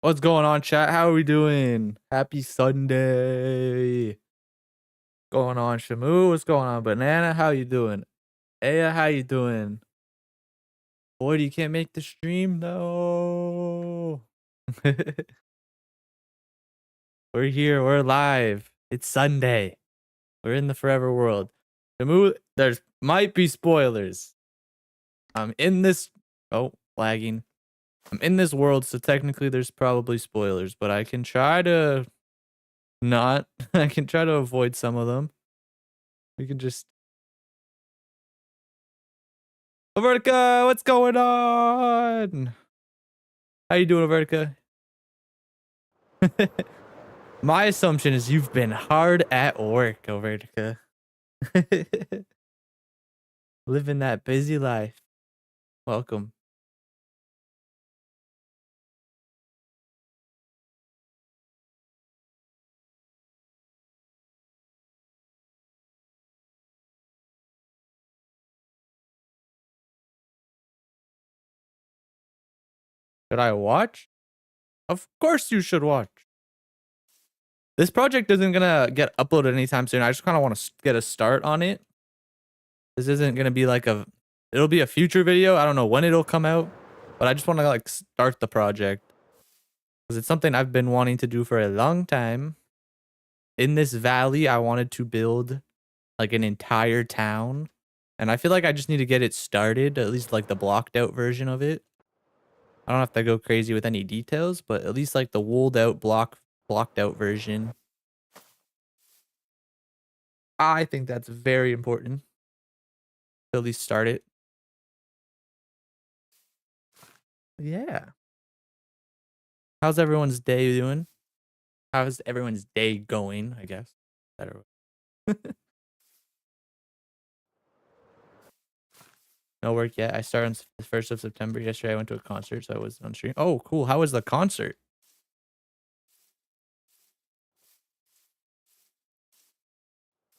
What's going on, chat? How are we doing? Happy Sunday. Going on, Shamu? What's going on, Banana? How you doing? Aya, how you doing? Boy, you can't make the stream? No. We're here. We're live. It's Sunday. We're in the forever world. Shamu, there's might be spoilers. I'm in this... Oh, lagging. I'm in this world, so technically there's probably spoilers, but I can try to... Not. I can try to avoid some of them. We can just... Vertica, what's going on? How you doing, Vertica? My assumption is you've been hard at work, Vertica. Living that busy life. Welcome. Should I watch? Of course you should watch. This project isn't gonna get uploaded anytime soon. I just kind of want to get a start on it. This isn't gonna be like a... It'll be a future video. I don't know when it'll come out, but I just want to like start the project because it's something I've been wanting to do for a long time. In this valley, I wanted to build like an entire town, and I feel like I just need to get it started, at least like the blocked out version of it. I don't have to go crazy with any details, but at least like the wooled out blocked out version. I think that's very important to at least start it. Yeah. How's everyone's day doing? How's everyone's day going, I guess? Better. No work yet. I started on the 1st of September. Yesterday I went to a concert, so I was on stream. Oh, cool. How was the concert?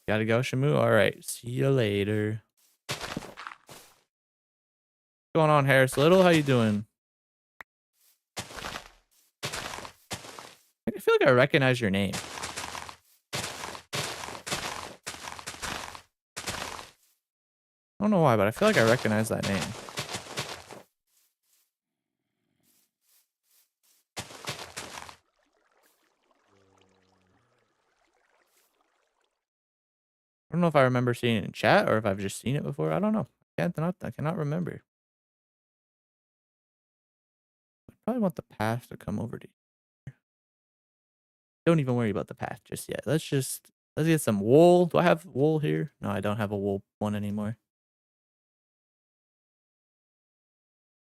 Gotta go, Shamu? Alright. See you later. What's going on, Harris Little? How you doing? I feel like I recognize your name. I don't know why, but I feel like I recognize that name. I don't know if I remember seeing it in chat or if I've just seen it before. I don't know. I cannot remember. I probably want the path to come over to here. Don't even worry about the path just yet. Let's get some wool. Do I have wool here? No, I don't have a wool one anymore.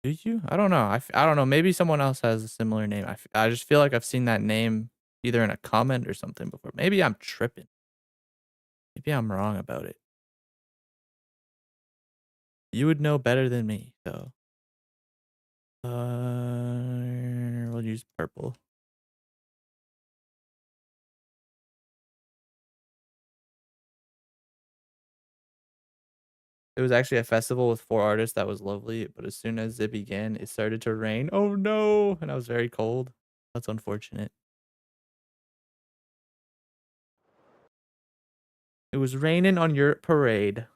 Do you? I don't know. I don't know. Maybe someone else has a similar name. I just feel like I've seen that name either in a comment or something before. Maybe I'm tripping. Maybe I'm wrong about it. You would know better than me, so. We'll use purple. It was actually a festival with 4 artists that was lovely, but as soon as it began, it started to rain. Oh no! And I was very cold. That's unfortunate. It was raining on your parade.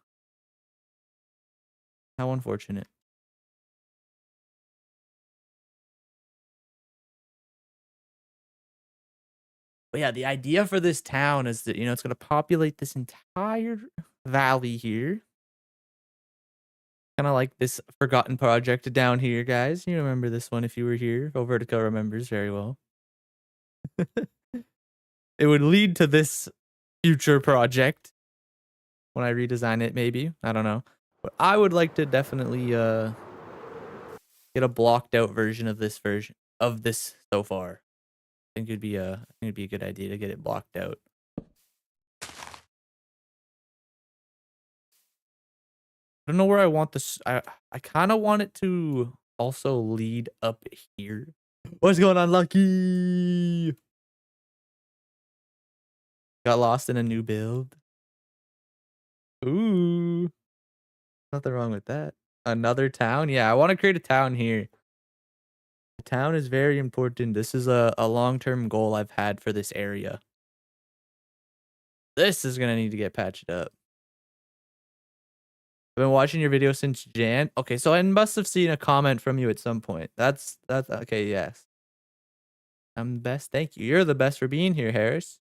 How unfortunate. But yeah, the idea for this town is that, it's going to populate this entire valley here. Kind of like this forgotten project down here, guys. You remember this one if you were here. Vertico remembers very well. It would lead to this future project when I redesign it, maybe. I don't know. But I would like to definitely get a blocked out version of this so far. I think it'd be a good idea to get it blocked out. I don't know where I want this. I kind of want it to also lead up here. What's going on, Lucky? Got lost in a new build. Ooh. Nothing wrong with that. Another town? Yeah, I want to create a town here. A town is very important. This is a long-term goal I've had for this area. This is gonna need to get patched up. I've been watching your video since Jan. Okay, so I must have seen a comment from you at some point. That's okay, yes. I'm the best. Thank you. You're the best for being here, Harris.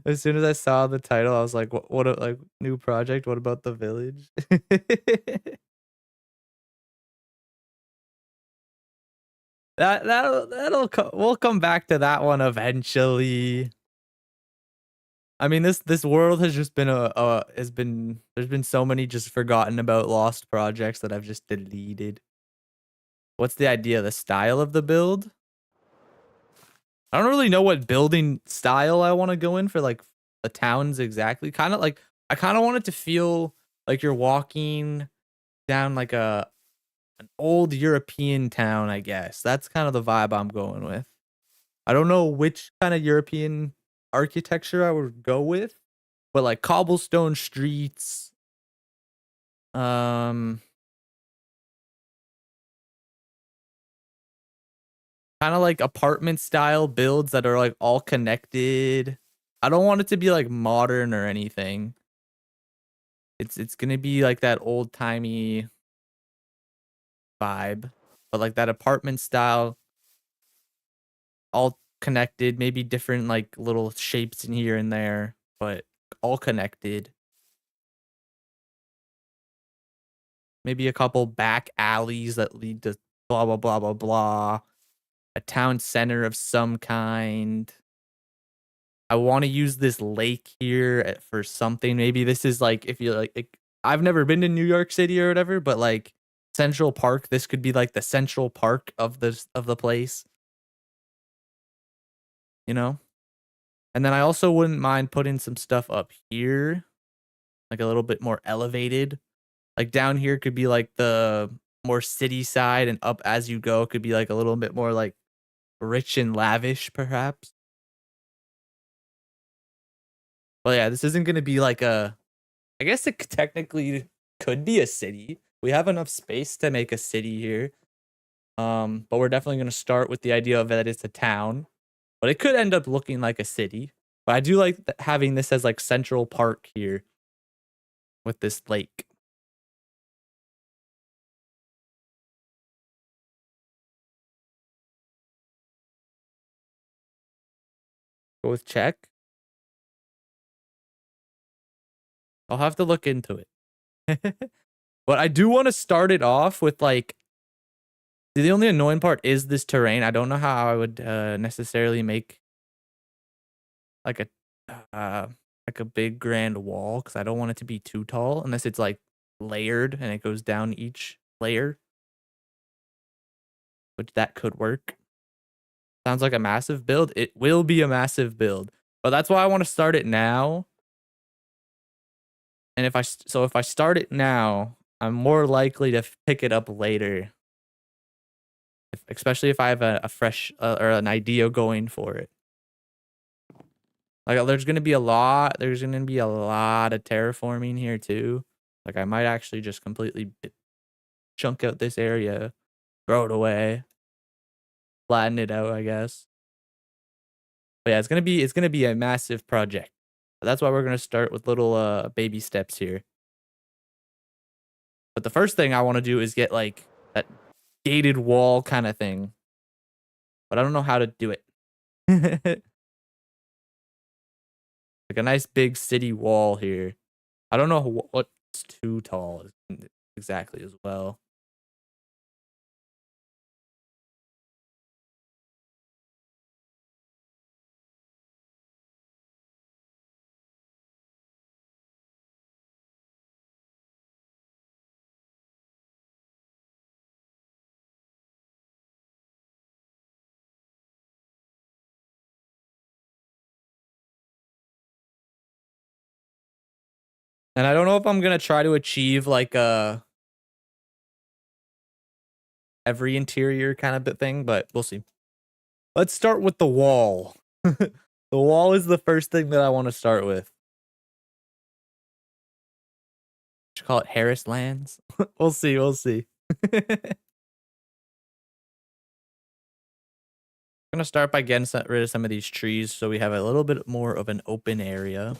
As soon as I saw the title, I was like, what a like new project? What about the village? We'll come back to that one eventually. I mean, this world has just been there's been so many just forgotten about lost projects that I've just deleted. What's the idea? The style of the build? I don't really know what building style I want to go in for like the towns exactly. Kind of like I kind of want it to feel like you're walking down like an old European town, I guess. That's kind of the vibe I'm going with. I don't know which kind of European architecture I would go with, but like cobblestone streets, um, kind of like apartment style builds that are like all connected. I don't want it to be like modern or anything. It's gonna be like that old timey vibe, but like that apartment style, all connected, maybe different like little shapes in here and there, but all connected. Maybe a couple back alleys that lead to blah blah blah blah blah. A town center of some kind. I want to use this lake here for something. Maybe this is like if you like I've never been to New York City or whatever, but like Central Park, this could be like the Central Park of the place, you know? And then I also wouldn't mind putting some stuff up here, like a little bit more elevated. Like down here could be like the more city side, and up as you go could be like a little bit more like rich and lavish, perhaps. Well, yeah, this isn't going to be like I guess it technically could be a city. We have enough space to make a city here. But we're definitely going to start with the idea of that it's a town, but it could end up looking like a city. But I do like having this as like Central Park here with this lake. Go with check. I'll have to look into it. But I do want to start it off with like the only annoying part is this terrain. I don't know how I would necessarily make like a uh like a big grand wall because I don't want it to be too tall unless it's like layered and it goes down each layer, which that could work. Sounds like a massive build. It will be a massive build, but that's why I want to start it now. And if I start it now, I'm more likely to pick it up later, especially if I have a fresh or an idea going for it. Like there's gonna be a lot. There's gonna be a lot of terraforming here too. Like I might actually just completely chunk out this area, throw it away, flatten it out, I guess. But yeah, it's gonna be a massive project. That's why we're gonna start with little baby steps here. But the first thing I want to do is get like that gated wall kind of thing. But I don't know how to do it. Like a nice big city wall here. I don't know what's too tall exactly as well. And I don't know if I'm gonna try to achieve like every interior kind of thing, but we'll see. Let's start with the wall. The wall is the first thing that I want to start with. should call it Harris Lands. We'll see. We'll see. I'm gonna start by getting rid of some of these trees so we have a little bit more of an open area.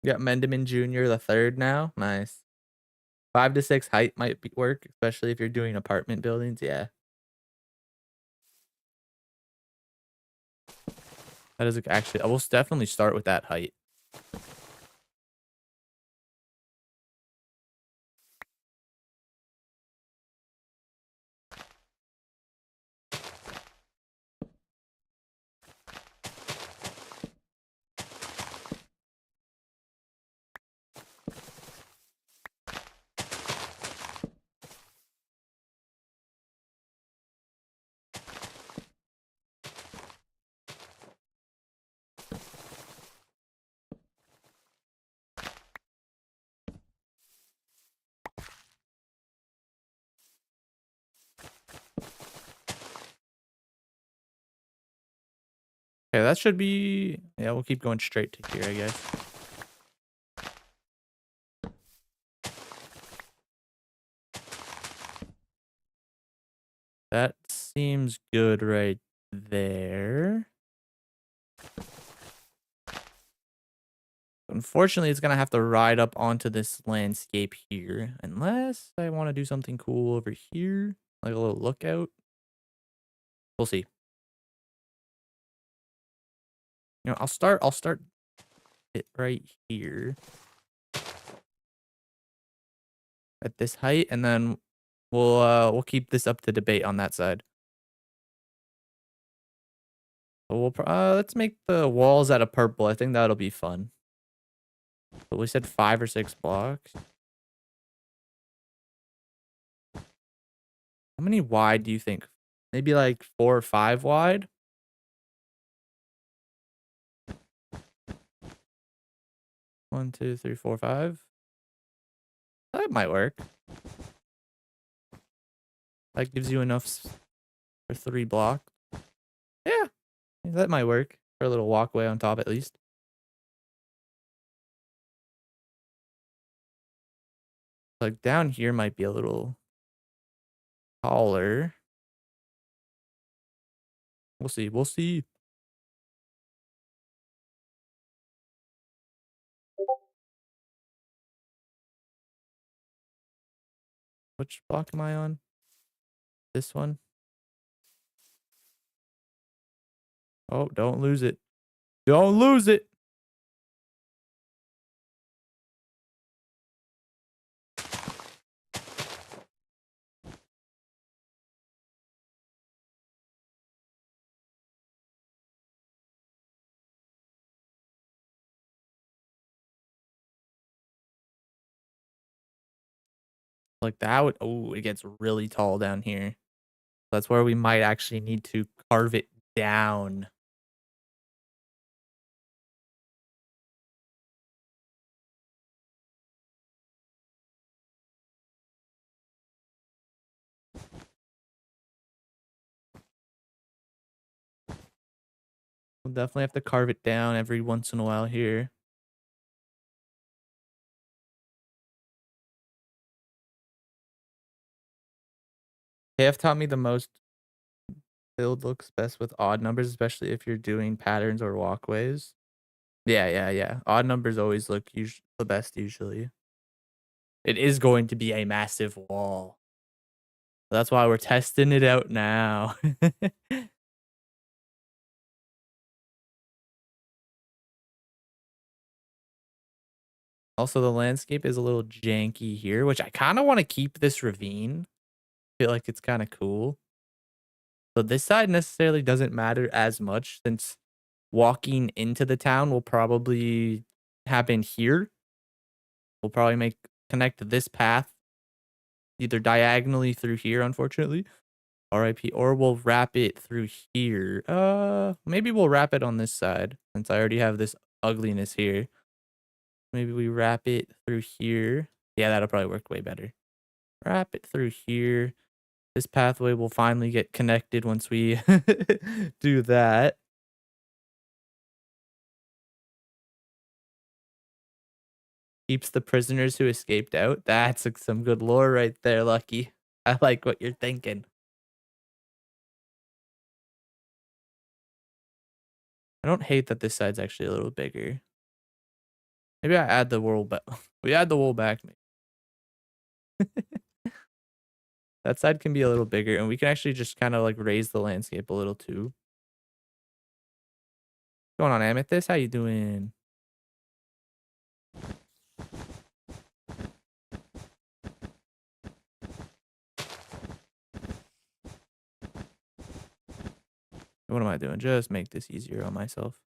We got Mendeman Jr. the third now. Nice. 5 to 6 height might work, especially if you're doing apartment buildings. Yeah. That is actually, I will definitely start with that height. Okay, that should be, yeah, we'll keep going straight to here, I guess. That seems good right there. Unfortunately, it's going to have to ride up onto this landscape here. Unless I want to do something cool over here. Like a little lookout. We'll see. You know, I'll start it right here. At this height. And then we'll keep this up to debate on that side. So we'll let's make the walls out of purple. I think that'll be fun. But we said 5 or 6 blocks. How many wide do you think? Maybe like 4 or 5 wide? One, two, three, four, 5. That might work. That gives you enough for 3 blocks. Yeah, that might work. For a little walkway on top at least. Like down here might be a little taller. We'll see. We'll see. Which block am I on? This one? Oh, don't lose it. Don't lose it. Like that would, oh, it gets really tall down here. That's where we might actually need to carve it down. We'll definitely have to carve it down every once in a while here. They have taught me the most build looks best with odd numbers, especially if you're doing patterns or walkways. Yeah. Odd numbers always look the best usually. It is going to be a massive wall. That's why we're testing it out now. Also, the landscape is a little janky here, which I kind of want to keep this ravine. I feel like it's kind of cool. So this side necessarily doesn't matter as much since walking into the town will probably happen here. We'll probably connect this path either diagonally through here, unfortunately, RIP, or we'll wrap it through here. Maybe we'll wrap it on this side since I already have this ugliness here. Maybe we wrap it through here. Yeah, that'll probably work way better. Wrap it through here. This pathway will finally get connected once we do that. Keeps the prisoners who escaped out. That's like some good lore right there, Lucky. I like what you're thinking. I don't hate that this side's actually a little bigger. Maybe I add the wool back. We add the wool back. That side can be a little bigger, and we can actually just kind of like raise the landscape a little too. What's going on, Amethyst? How you doing? What am I doing? Just make this easier on myself.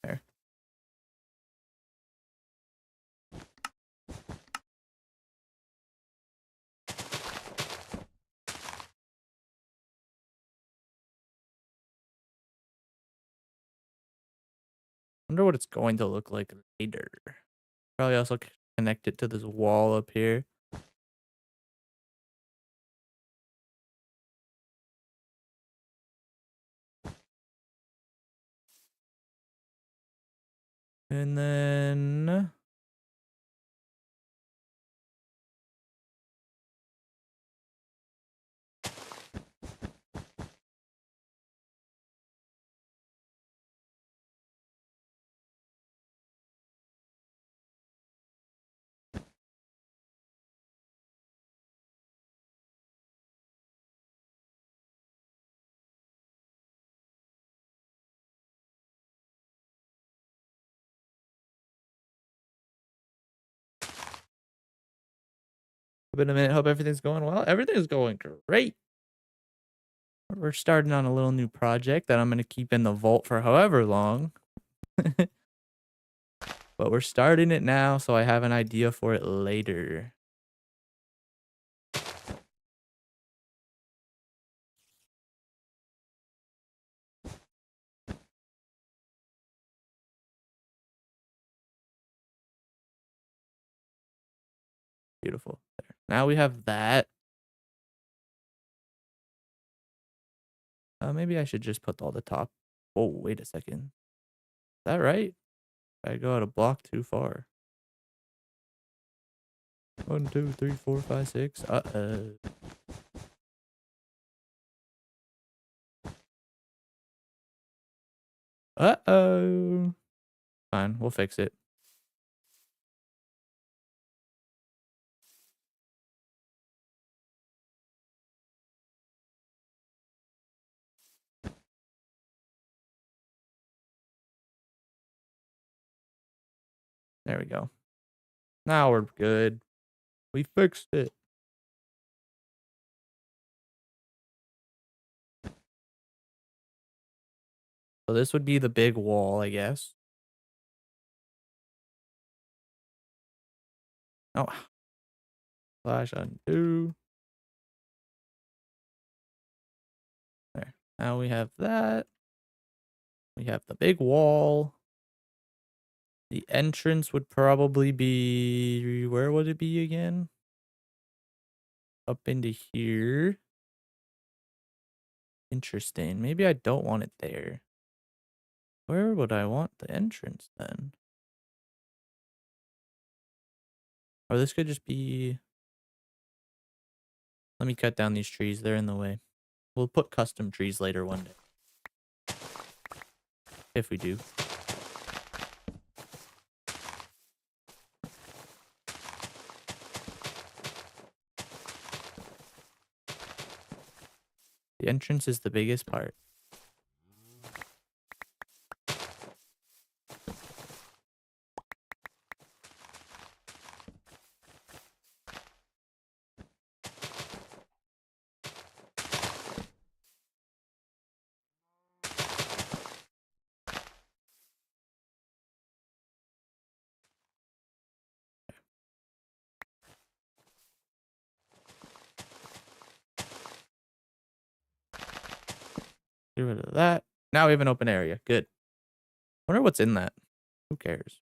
There. Wonder what it's going to look like later. Probably also connect it to this wall up here. And then been a minute. Hope everything's going well. Everything's going great. We're starting on a little new project that I'm going to keep in the vault for however long. But we're starting it now, so I have an idea for it later. Beautiful. There. Now we have that. Maybe I should just put all the top. Oh, wait a second. Is that right? I go out a block too far. 1, 2, 3, 4, 5, 6. Uh-oh. Uh-oh. Fine, we'll fix it. There we go. Now we're good. We fixed it. So this would be the big wall, I guess. Oh. Slash undo. There. Now we have that. We have the big wall. The entrance would probably be... Where would it be again? Up into here. Interesting. Maybe I don't want it there. Where would I want the entrance then? Or this could just be... Let me cut down these trees. They're in the way. We'll put custom trees later one day. If we do. The entrance is the biggest part. Get rid of that. Now we have an open area. Good. Wonder what's in that. Who cares?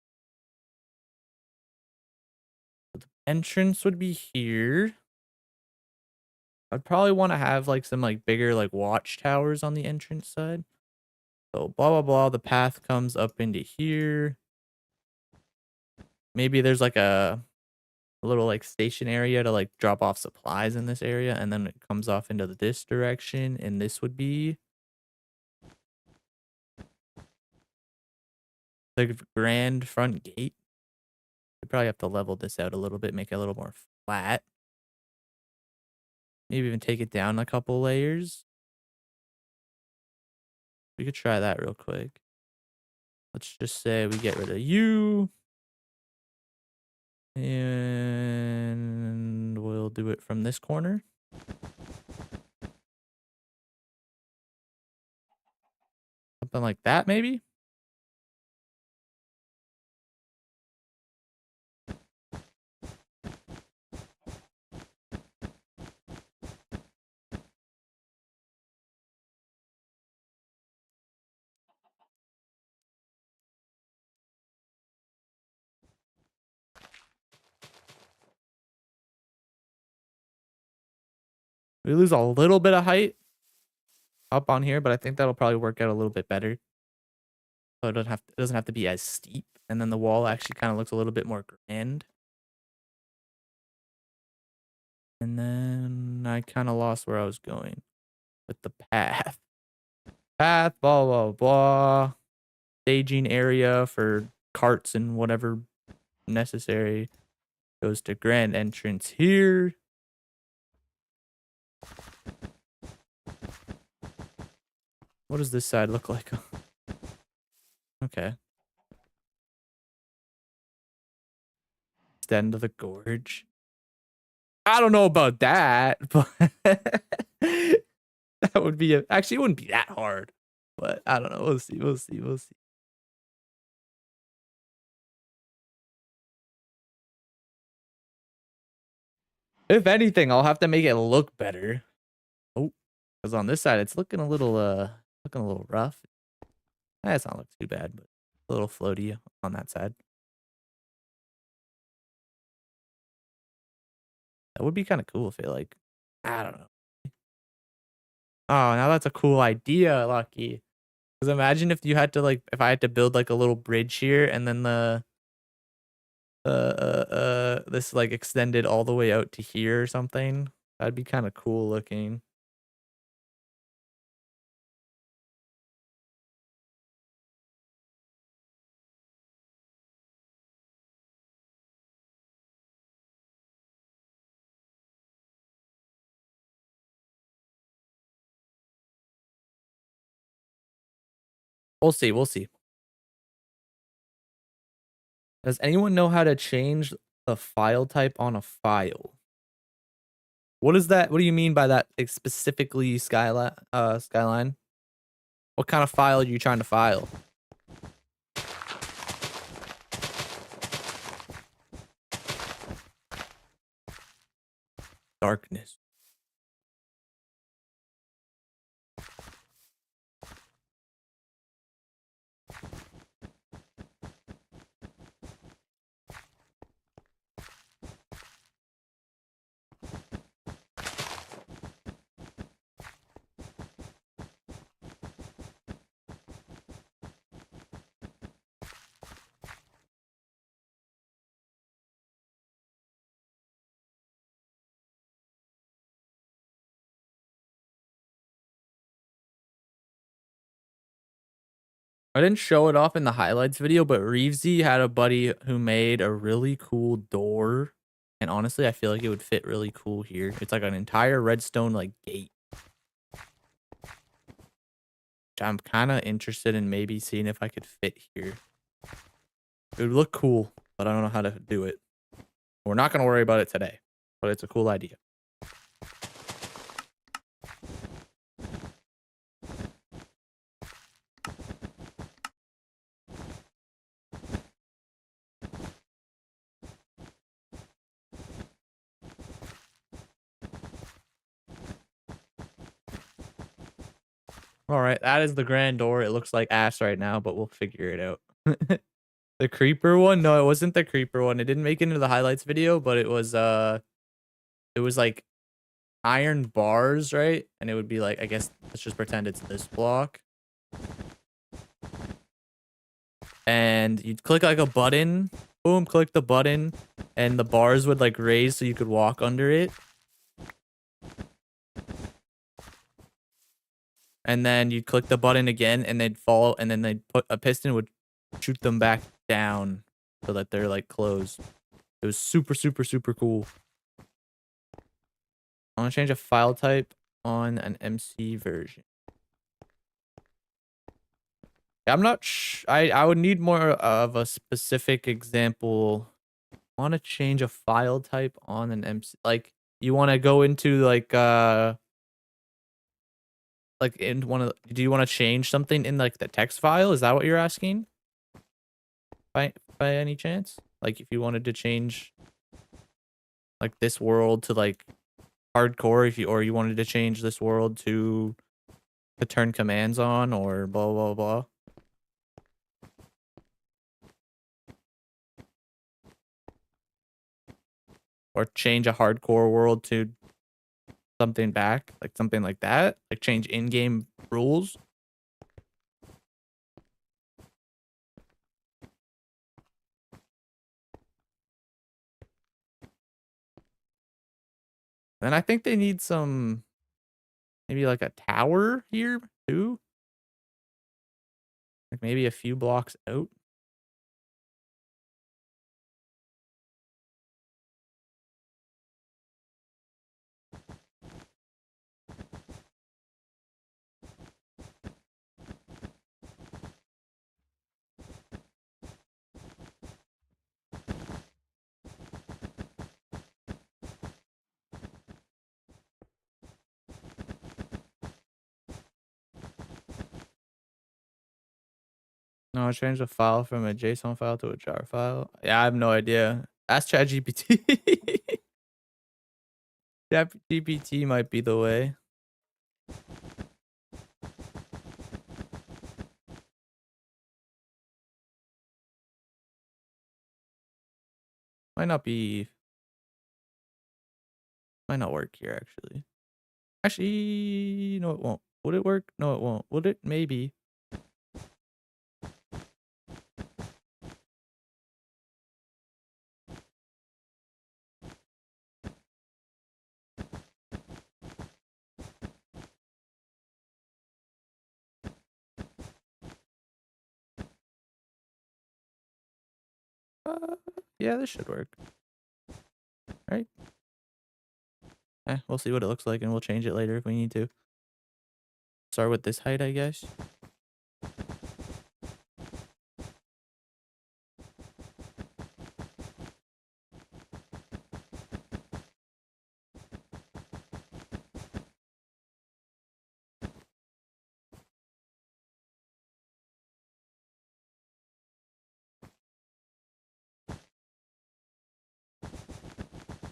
The entrance would be here. I'd probably want to have like some like bigger like watchtowers on the entrance side. So blah blah blah. The path comes up into here. Maybe there's like a little like station area to like drop off supplies in this area, and then it comes off into this direction, and this would be the grand front gate. We probably have to level this out a little bit, make it a little more flat. Maybe even take it down a couple layers. We could try that real quick. Let's just say we get rid of you. And we'll do it from this corner. Something like that, maybe? We lose a little bit of height up on here, but I think that'll probably work out a little bit better. So it doesn't have to be as steep. And then the wall actually kind of looks a little bit more grand. And then I kind of lost where I was going with the path. Path, blah, blah, blah. Staging area for carts and whatever necessary. Goes to grand entrance here. What does this side look like? Okay. Extend to the gorge. I don't know about that, but that would be actually it wouldn't be that hard. But I don't know. We'll see. We'll see. We'll see. If anything, I'll have to make it look better. Oh, because on this side it's looking a little rough. It's not look too bad, but a little floaty on that side. That would be kind of cool if it like, I don't know. Oh, now that's a cool idea, Lucky. Because imagine if you had to like, if I had to build like a little bridge here, and then this like extended all the way out to here or something. That'd be kind of cool looking. We'll see. We'll see. Does anyone know how to change the file type on a file? What is that? What do you mean by that specifically, Skyline? What kind of file are you trying to file? Darkness. I didn't show it off in the highlights video, but Reevesy had a buddy who made a really cool door. And honestly, I feel like it would fit really cool here. It's like an entire redstone like gate. Which I'm kind of interested in maybe seeing if I could fit here. It would look cool, but I don't know how to do it. We're not going to worry about it today, but it's a cool idea. All right, that is the grand door. It looks like ass right now, but we'll figure it out. The creeper one? No, it wasn't the creeper one. It didn't make it into the highlights video, but it was like iron bars, right? And it would be like, I guess let's just pretend it's this block. And you'd click like a button, boom, click the button, and the bars would like raise so you could walk under it. And then you'd click the button again and they'd fall, and then they'd put a piston would shoot them back down so that they're like closed. It was super, super, super cool. I'm gonna change a file type on an MC version. I'm not I would need more of a specific example. I want to change a file type on an MC. Like you want to go into like in one of do you want to change something in like the text file? Is that what you're asking? By any chance? Like if you wanted to change like this world to like hardcore, if you or you wanted to change this world to turn commands on or blah blah blah. Or change a hardcore world to something back, like something like that, like change in-game rules. Then I think they need some, maybe like a tower here too. Like maybe a few blocks out. No, I changed the file from a JSON file to a jar file. Yeah, I have no idea. Ask ChatGPT. ChatGPT might be the way. Might not be. Might not work here actually. Actually, no, it won't. Would it work? No, it won't. Would it? Maybe. Yeah, this should work. Right? We'll see what it looks like and we'll change it later if we need to. Start with this height, I guess.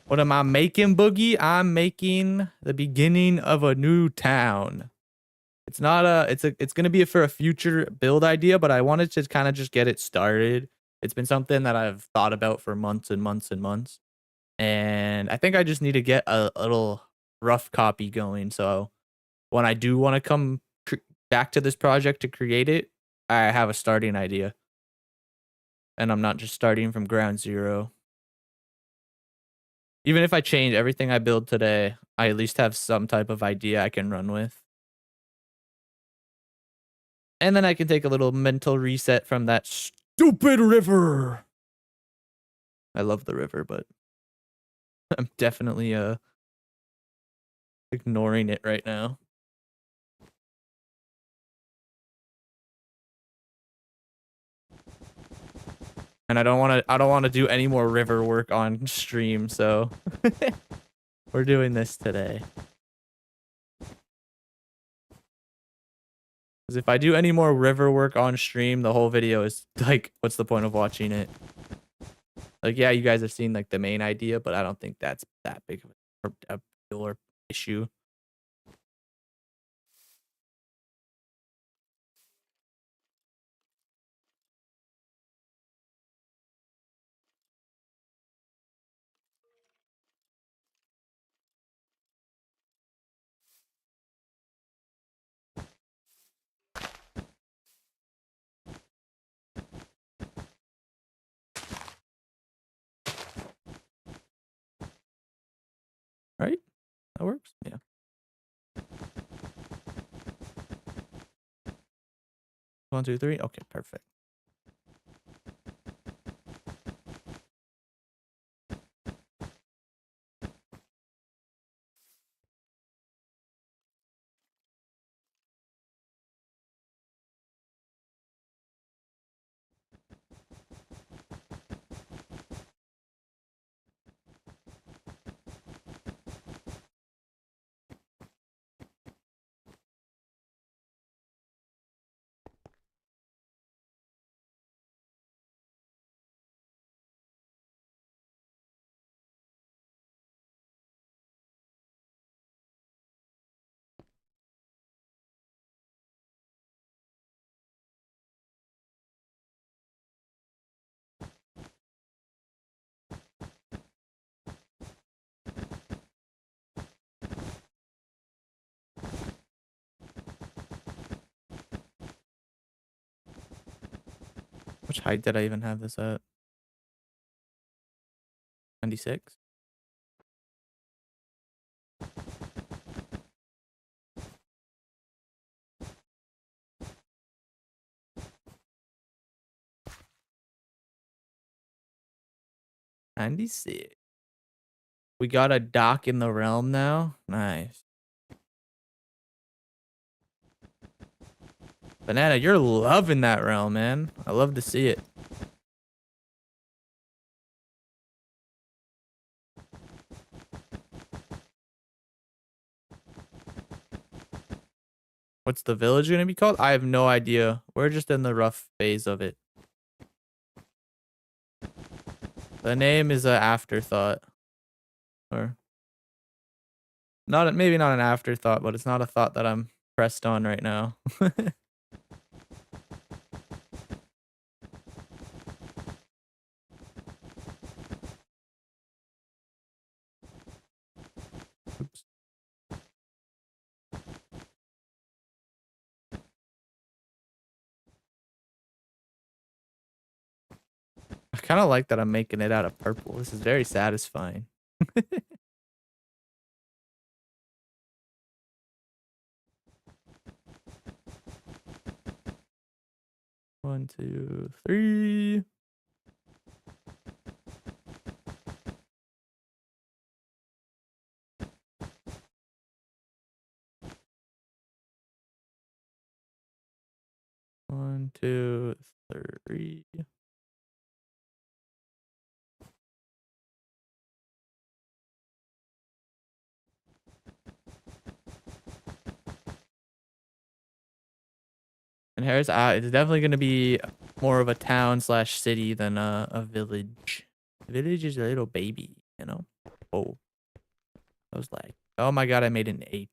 What am I making, Boogie? I'm making the beginning of a new town. It's not it's gonna be for a future build idea, but I wanted to kind of just get it started. It's been something that I've thought about for months and months and months. And I think I just need to get a little rough copy going. So when I do want to come back to this project to create it, I have a starting idea. And I'm not just starting from ground zero. Even if I change everything I build today, I at least have some type of idea I can run with. And then I can take a little mental reset from that stupid river. I love the river, but I'm definitely ignoring it right now. And I don't want to do any more river work on stream, so we're doing this today. Because if I do any more river work on stream, the whole video is like, what's the point of watching it? Like, yeah, you guys have seen like the main idea, but I don't think that's that big of a deal or issue. That works? Yeah. One, two, three. Okay, perfect. Which height did I even have this at? 96? We got a dock in the realm now. Nice. Banana, you're loving that realm, man. I love to see it. What's the village gonna be called? I have no idea. We're just in the rough phase of it. The name is an afterthought. Or not, maybe not an afterthought, but it's not a thought that I'm pressed on right now. Oops. I kind of like that I'm making it out of purple. This is very satisfying. One, two, three. One, two, three. And Harris, it's definitely going to be more of a town slash city than a village. The village is a little baby, you know? Oh, I was like, oh my God, I made an 8.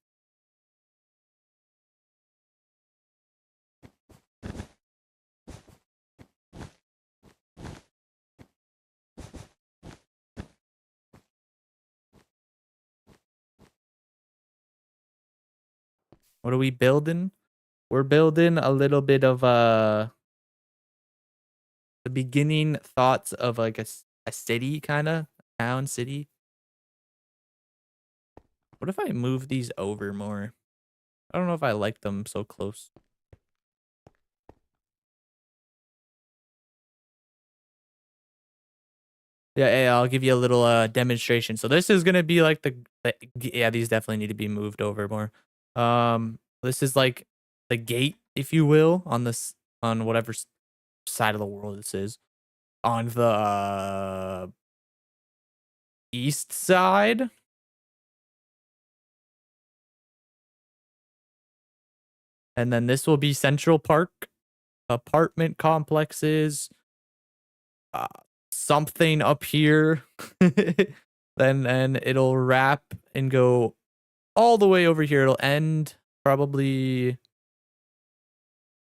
What are we building? We're building a little bit of the beginning thoughts of like a city kind of town city. What if I move these over more? I don't know if I like them so close. Yeah, I'll give you a little demonstration. So this is gonna be like yeah, these definitely need to be moved over more. This is like the gate, if you will, on this on whatever side of the world this is. On the east side. And then this will be Central Park, apartment complexes, uh, something up here. Then and it'll wrap and go all the way over here. It'll end probably.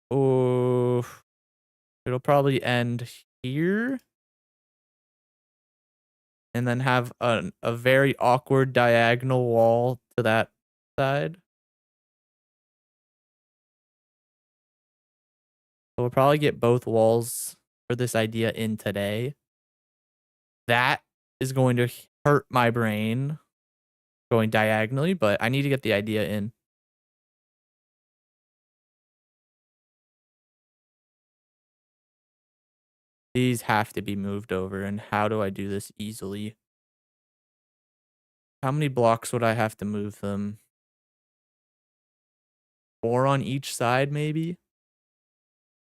Oh, it'll probably end here. And then have a very awkward diagonal wall to that side. So we'll probably get both walls for this idea in today. That is going to hurt my brain. going diagonally, but I need to get the idea in. These have to be moved over, and how do I do this easily? How many blocks would I have to move them? 4 on each side, maybe?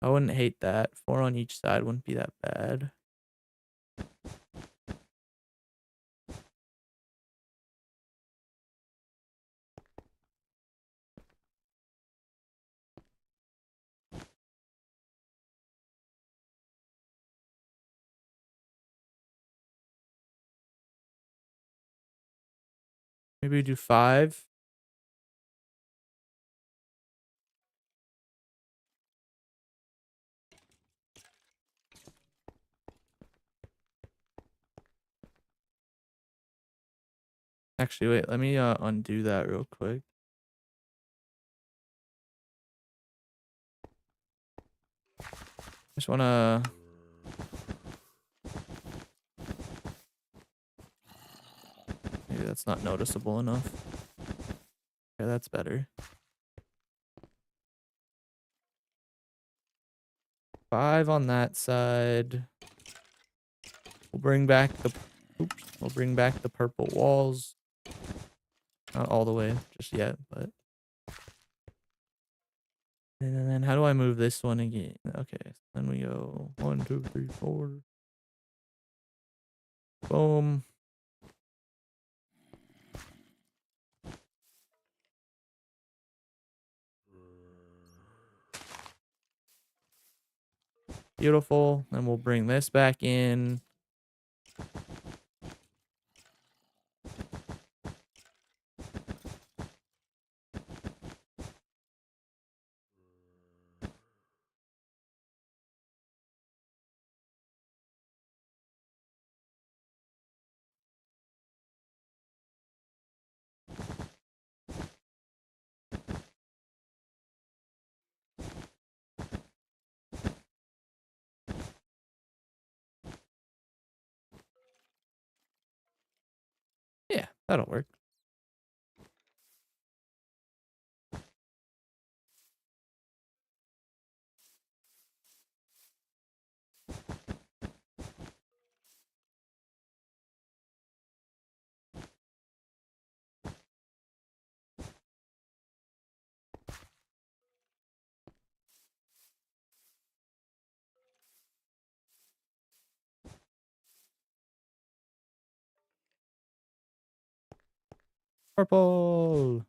I wouldn't hate that. 4 on each side wouldn't be that bad. Maybe we do 5. Actually, wait, let me undo that real quick. Just wanna maybe that's not noticeable enough. Okay, that's better. 5 on that side. We'll bring back the we'll bring back the purple walls. Not all the way just yet, but and then how do I move this one again? Okay, then we go 1, 2, 3, 4. Boom. Beautiful. Then we'll bring this back in. Yeah, that'll work. Purple.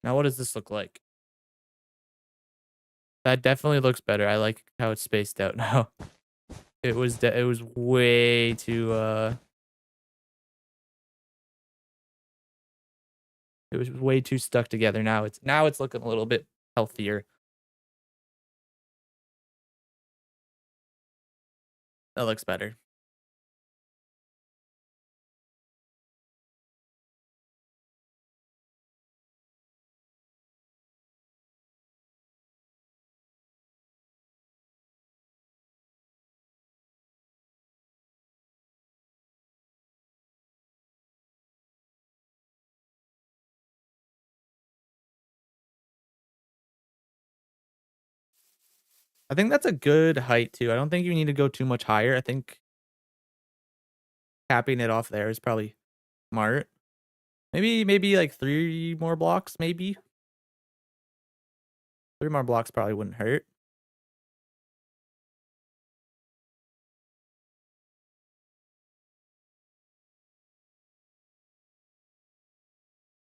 Now what does this look like? That definitely looks better. I like how it's spaced out now. It was way too it was way too stuck together. Now it's looking a little bit healthier. That looks better. I think that's a good height too. I don't think you need to go too much higher. I think capping it off there is probably smart. Maybe like 3 more blocks, maybe. 3 more blocks probably wouldn't hurt.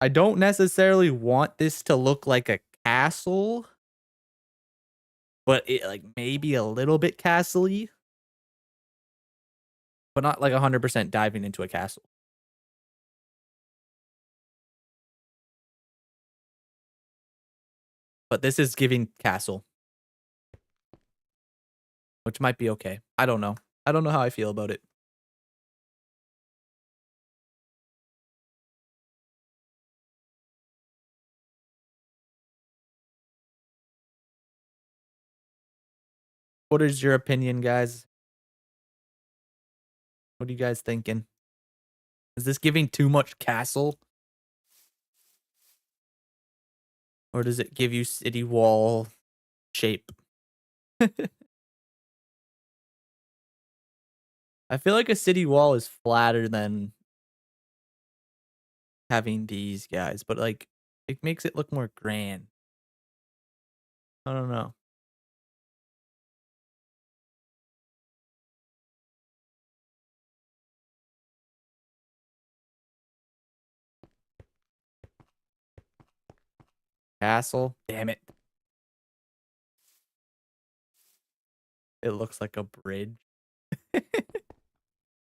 I don't necessarily want this to look like a castle, but it like maybe a little bit castle-y, but not like 100% diving into a castle. But this is giving castle, which might be okay. I don't know. I don't know how I feel about it. What is your opinion, guys? What are you guys thinking? Is this giving too much castle? Or does it give you city wall shape? I feel like a city wall is flatter than having these guys, but like it makes it look more grand. I don't know. Castle. Damn it. It looks like a bridge.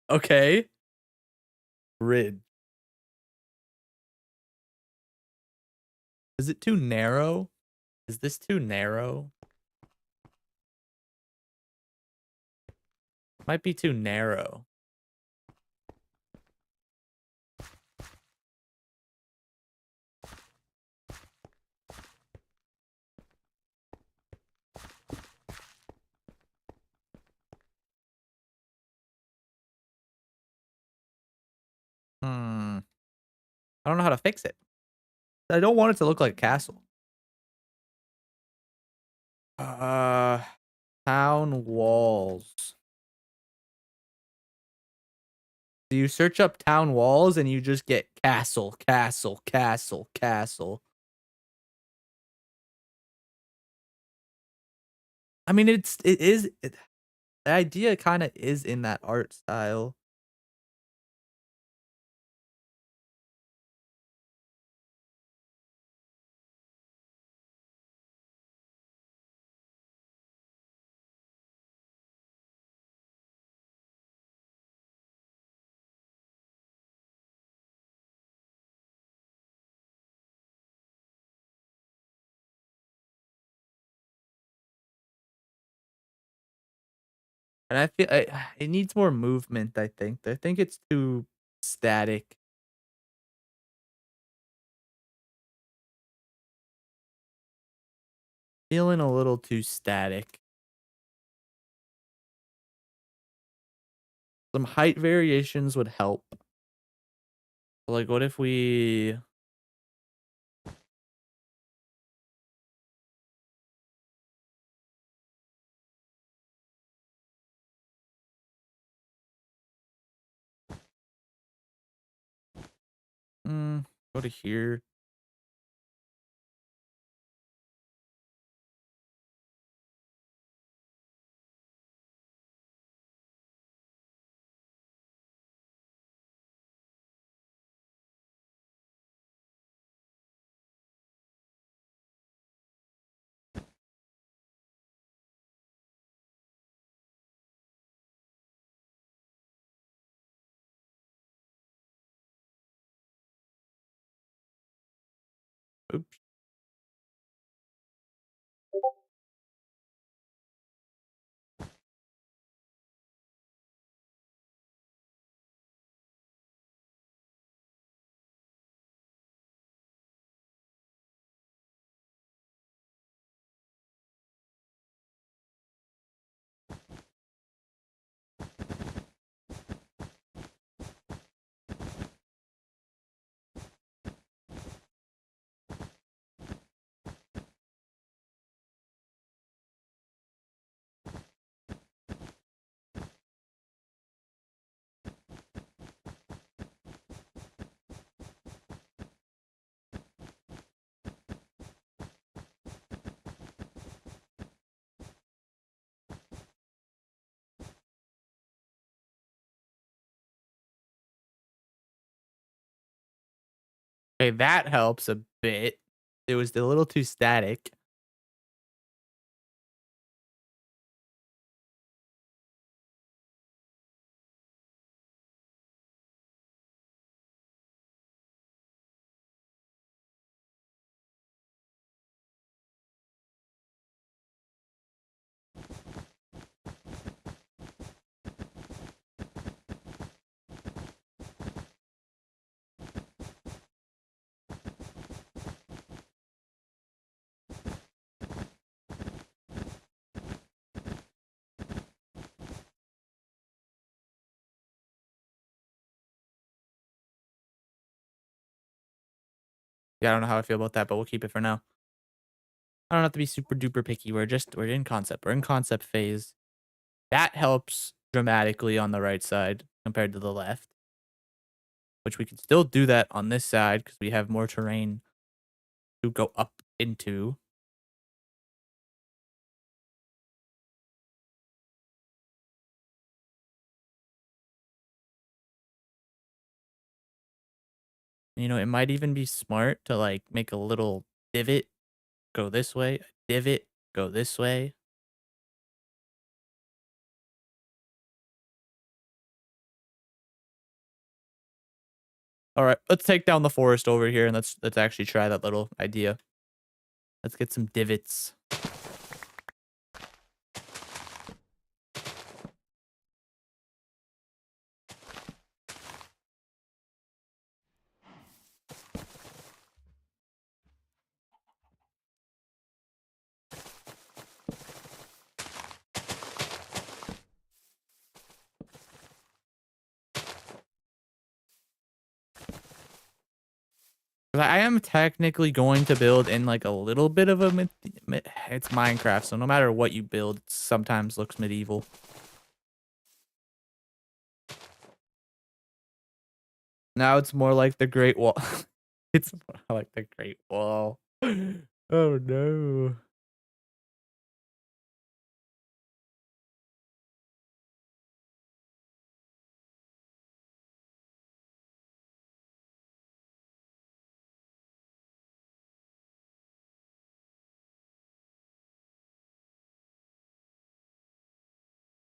Okay. Bridge. Is it too narrow? Is this too narrow? Might be too narrow. Hmm. I don't know how to fix it. I don't want it to look like a castle. Uh, town walls. Do you search up town walls and you just get castle, castle, castle, castle? I mean, the idea kind of is in that art style. And I feel it needs more movement, I think. I think it's too static. Feeling a little too static. Some height variations would help. Like, what if we... go to here. Oops. Okay, that helps a bit. It was a little too static. Yeah, I don't know how I feel about that, but we'll keep it for now. I don't have to be super duper picky. We're in concept. We're in concept phase. That helps dramatically on the right side compared to the left, which we can still do that on this side because we have more terrain to go up into. You know, it might even be smart to like make a little divot go this way, a divot go this way. All right, let's take down the forest over here and let's actually try that little idea. Let's get some divots. 'Cause I am technically going to build in like a little bit of a it's Minecraft, so no matter what you build, it sometimes looks medieval. Now it's more like the Great Wall. It's more like the Great Wall. Oh no.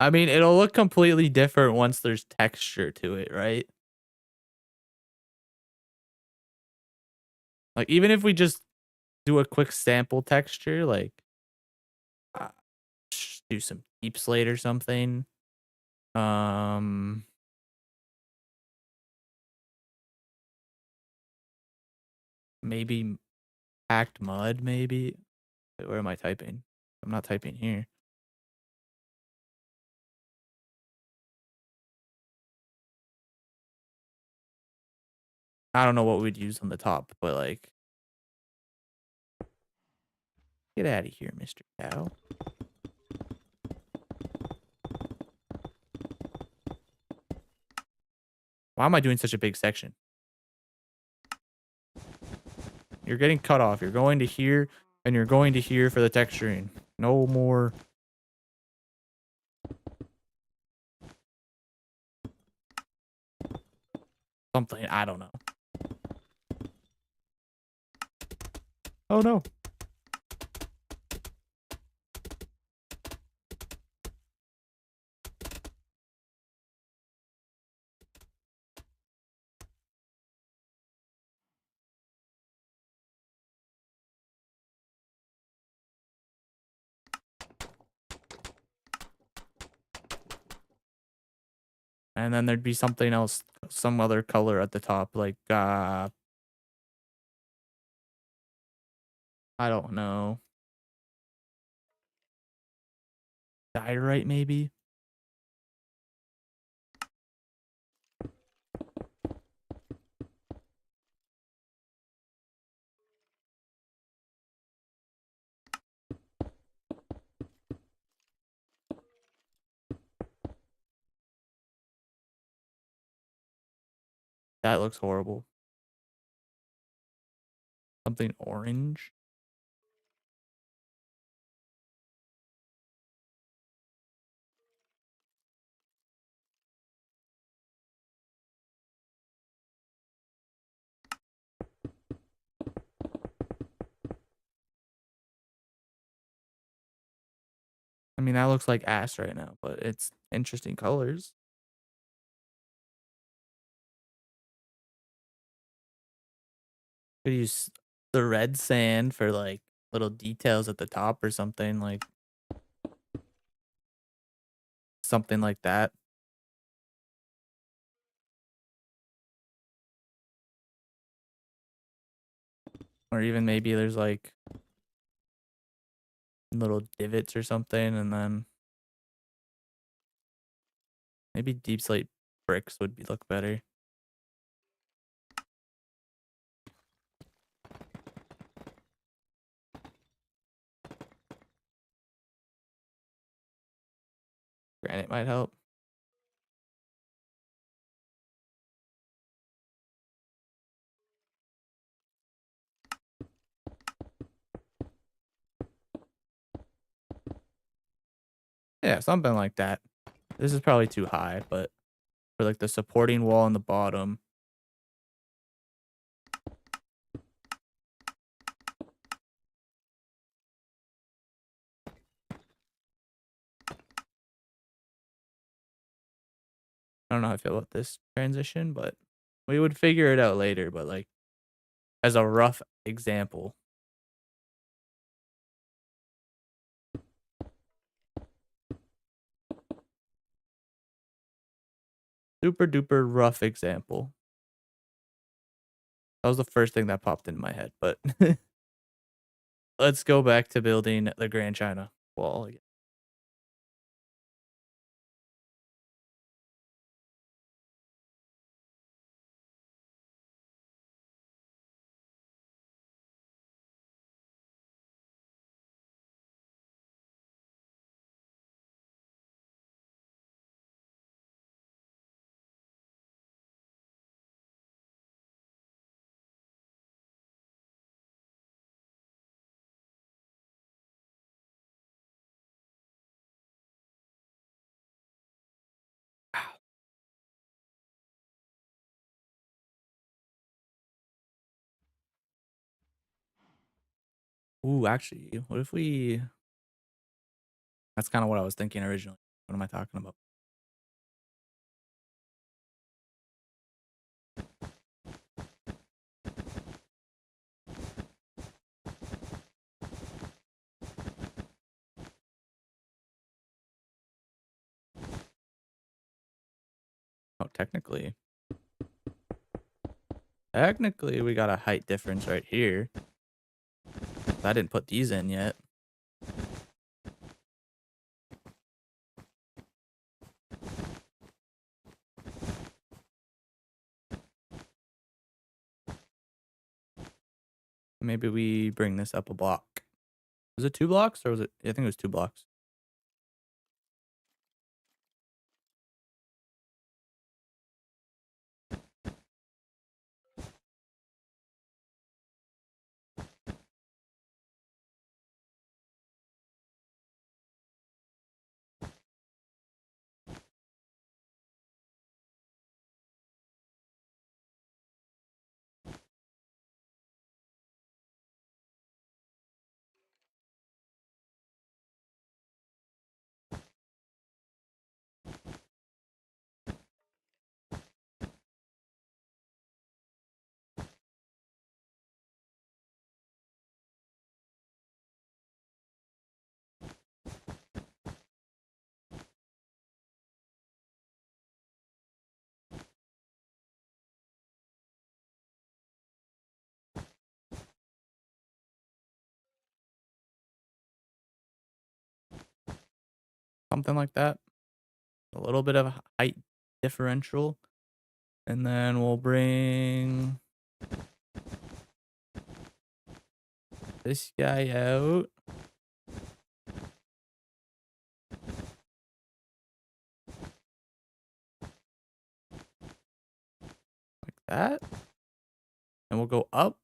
I mean, it'll look completely different once there's texture to it, right? Like even if we just do a quick sample texture, like uh, do some deep slate or something. Um, maybe packed mud, maybe. Wait, where am I typing? I'm not typing here. I don't know what we'd use on the top, but like, get out of here, Mr. Cow. Why am I doing such a big section? You're getting cut off. You're going to here and you're going to here for the texturing. No more. Something. I don't know. Oh no. And then there'd be something else, some other color at the top, like I don't know. Diorite maybe? That looks horrible. Something orange? I mean, that looks like ass right now, but it's interesting colors. Could use the red sand for like little details at the top or something like that. Or even maybe there's like little divots or something, and then maybe deep slate bricks would look better. Granite might help. Yeah, something like that. This is probably too high, but for like the supporting wall on the bottom. I don't know how I feel about this transition, but we would figure it out later. But like as a rough example. Super duper rough example. That was the first thing that popped into my head, but let's go back to building the Grand China Wall again. Ooh, actually, what if we that's kind of what I was thinking originally. What am I talking about? Oh, technically we got a height difference right here. I didn't put these in yet. Maybe we bring this up a block. Was it 2 blocks or was it? I think it was 2 blocks. Something like that. A little bit of a height differential. And then we'll bring this guy out. Like that. And we'll go up.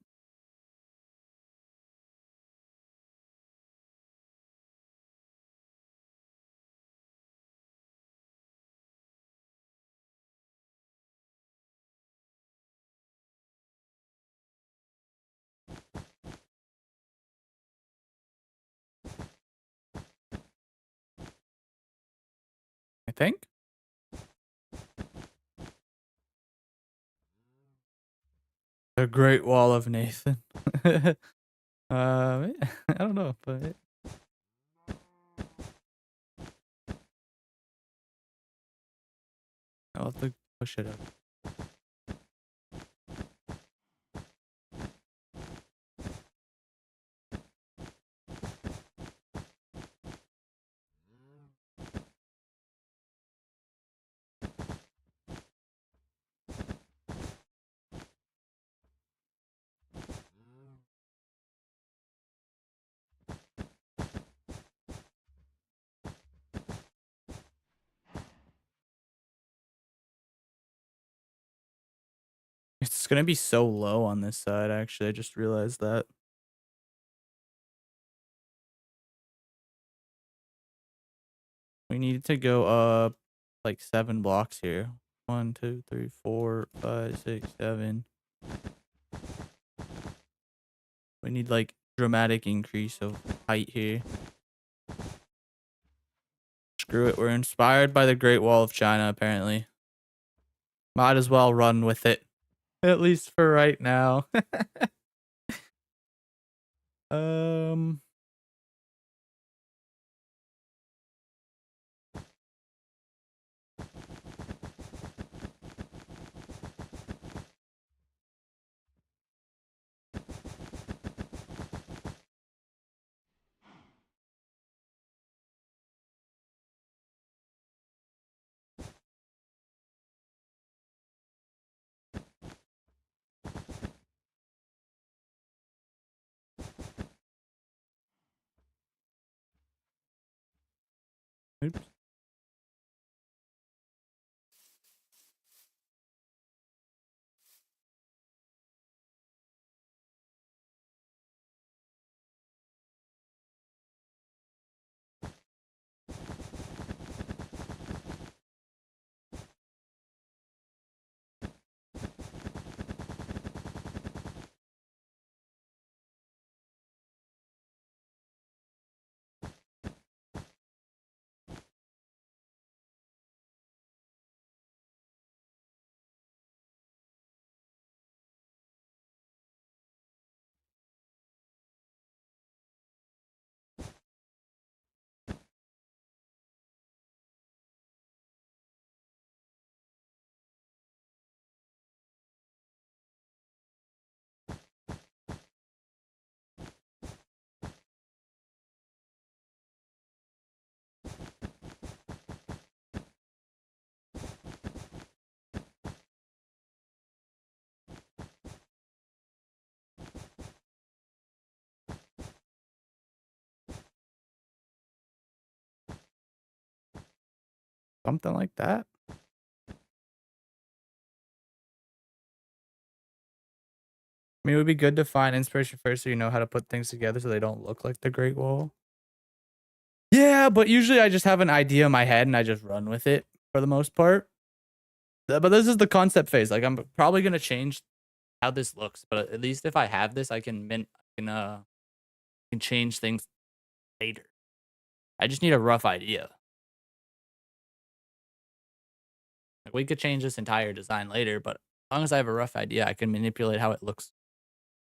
I think. The Great Wall of Nathan. I don't know, but I'll have to push it up. It's gonna be so low on this side, actually. I just realized that. We need to go up like 7 blocks here. 1, 2, 3, 4, 5, 6, 7. We need like dramatic increase of height here. Screw it. We're inspired by the Great Wall of China, apparently. Might as well run with it. At least for right now. um Oops. Something like that. I mean, it would be good to find inspiration first so you know how to put things together so they don't look like the Great Wall. Yeah, but usually I just have an idea in my head and I just run with it for the most part. But this is the concept phase. Like, I'm probably gonna change how this looks, but at least if I have this, I can can change things later. I just need a rough idea. Like, we could change this entire design later, but as long as I have a rough idea, I can manipulate how it looks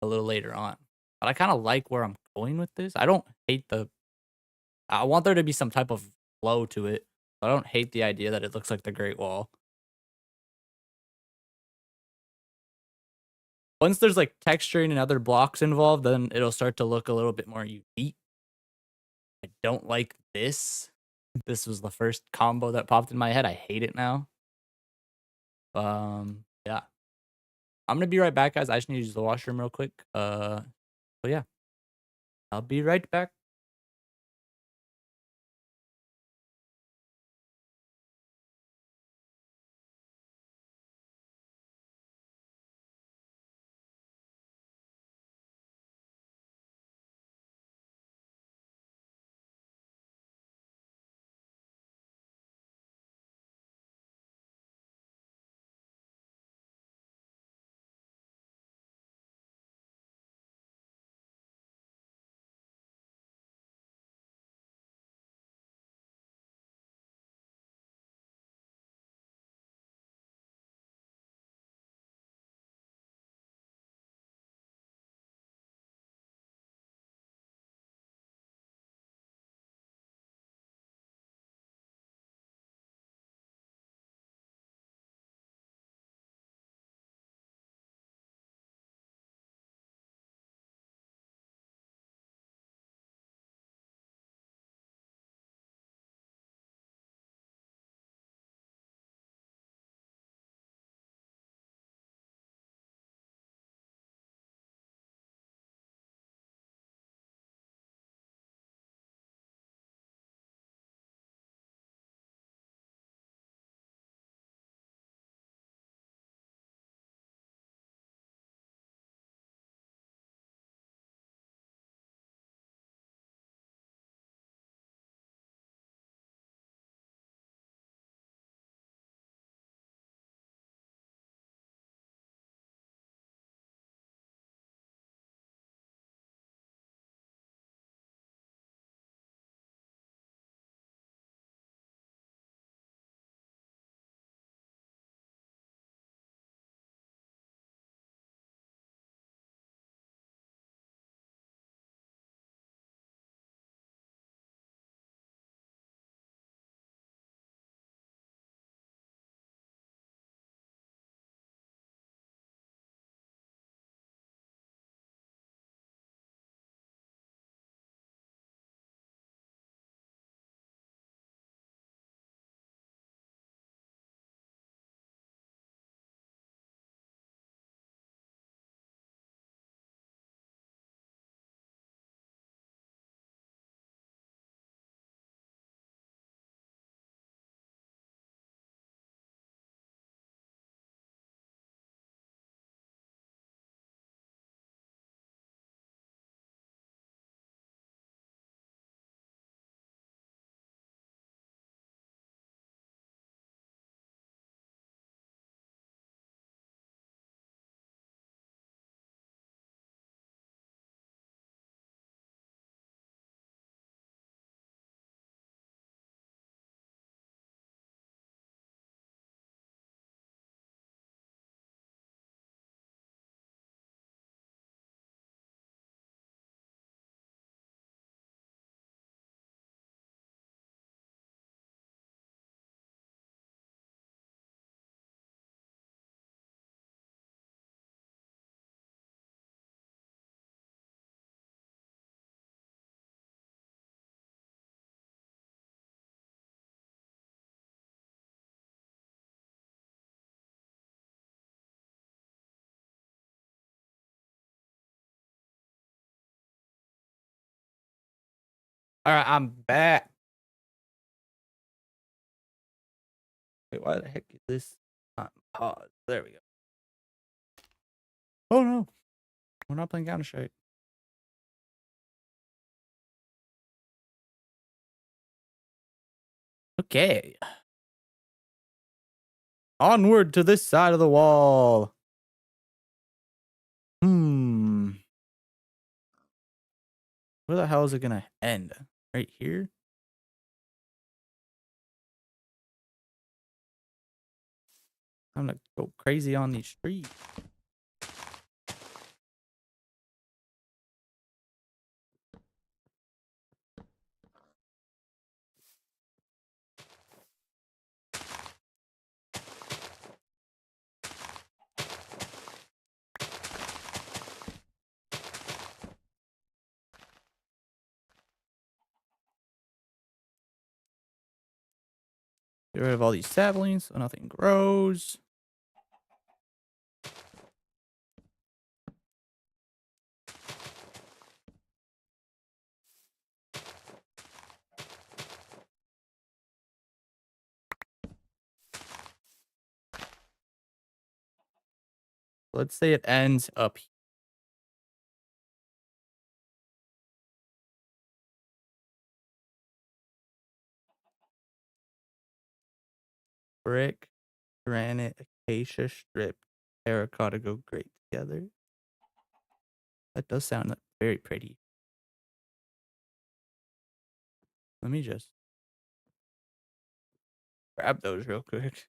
a little later on. But I kind of like where I'm going with this. I don't hate the. I want there to be some type of flow to it. I don't hate the idea that it looks like the Great Wall. Once there's like texturing and other blocks involved, then it'll start to look a little bit more unique. I don't like this. This was the first combo that popped in my head. I hate it now. Yeah. I'm gonna be right back, guys. I just need to use the washroom real quick. But yeah, I'll be right back. All right, I'm back. Wait, why the heck is this on pause? There we go. Oh no, we're not playing Counter-Strike. Okay. Onward to this side of the wall. Where the hell is it gonna end? Right here? I'm gonna go crazy on these streets. Get rid of all these saplings so nothing grows. Let's say it ends up here. Brick, granite, acacia strip, terracotta go great together. That does sound very pretty. Let me just grab those real quick.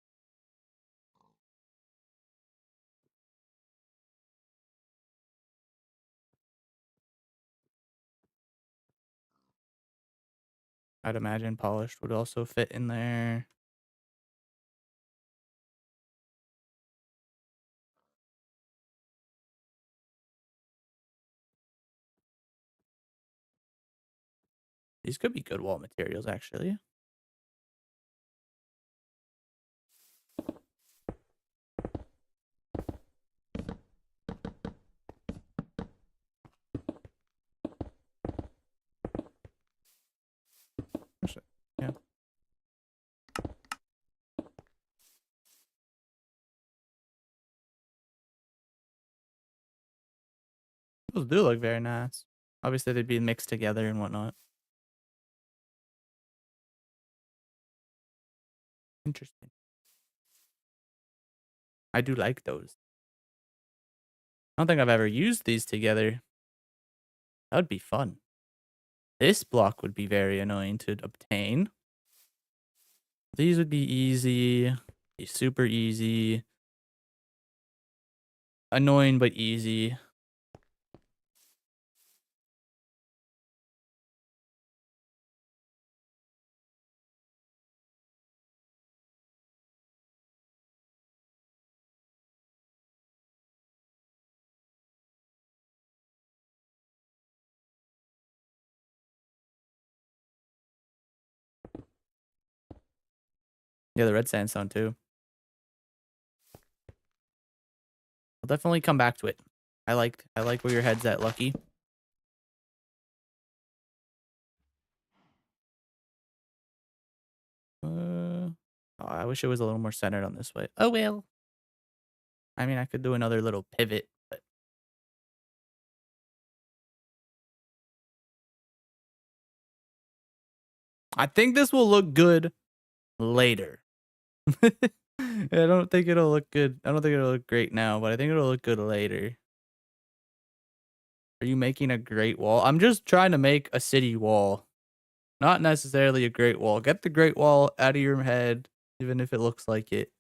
I'd imagine polished would also fit in there. These could be good wall materials, actually. Actually, yeah. Those do look very nice. Obviously, they'd be mixed together and whatnot. Interesting. I do like those. I don't think I've ever used these together. That would be fun. This block would be very annoying to obtain. These would be easy. Be super easy. Annoying, but easy. Yeah, the red sandstone too. I'll definitely come back to it. I like where your head's at, Lucky. Oh, I wish it was a little more centered on this way. Oh well. I mean, I could do another little pivot, but I think this will look good later. I don't think it'll look good. I don't think it'll look great now, but I think it'll look good later. Are you making a great wall? I'm just trying to make a city wall. Not necessarily a great wall. Get the great wall out of your head, even if it looks like it.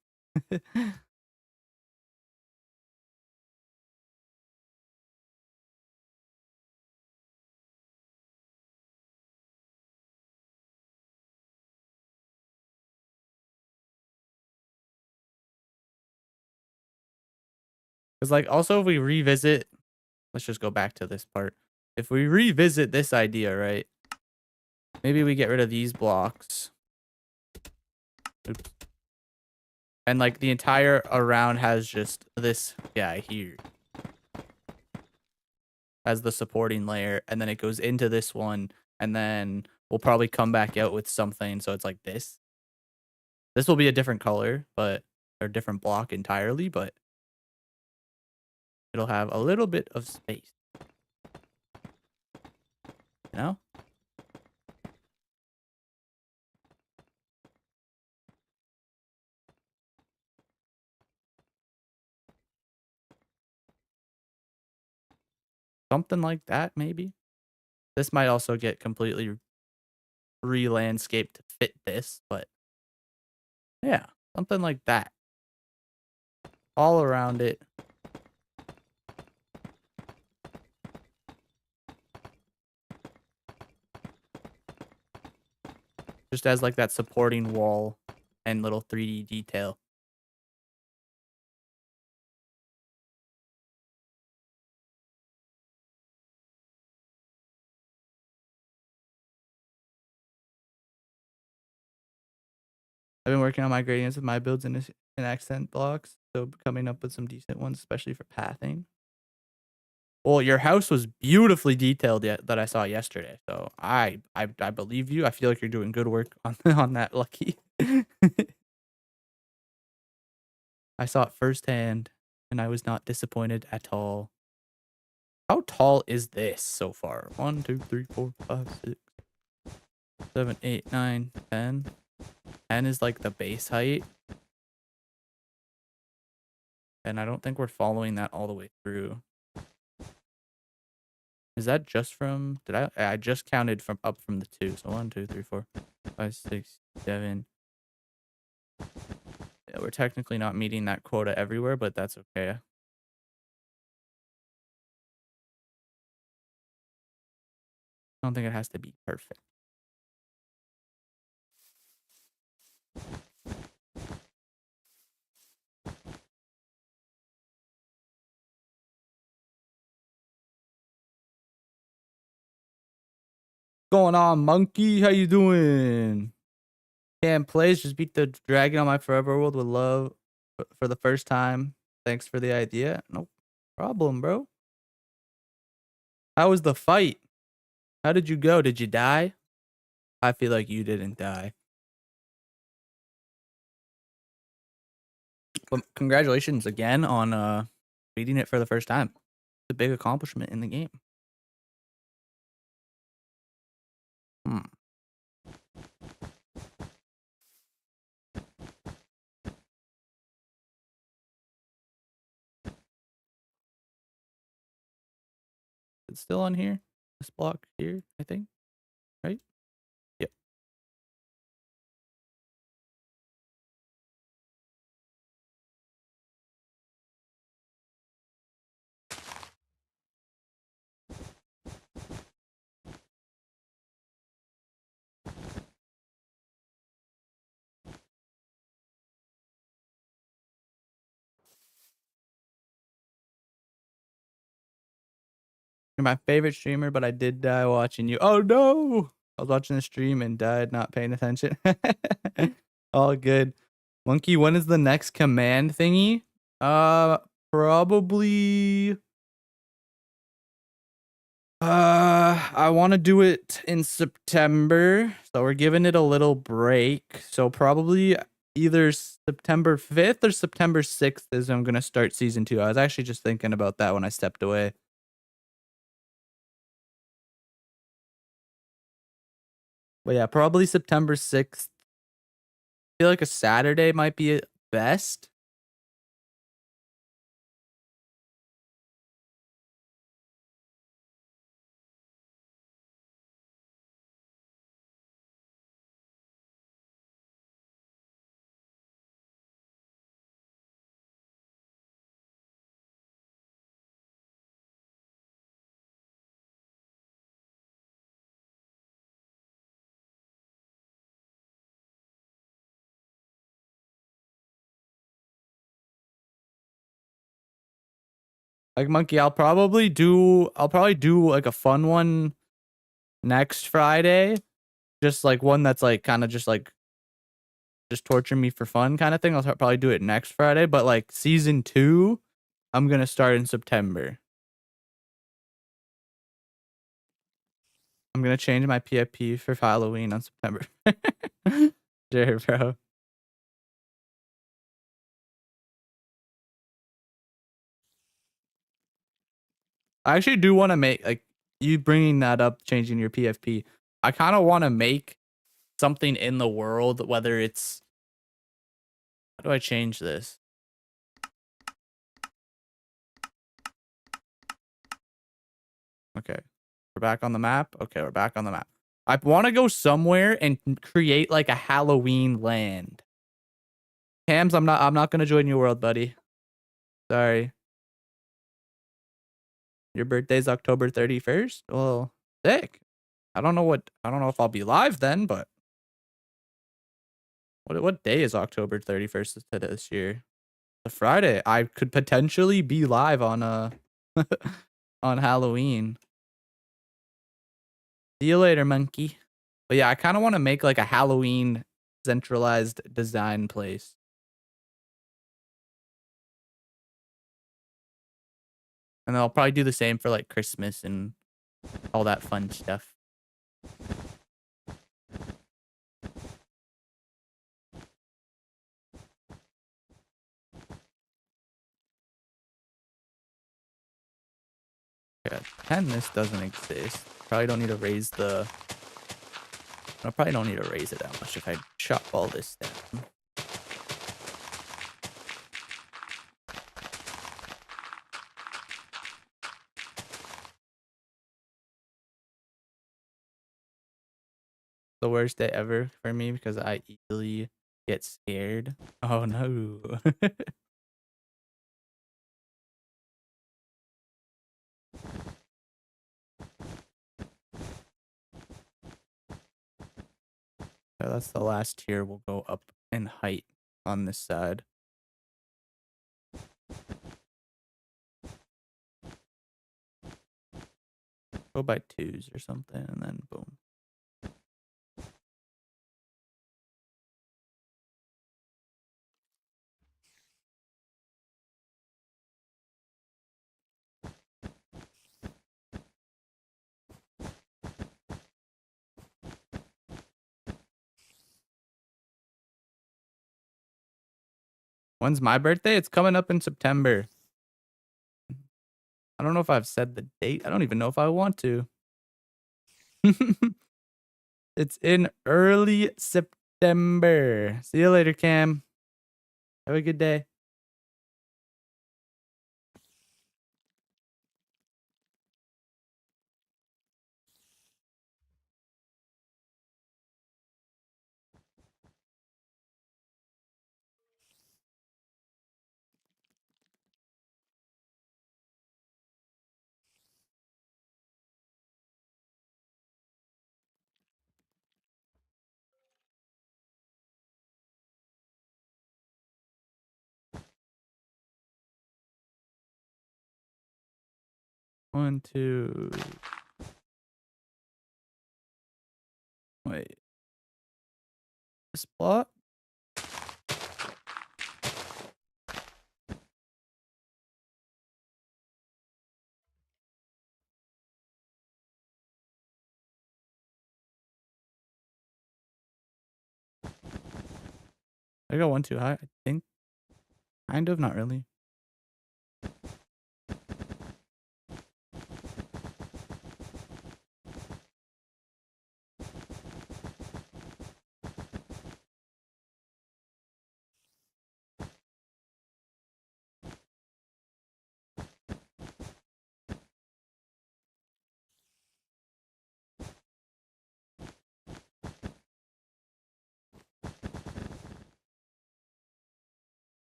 Because, like, also if we revisit, let's just go back to this part. If we revisit this idea, right? Maybe we get rid of these blocks. Oops. And, like, the entire around has just this guy here as the supporting layer. And then it goes into this one. and then we'll probably come back out with something so it's like this. This will be a different color, but or different block entirely, but it'll have a little bit of space. You know? Something like that, maybe. This might also get completely re-landscaped to fit this, but yeah, something like that. All around it. Just as like that supporting wall and little 3D detail. I've been working on my gradients with my builds and accent blocks, so coming up with some decent ones, especially for pathing. Well, your house was beautifully detailed that I saw yesterday, so I believe you. I feel like you're doing good work on on that, Lucky. I saw it firsthand, and I was not disappointed at all. How tall is this so far? 1, 2, 3, 4, 5, 6, 7, 8, 9, 10. 10 is like the base height. And I don't think we're following that all the way through. Is that just from, I just counted from up from the 2. So 1, 2, 3, 4, 5, 6, 7. Yeah, we're technically not meeting that quota everywhere, but that's okay. I don't think it has to be perfect. Going on, monkey? How you doing? Cam plays, just beat the dragon on my forever world with love for the first time. Thanks for the idea. No problem, bro. How was the fight? How did you go? Did you die? I feel like you didn't die. But congratulations again on beating it for the first time. It's a big accomplishment in the game. It's still on here. This block here, I think. Right? Yep. You're my favorite streamer, but I did die watching you. Oh no! I was watching the stream and died not paying attention. All good. Monkey, when is the next command thingy? Probably I want to do it in September, so we're giving it a little break. So probably either September 5th or September 6th is when I'm gonna start season 2. I was actually just thinking about that when I stepped away. But yeah, probably September 6th. I feel like a Saturday might be best. Like Monkey, I'll probably do like a fun one next Friday. Just like one that's like kind of just torture me for fun kind of thing. I'll probably do it next Friday, but like season 2, I'm gonna start in September. I'm gonna change my PFP for Halloween on September. Sure, bro. I actually do want to make, like, you bringing that up, changing your PFP. I kind of want to make something in the world, whether it's, how do I change this? Okay, we're back on the map. Okay, we're back on the map. I want to go somewhere and create like a Halloween land. Hams, I'm not gonna join your world, buddy. Sorry. Your birthday's October 31st? Well, sick. I don't know if I'll be live then, but what day is October 31st to this year? A Friday. I could potentially be live on on Halloween. See you later, monkey. But yeah, I kind of want to make like a Halloween centralized design place. And I'll probably do the same for like Christmas and all that fun stuff. Yeah, 10, this doesn't exist. Probably don't need to raise the... I probably don't need to raise it that much if I chop all this down. The worst day ever for me because I easily get scared. Oh no. That's the last tier. Will go up in height on this side. Go by 2s or something, and then boom. When's my birthday? It's coming up in September. I don't know if I've said the date. I don't even know if I want to. It's in early September. See you later, Cam. Have a good day. One, two. Wait. This block? I got one too high, I think. Kind of, not really.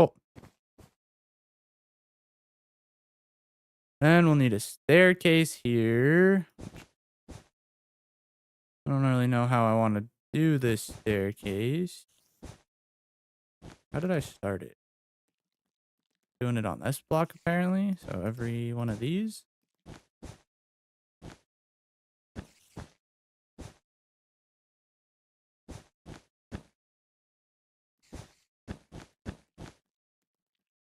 Oh. And we'll need a staircase here. I don't really know how I want to do this staircase. How did I start it? Doing it on this block, apparently. So every one of these.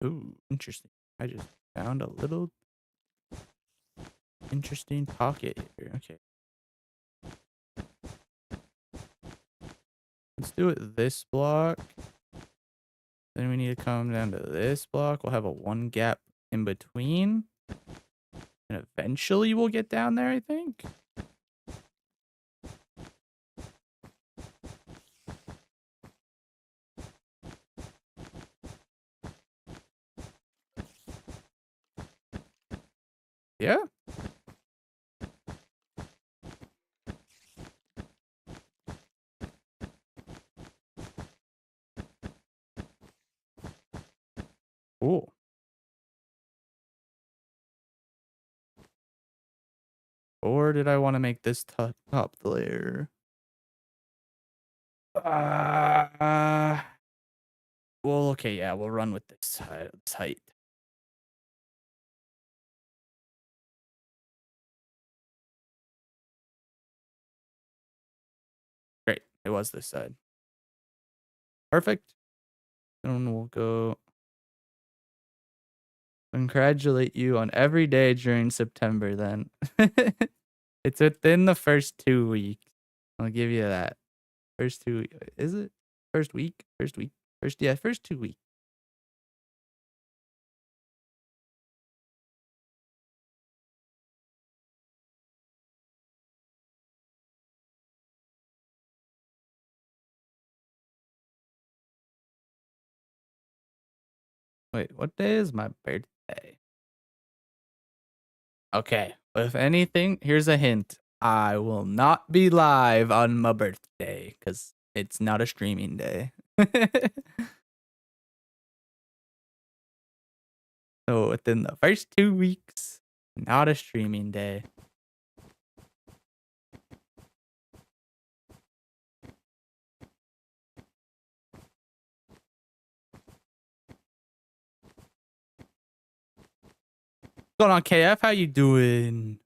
Ooh, interesting. I just found a little interesting pocket here. Okay. Let's do it this block. Then we need to come down to this block. We'll have a 1 gap in between. And eventually we'll get down there, I think. Yeah. Cool. Or did I want to make this top layer? Well, okay, yeah, we'll run with this height. Great. It was this side. Perfect. Then we'll go congratulate you on every day during September then. It's within the first 2 weeks. I'll give you that. First 2 is it? First week? First week. First 2 weeks. Wait, what day is my birthday? Okay, if anything, here's a hint. I will not be live on my birthday because it's not a streaming day. So within the first 2 weeks, not a streaming day. What's going on, KF? How you doing?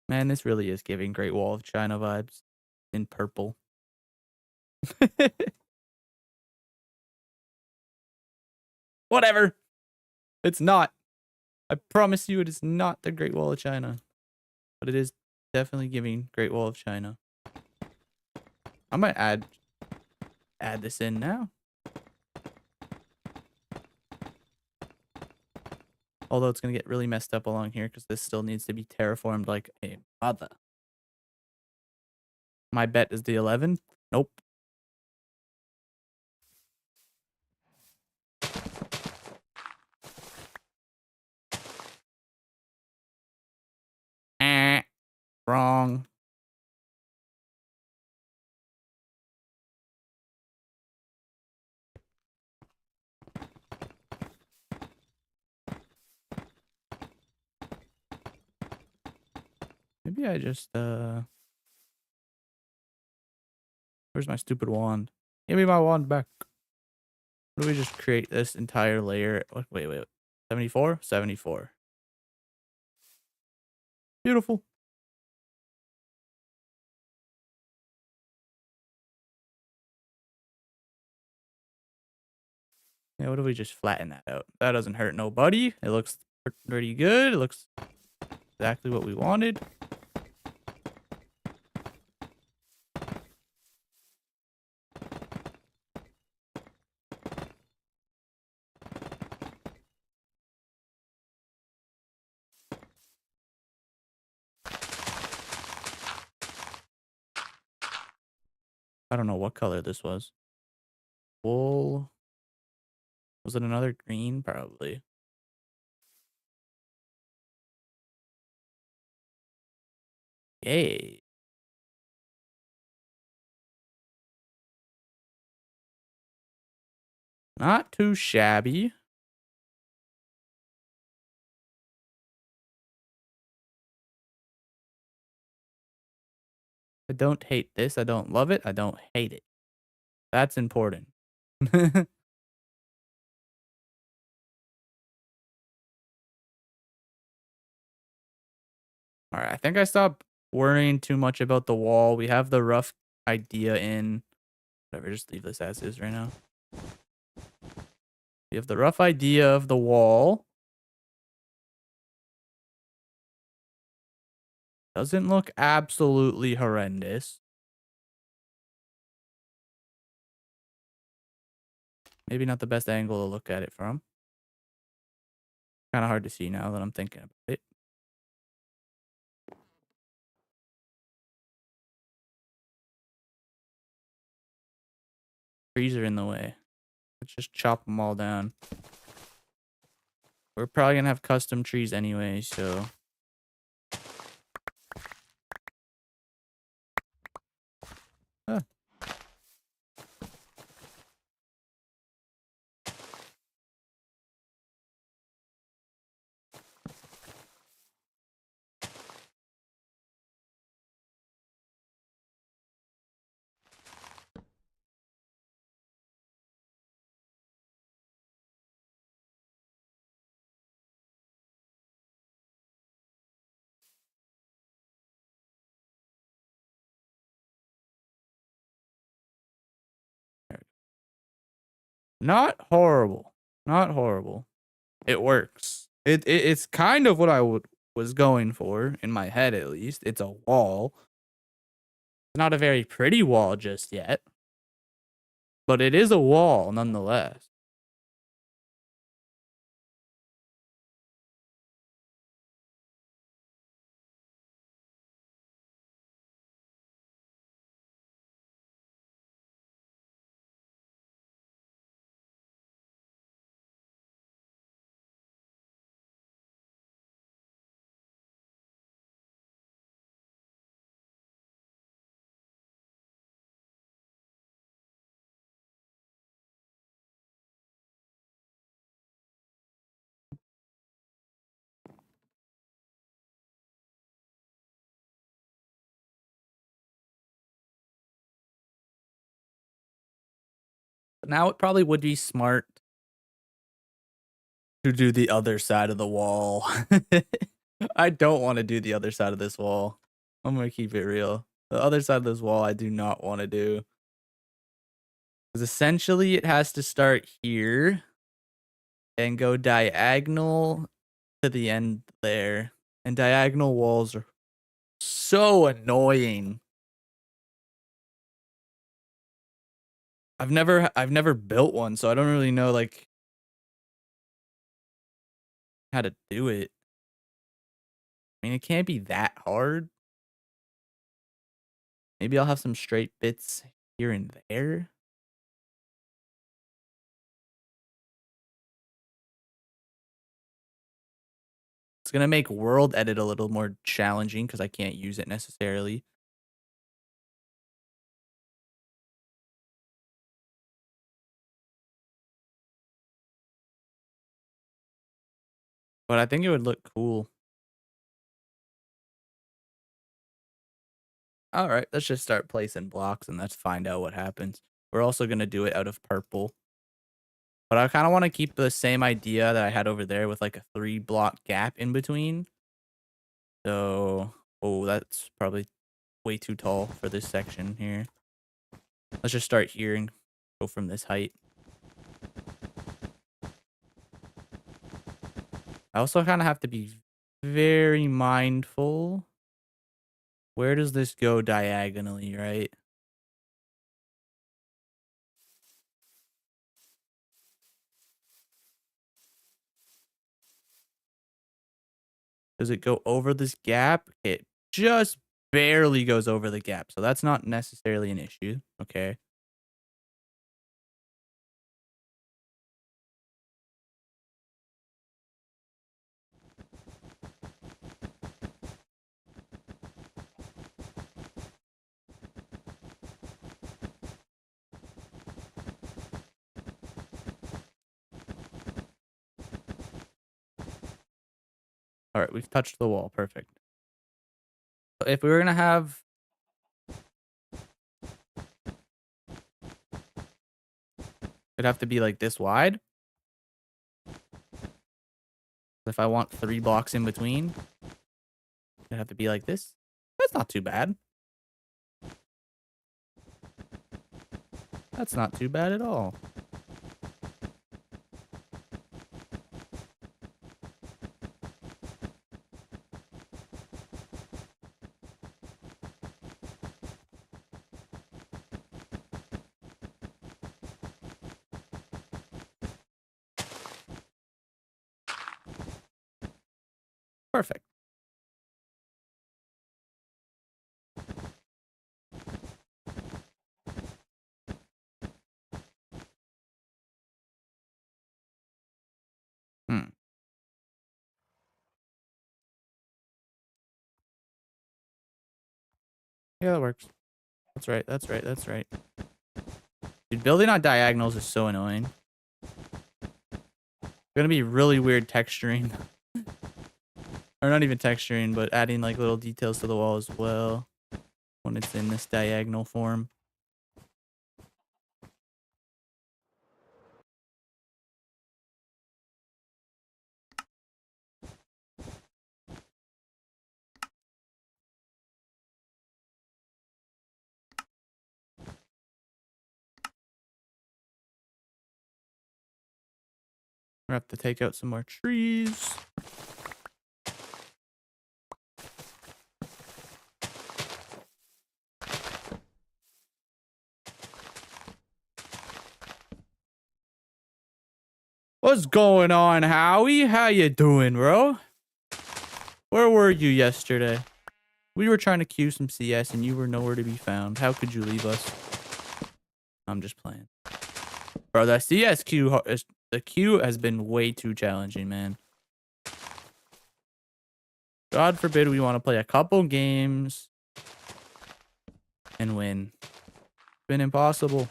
Man, this really is giving Great Wall of China vibes in purple. Whatever. It's not. I promise you it is not the Great Wall of China. But it is definitely giving Great Wall of China. I might add this in now. Although it's going to get really messed up along here because this still needs to be terraformed like a mother. My bet is the 11. Nope. Wrong. Maybe I just, where's my stupid wand? Give me my wand back. What do we just create this entire layer? Wait. 74? 74. Beautiful. Yeah, what do we just flatten that out? That doesn't hurt nobody. It looks pretty good. It looks exactly what we wanted. I don't know what color this was. Wool. Was it another green? Probably. Yay. Not too shabby. I don't hate this. I don't love it. I don't hate it. That's important. All right. I think I stopped worrying too much about the wall. We have the rough idea in. Whatever. Just leave this as is right now. You have the rough idea of the wall. Doesn't look absolutely horrendous. Maybe not the best angle to look at it from. Kind of hard to see now that I'm thinking about it. Trees are in the way. Let's just chop them all down. We're probably gonna have custom trees anyway, so. Huh. Not horrible. Not horrible. It works. It's kind of what I was going for in my head, at least. It's a wall. It's not a very pretty wall just yet, but it is a wall nonetheless. But now it probably would be smart to do the other side of the wall. I don't want to do the other side of this wall. I'm gonna keep it real. The other side of this wall I do not want to do. Because essentially it has to start here and go diagonal to the end there. And diagonal walls are so annoying. I've never built one, so I don't really know like how to do it. I mean, it can't be that hard. Maybe I'll have some straight bits here and there. It's gonna make world edit a little more challenging because I can't use it necessarily. But I think it would look cool. All right, let's just start placing blocks and let's find out what happens. We're also gonna do it out of purple. But I kind of want to keep the same idea that I had over there with like a 3-block gap in between. So, oh, that's probably way too tall for this section here. Let's just start here and go from this height. I also kind of have to be very mindful. Where does this go diagonally, right? Does it go over this gap? It just barely goes over the gap. So that's not necessarily an issue. Okay. All right, we've touched the wall. Perfect. So if we were going to have... It'd have to be like this wide. If I want 3 blocks in between, it'd have to be like this. That's not too bad. That's not too bad at all. Perfect. Hmm. Yeah, that works. That's right. That's right. That's right. Dude, building on diagonals is so annoying. Gonna be really weird texturing. Or not even texturing, but adding like little details to the wall as well when it's in this diagonal form. We're gonna have to take out some more trees. What's going on, Howie? How you doing, bro? Where were you yesterday? We were trying to queue some CS and you were nowhere to be found. How could you leave us? I'm just playing. Bro, that CS queue, the queue has been way too challenging, man. God forbid we want to play a couple games and win. It's been impossible.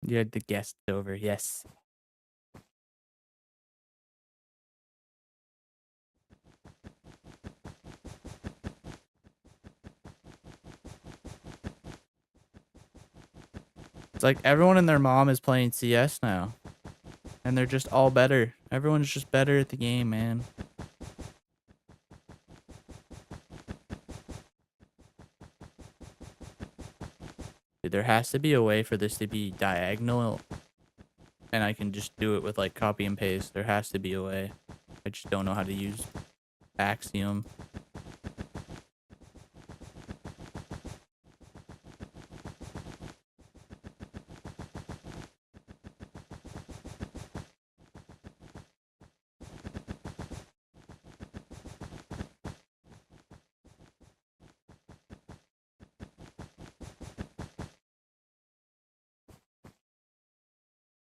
You had the guests over, yes. It's like everyone and their mom is playing CS now. And they're just all better. Everyone's just better at the game, man. Dude, there has to be a way for this to be diagonal. And I can just do it with like copy and paste. There has to be a way. I just don't know how to use Axiom.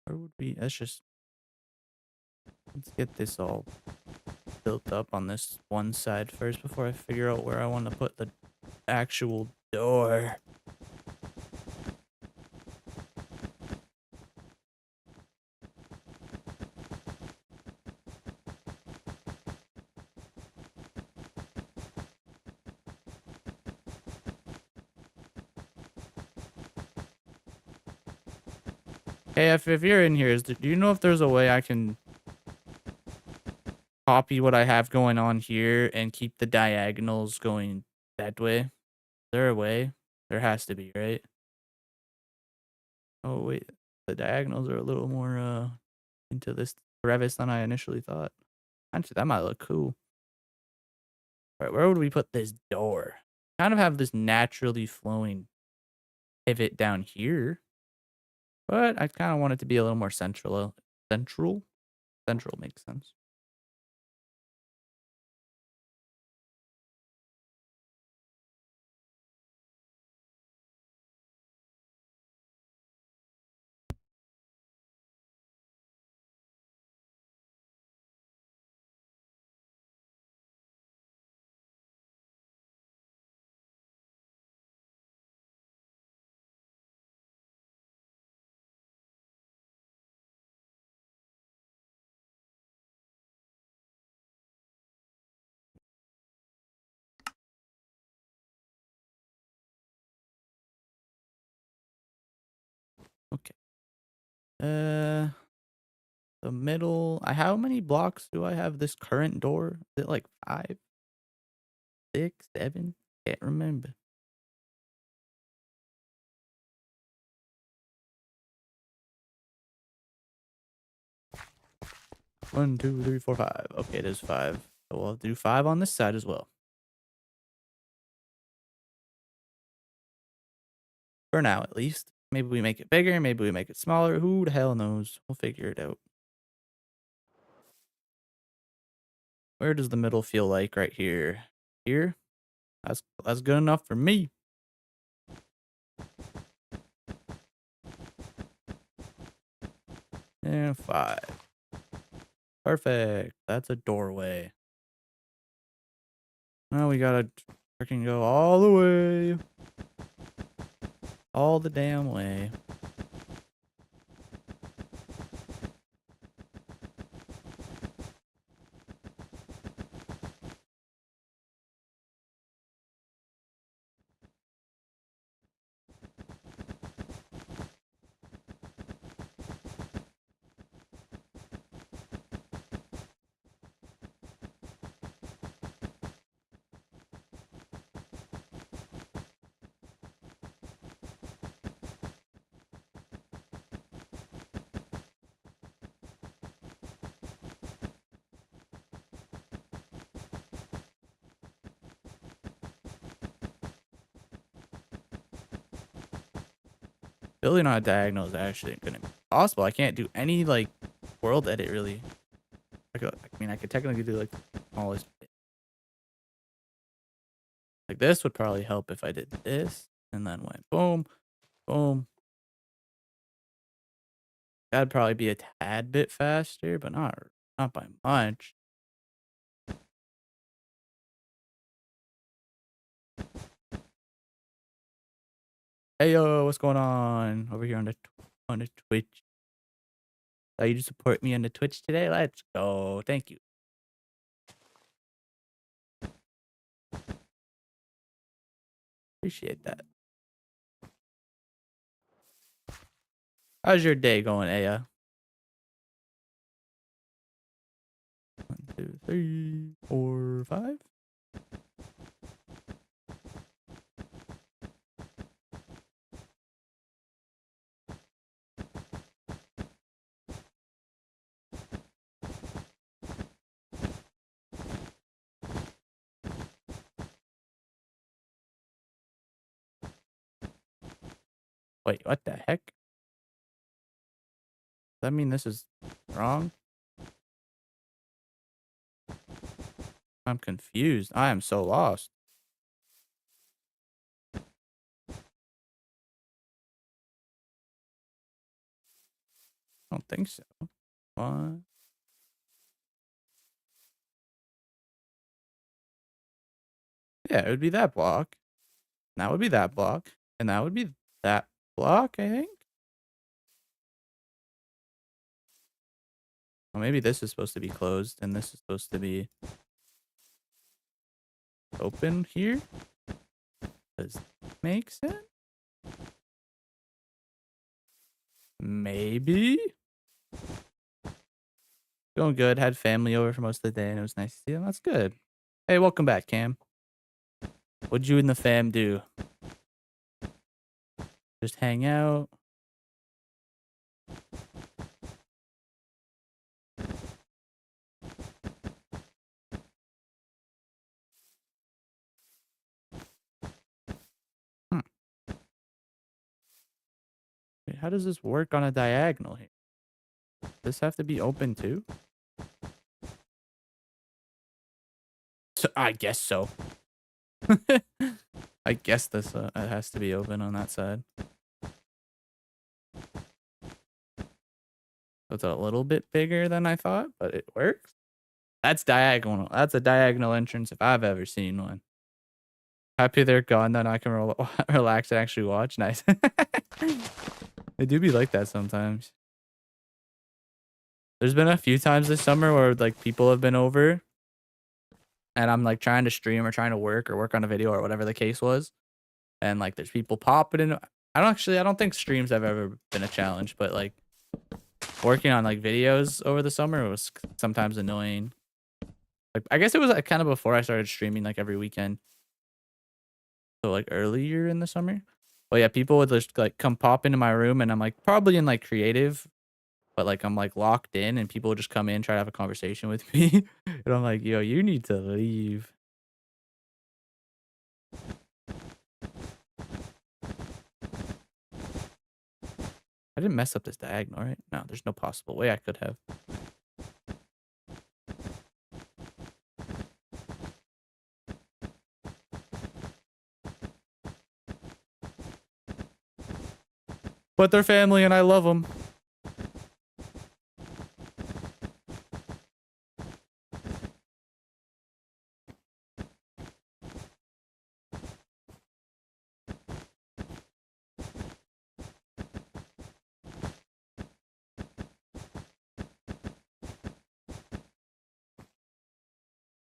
Where would we? Let's get this all built up on this one side first before I figure out where I want to put the actual door. Hey, if you're in here, do you know if there's a way I can copy what I have going on here and keep the diagonals going that way? Is there a way? There has to be, right? Oh, wait. The diagonals are a little more into this crevice than I initially thought. Actually, that might look cool. All right, where would we put this door? Kind of have this naturally flowing pivot down here. But I kind of want it to be a little more central. Central? Central makes sense. Okay. The middle. How many blocks do I have this current door? Is it like 5, 6, 7? Can't remember. One, 2, 3, 4, 5. Okay, it is 5. So we'll do 5 on this side as well. For now, at least. Maybe we make it bigger. Maybe we make it smaller. Who the hell knows? We'll figure it out. Where does the middle feel like? Right here. Here? That's good enough for me. And 5. Perfect. That's a doorway. Now we gotta freaking go all the way. All the damn way. Building on a diagonal is actually gonna be possible. I can't do any like world edit really. I mean, I could technically do like the smallest bit. Like this would probably help if I did this and then went boom, boom. That'd probably be a tad bit faster, but not by much. Hey yo, what's going on over here on the Twitch? You to support me on the Twitch today? Let's go. Thank you. Appreciate that. How's your day going, Aya? 1, 2, 3, 4, 5. Wait, what the heck? Does that mean this is wrong? I'm confused. I am so lost. I don't think so. What? Yeah, it would be that block. And that would be that block. And that would be that block, I think. Well, maybe this is supposed to be closed and this is supposed to be open here. Does that make sense? Maybe. Going good. Had family over for most of the day and it was nice to see them. That's good. Hey, welcome back, Cam. What'd you and the fam do? Just hang out? Hmm. Wait, how does this work on a diagonal here? Does this have to be open too? So, I guess so. I guess this it has to be open on that side. So it's a little bit bigger than I thought, but it works. That's diagonal. That's a diagonal entrance if I've ever seen one. Happy they're gone, then I can relax and actually watch. Nice. They do be like that sometimes. There's been a few times this summer where like people have been over and I'm like trying to stream or trying to work or work on a video or whatever the case was. And like there's people popping in. I don't think streams have ever been a challenge, but like working on like videos over the summer was sometimes annoying. Like I guess it was like kind of before I started streaming like every weekend. So like earlier in the summer. But yeah, people would just like come pop into my room and I'm like probably in like creative, but like I'm like locked in and people would just come in, try to have a conversation with me. And I'm like, yo, you need to leave. I didn't mess up this diagonal, right? No, there's no possible way I could have. But they're family and I love them.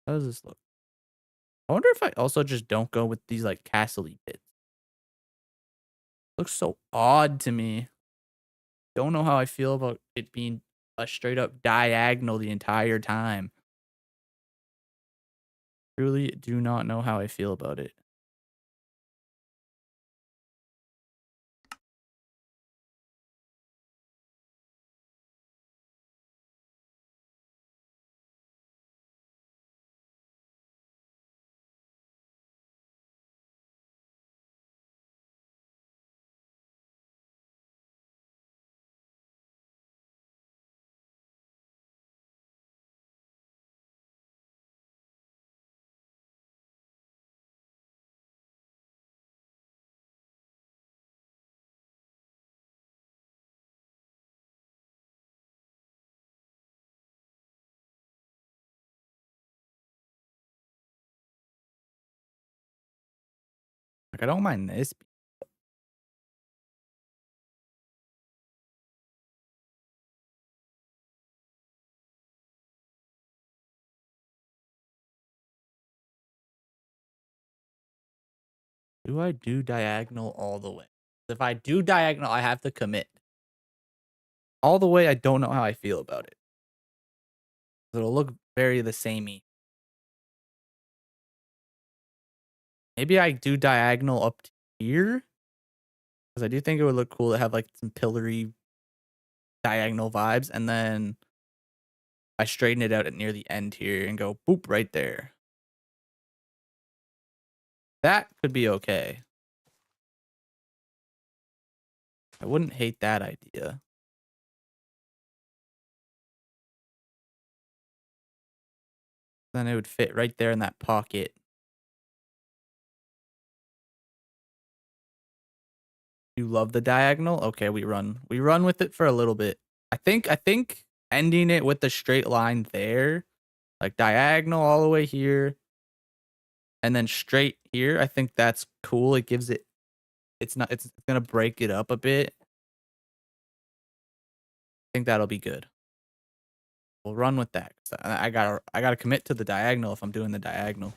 How does this look? I wonder if I also just don't go with these like castle-y bits. Looks so odd to me. Don't know how I feel about it being a straight up diagonal the entire time. Truly do not know how I feel about it. Like I don't mind this. Do I do diagonal all the way? If I do diagonal, I have to commit. All the way, I don't know how I feel about it. It'll look very the samey. Maybe I do diagonal up to here. Because I do think it would look cool to have like some pillory diagonal vibes. And then I straighten it out at near the end here and go boop right there. That could be okay. I wouldn't hate that idea. Then it would fit right there in that pocket. You love the diagonal? Okay, we run with it for a little bit. I think ending it with the straight line there, like diagonal all the way here, and then straight here, I think that's cool. It gives it, it's gonna break it up a bit. I think that'll be good. We'll run with that. I gotta commit to the diagonal if I'm doing the diagonal.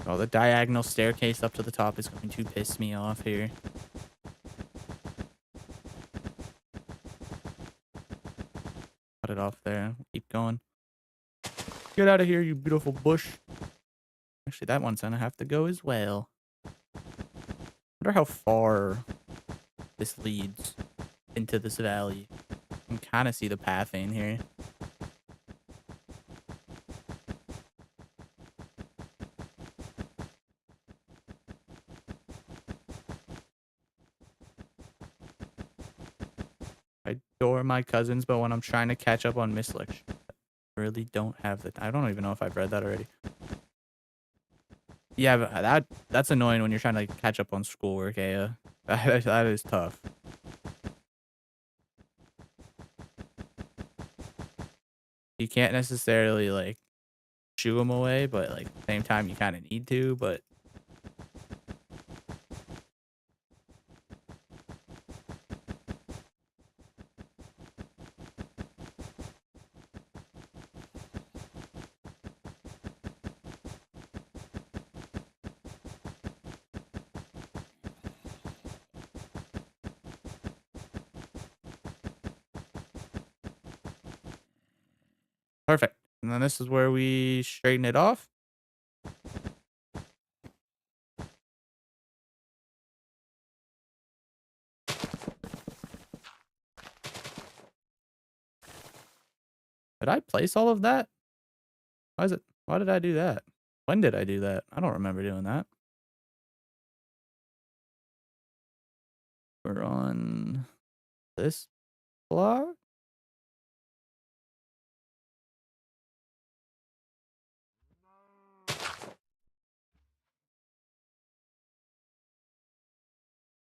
Oh, the diagonal staircase up to the top is going to piss me off here. Cut it off there. Keep going. Get out of here, you beautiful bush. Actually, that one's gonna have to go as well. Wonder how far this leads into this valley. I can kind of see the path in here. I adore my cousins, but when I'm trying to catch up on Miss Lecture, I really don't have the. I don't even know if I've read that already. Yeah, but that's annoying when you're trying to like, catch up on schoolwork, eh? That is tough. You can't necessarily like shoo them away, but like at the same time you kind of need to. But And then this is where we straighten it off. Did I place all of that? Why did I do that? When did I do that? I don't remember doing that. We're on this block.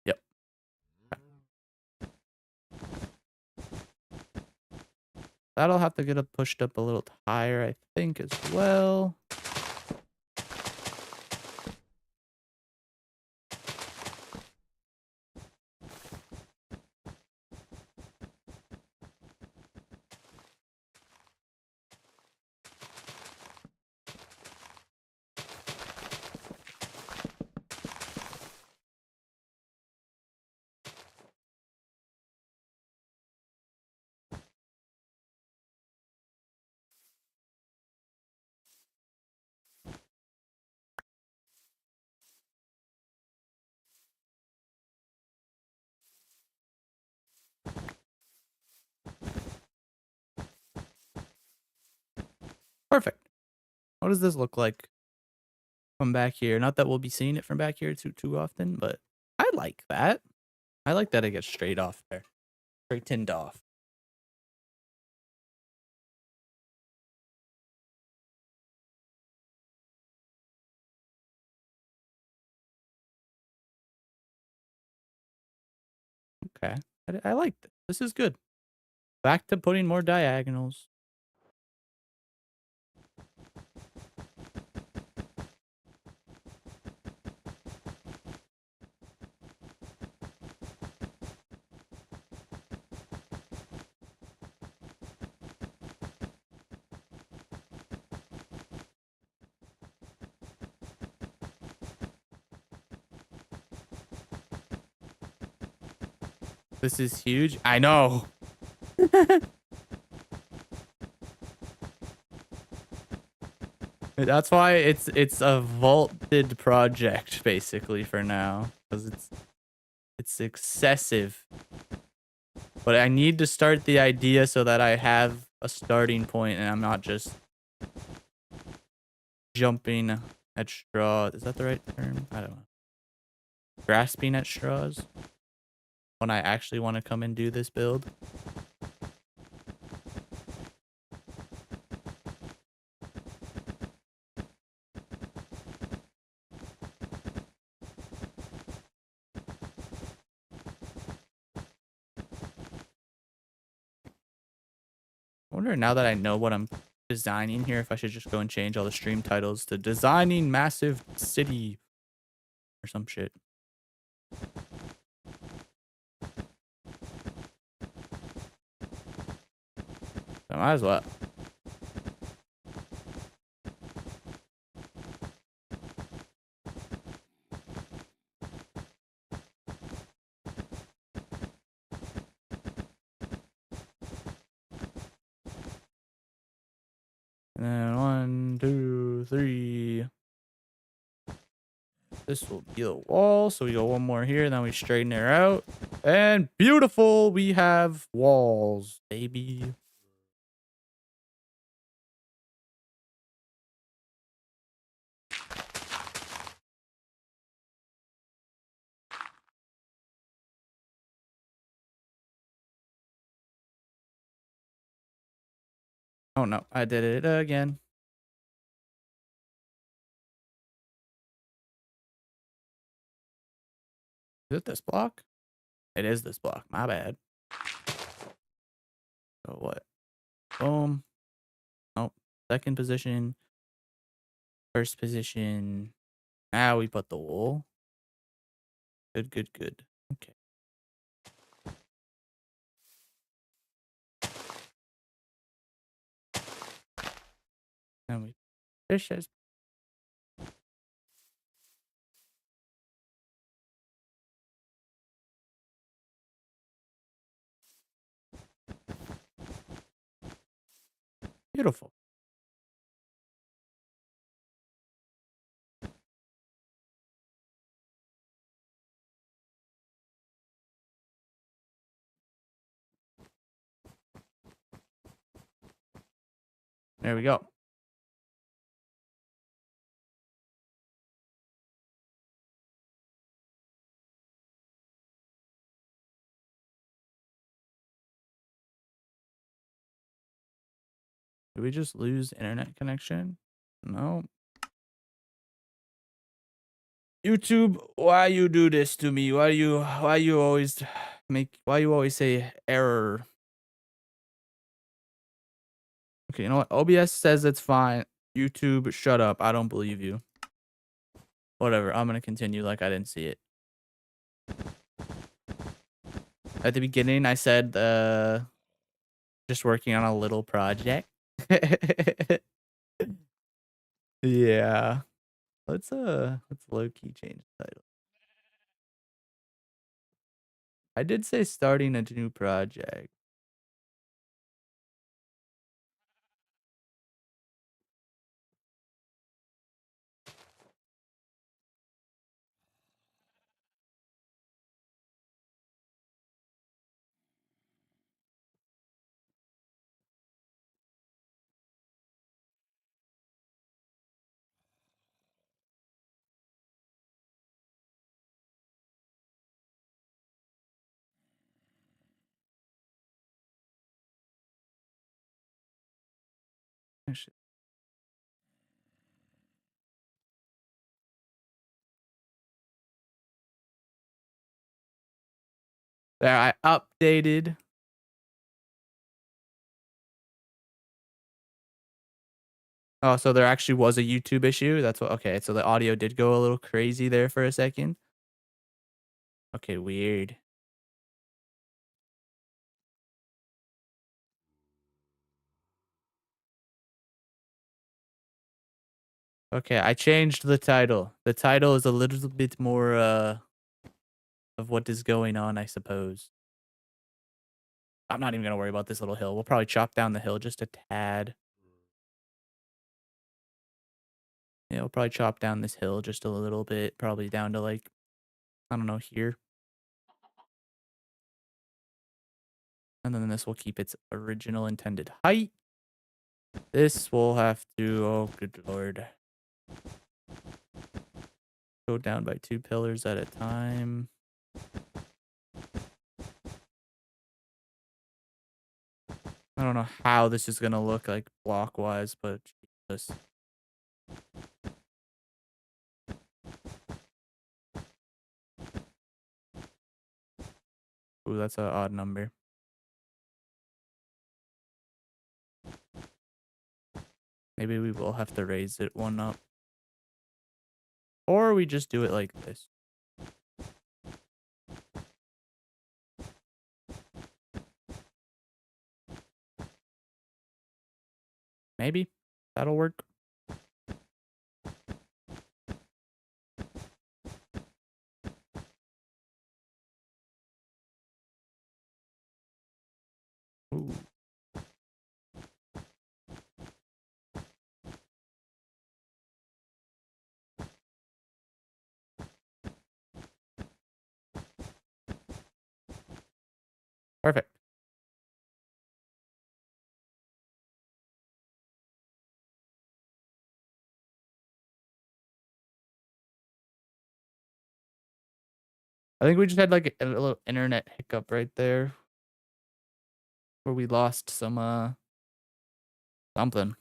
Yep. That'll have to get pushed up a little higher, I think, as well. Perfect. What does this look like from back here? Not that we'll be seeing it from back here too often, but I like that. I like that it gets straight off there. Straightened off. Okay. I like this. This is good. Back to putting more diagonals. This is huge. I know. That's why it's a vaulted project basically for now, because it's excessive. But I need to start the idea so that I have a starting point and I'm not just jumping at straws. Is that the right term? I don't know. Grasping at straws when I actually want to come and do this build. I wonder now that I know what I'm designing here, if I should just go and change all the stream titles to Designing Massive City or some shit. I might as well. And then 1, 2, 3. This will be the wall. So we go one more here, then we straighten her out. And beautiful, we have walls, baby. Oh no, I did it again. Is it this block? It is this block. My bad. So what? Boom. Oh, second position. First position. Now we put the wool. Good, good, good. Okay. And we fish as beautiful. There we go. Did we just lose internet connection? No. YouTube, why you do this to me? Why you always say error? Okay, you know what? OBS says it's fine. YouTube, shut up. I don't believe you. Whatever. I'm gonna continue like I didn't see it. At the beginning, I said just working on a little project. Yeah. Let's low key change the title. I did say starting a new project. Actually, there, I updated. Oh, so there actually was a YouTube issue. That's what. Okay, so the audio did go a little crazy there for a second. Okay, weird. Okay, I changed the title. The title is a little bit more of what is going on, I suppose. I'm not even gonna worry about this little hill. We'll probably chop down the hill just a tad. Yeah, we'll probably chop down this hill just a little bit, probably down to like, I don't know, here. And then this will keep its original intended height. This will have to, oh good lord. Go down by 2 pillars at a time. I don't know how this is gonna look like block wise, but Jesus. Ooh, that's an odd number. Maybe we will have to raise it one up. Or we just do it like this. Maybe that'll work. Ooh. Perfect. I think we just had like a little internet hiccup right there where we lost some something.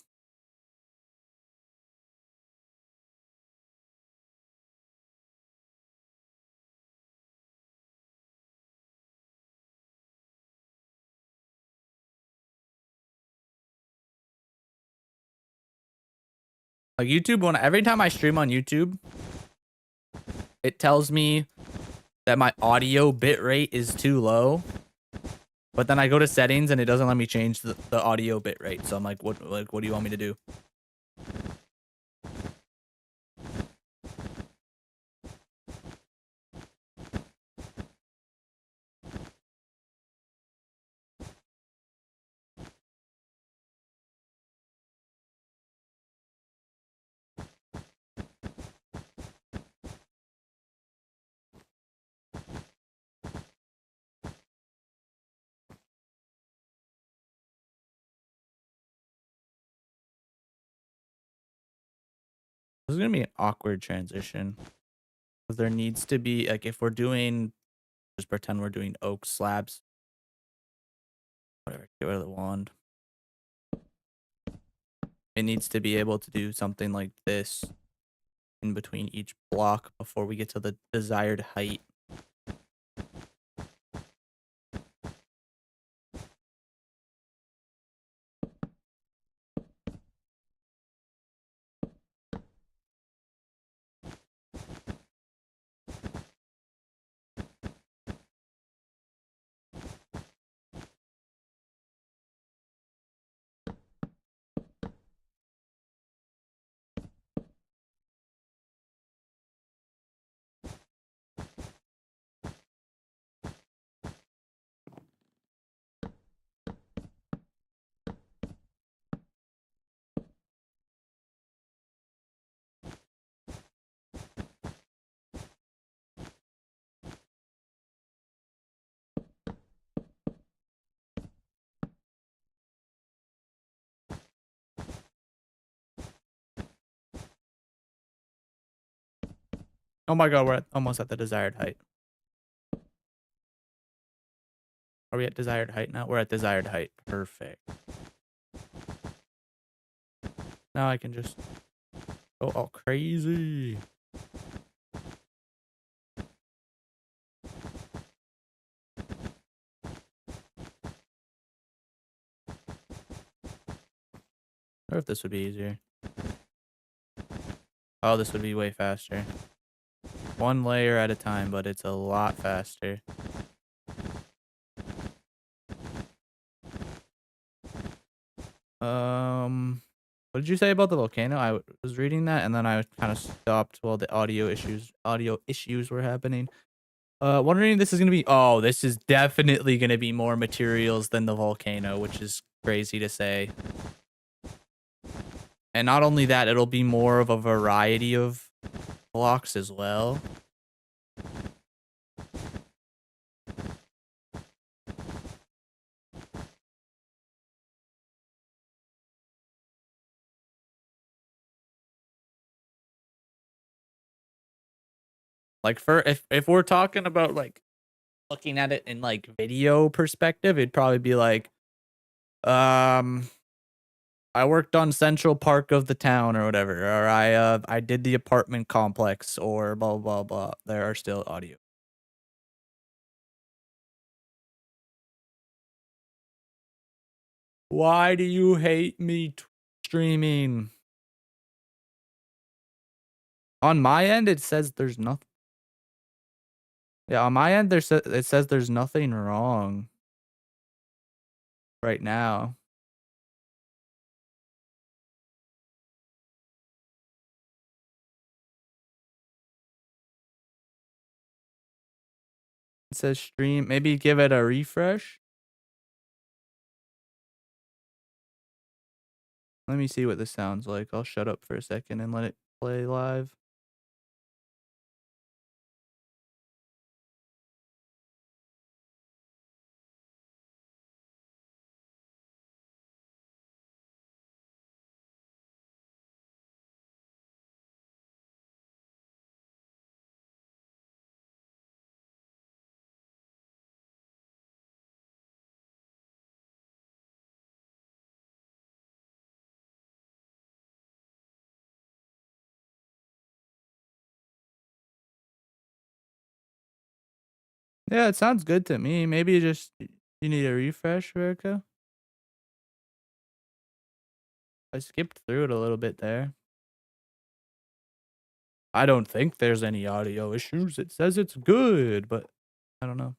Like YouTube, when every time I stream on YouTube, it tells me that my audio bit rate is too low. But then I go to settings and it doesn't let me change the audio bit rate. So I'm like, what do you want me to do? This is gonna be an awkward transition. 'Cause there needs to be like if we're doing just pretend we're doing oak slabs. Whatever, get rid of the wand. It needs to be able to do something like this in between each block before we get to the desired height. Oh my god, we're almost at the desired height. Are we at desired height now? We're at desired height. Perfect. Now I can just go all crazy. I wonder if this would be easier. Oh, this would be way faster. One layer at a time, but it's a lot faster. What did you say about the volcano? I was reading that and then I kind of stopped while the audio issues were happening. Wondering if this is gonna be. Oh, this is definitely gonna be more materials than the volcano, which is crazy to say. And not only that, it'll be more of a variety of blocks as well. Like for if we're talking about like looking at it in like video perspective, it'd probably be like, um, I worked on Central Park of the town or whatever, or I did the apartment complex or blah blah blah. There are still audio. Why do you hate me streaming? On my end, it says there's nothing. Yeah, on my end, it says there's nothing wrong right now. It says stream. Maybe give it a refresh. Let me see what this sounds like. I'll shut up for a second and let it play live. Yeah, it sounds good to me. Maybe you need a refresh, Verica. I skipped through it a little bit there. I don't think there's any audio issues. It says it's good, but I don't know.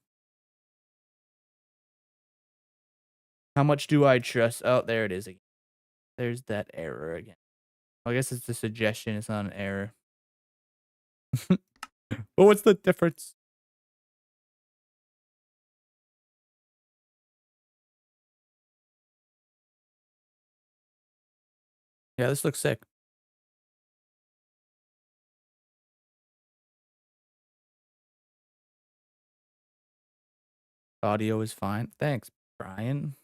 How much do I trust? Oh, there it is again. There's that error again. I guess it's a suggestion. It's not an error. But what's the difference? Yeah, this looks sick. Audio is fine. Thanks, Brian.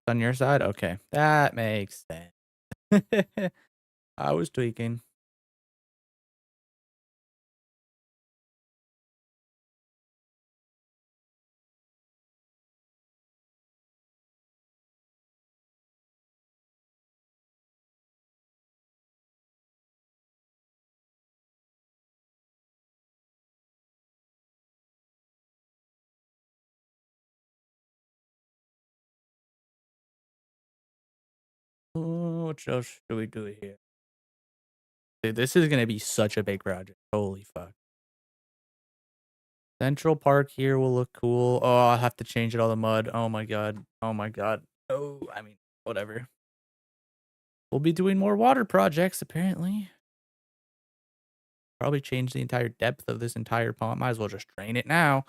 On your side? Okay. That makes sense. I was tweaking. What else should we do here? Dude, this is gonna be such a big project. Holy fuck. Central Park here will look cool. Oh, I'll have to change it all the mud. Oh my god. Oh my god. Oh, I mean, whatever. We'll be doing more water projects, apparently. Probably change the entire depth of this entire pond. Might as well just drain it now.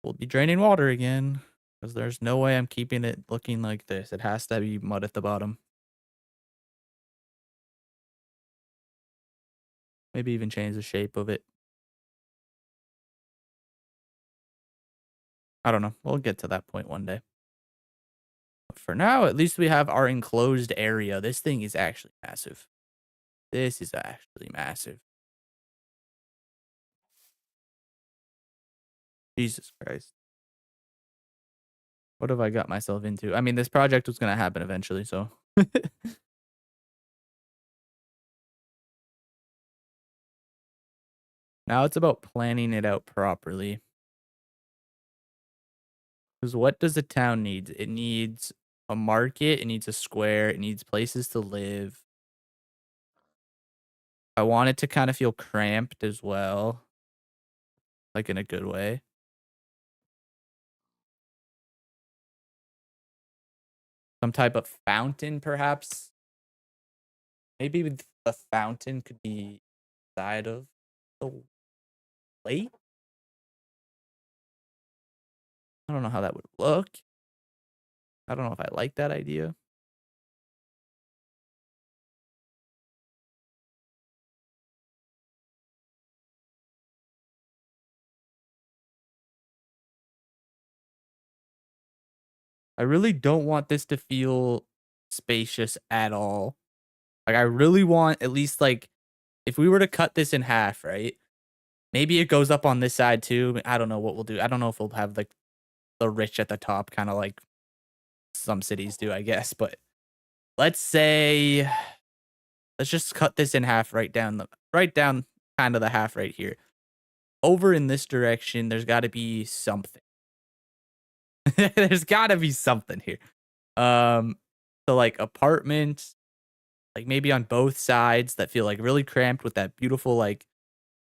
We'll be draining water again. Because there's no way I'm keeping it looking like this. It has to be mud at the bottom. Maybe even change the shape of it. I don't know. We'll get to that point one day. But for now, at least we have our enclosed area. This thing is actually massive. This is actually massive. Jesus Christ. What have I got myself into? I mean, this project was going to happen eventually, so. Now it's about planning it out properly. Because what does a town need? It needs a market, it needs a square, it needs places to live. I want it to kind of feel cramped as well, like in a good way. Some type of fountain, perhaps. Maybe the fountain could be side of the lake. I don't know how that would look. I don't know if I like that idea. I really don't want this to feel spacious at all. Like, I really want at least, like, if we were to cut this in half, right? Maybe it goes up on this side too. I don't know what we'll do. I don't know if we'll have, like, the rich at the top, kind of like some cities do, I guess. But let's say, let's just cut this in half right down kind of the half right here. Over in this direction, there's got to be something. There's got to be something here. Um, so like apartments, like maybe on both sides that feel like really cramped with that beautiful like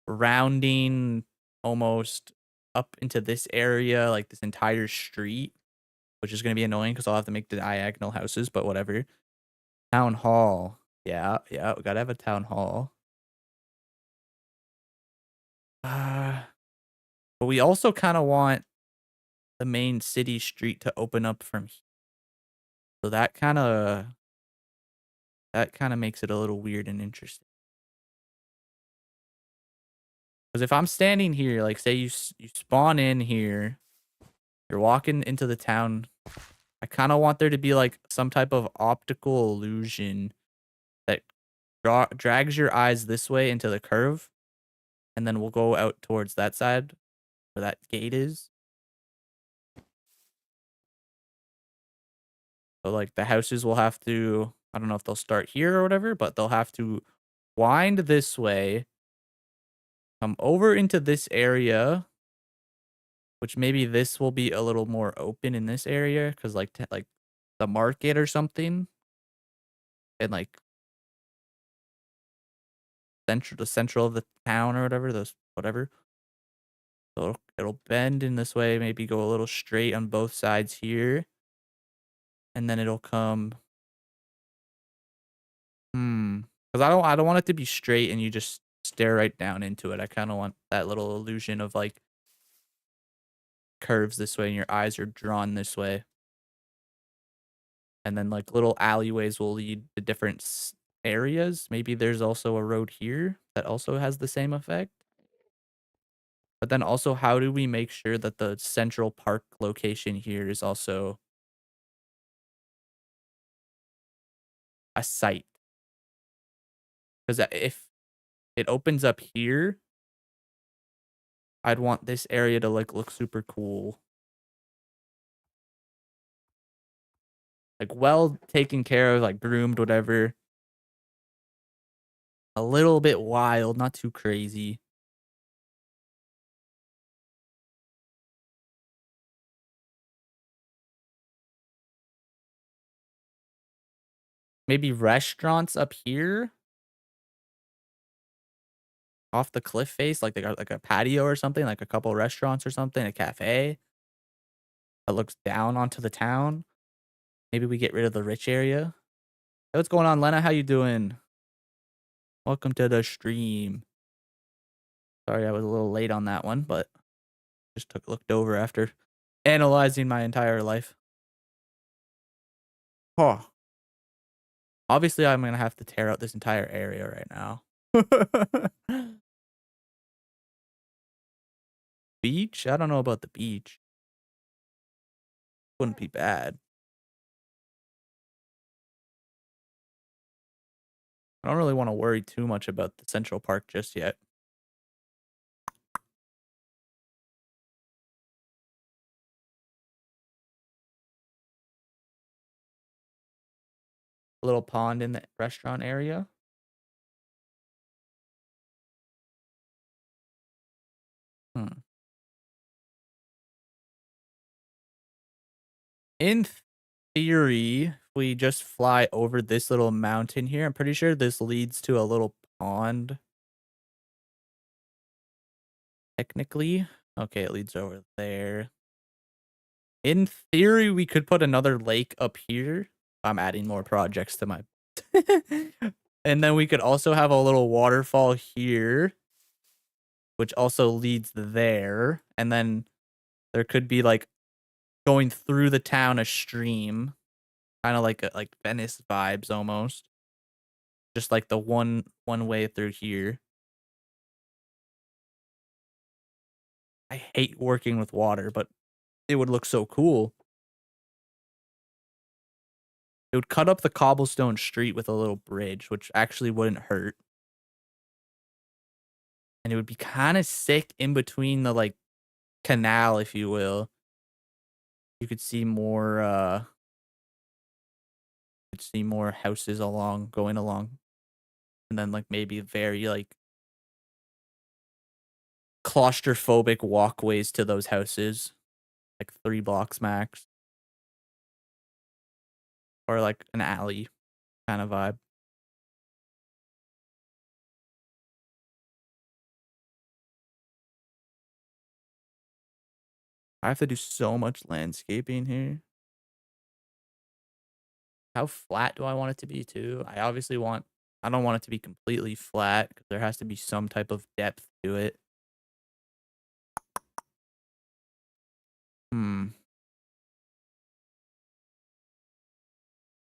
rounding almost up into this area, like this entire street, which is gonna be annoying because I'll have to make the diagonal houses, but whatever. Town hall. Yeah, yeah, we gotta have a town hall. Uh, but we also kind of want the main city street to open up from here. So that kind of makes it a little weird and interesting. Because if I'm standing here, like say you spawn in here, you're walking into the town. I kind of want there to be like some type of optical illusion that drags your eyes this way into the curve, and then we'll go out towards that side where that gate is. So like the houses will have to, I don't know if they'll start here or whatever, but they'll have to wind this way, come over into this area, which maybe this will be a little more open in this area because like the market or something, and like the central of the town or whatever, those whatever. So it'll bend in this way, maybe go a little straight on both sides here. And then it'll come. Because I don't want it to be straight and you just stare right down into it. I kind of want that little illusion of like curves this way and your eyes are drawn this way. And then like little alleyways will lead to different areas. Maybe there's also a road here that also has the same effect. But then also, how do we make sure that the Central Park location here is also a site. Because if it opens up here, I'd want this area to like look super cool. Like well taken care of, like groomed, whatever. A little bit wild, not too crazy. Maybe restaurants up here off the cliff face, like they got like a patio or something, like a couple restaurants or something, a cafe that looks down onto the town. Maybe we get rid of the rich area. Hey, what's going on, Lena? How you doing? Welcome to the stream. Sorry I was a little late on that one, but just looked over after analyzing my entire life. Oh. Obviously, I'm gonna have to tear out this entire area right now. Beach? I don't know about the beach. Wouldn't be bad. I don't really want to worry too much about the Central Park just yet. A little pond in the restaurant area. Hmm. In theory, if we just fly over this little mountain here, I'm pretty sure this leads to a little pond. Technically. Okay, it leads over there. In theory, we could put another lake up here. I'm adding more projects to my... And then we could also have a little waterfall here, which also leads there. And then there could be like going through the town a stream, kind of like Venice vibes almost. Just like the one way through here. I hate working with water, but it would look so cool. It would cut up the cobblestone street with a little bridge, which actually wouldn't hurt. And it would be kind of sick in between the like canal, if you will. You could see more houses going along. And then like maybe very like claustrophobic walkways to those houses. Like 3 blocks max. Or like an alley kind of vibe. I have to do so much landscaping here. How flat do I want it to be too? I don't want it to be completely flat because there has to be some type of depth to it.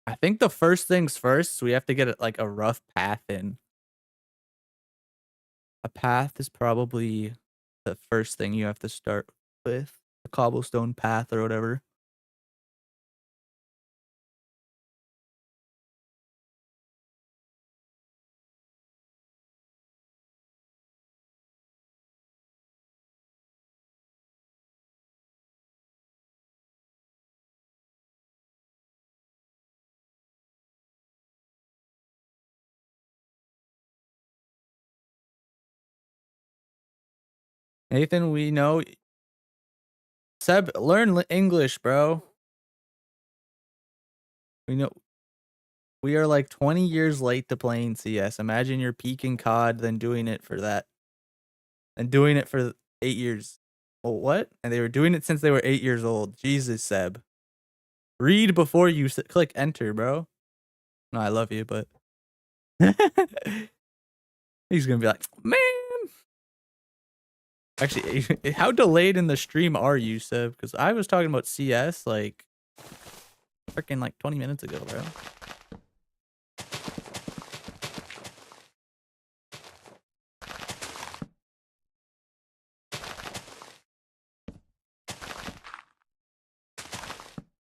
I think the first things first, we have to get like a rough path in. A path is probably the first thing you have to start with. A cobblestone path or whatever. Nathan, we know. Seb, learn English, bro. We know. We are like 20 years late to playing CS. Imagine you're peaking COD, then doing it for that. And doing it for 8 years. Oh, what? And they were doing it since they were 8 years old. Jesus, Seb. Read before you click enter, bro. No, I love you, but... He's gonna be like, man. Actually, how delayed in the stream are you, Seb? Because I was talking about CS like freaking like 20 minutes ago, bro.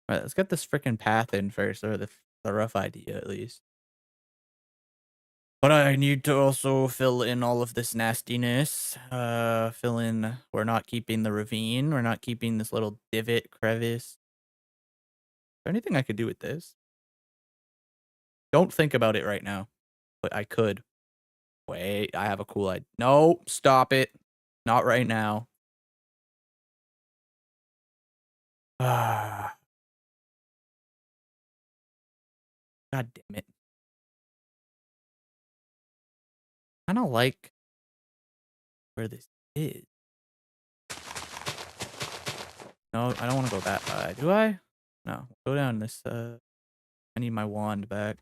All right, let's get this freaking path in first, or the rough idea at least. But I need to also fill in all of this nastiness. Fill in, we're not keeping the ravine. We're not keeping this little divot, crevice. Is there anything I could do with this? Don't think about it right now, but I could. Wait, I have a cool idea. No, stop it. Not right now. Ah, God damn it. I don't like where this is. No, I don't want to go that high. Do I? No, go down this. I need my wand back.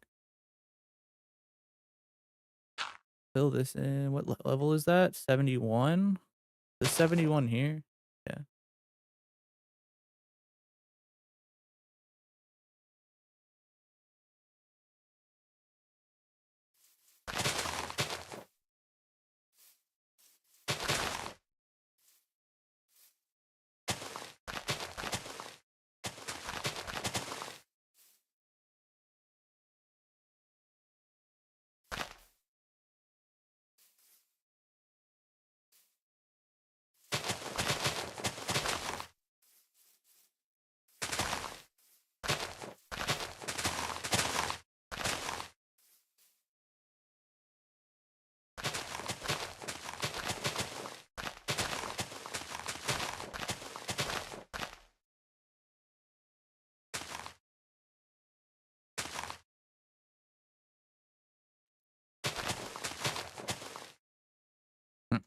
Fill this in. What level is that? 71? The 71 here? Yeah. Hmm.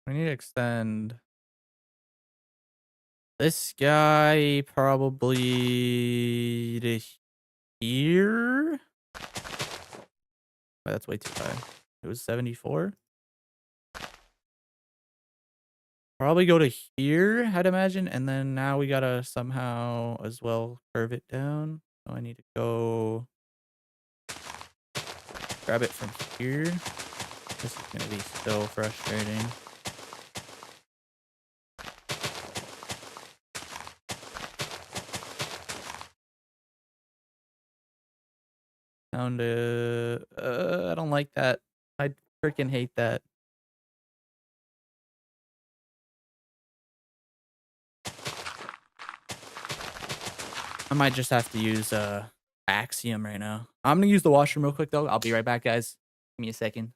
We need to extend this guy probably to here. Oh, that's way too high. It was 74. Probably go to here, I'd imagine. And then now we gotta somehow as well curve it down. So I need to go grab it from here. This is gonna be so frustrating. Down to, I don't like that. I freaking hate that. I might just have to use Axiom right now. I'm gonna use the washroom real quick though. I'll be right back, guys. Give me a second.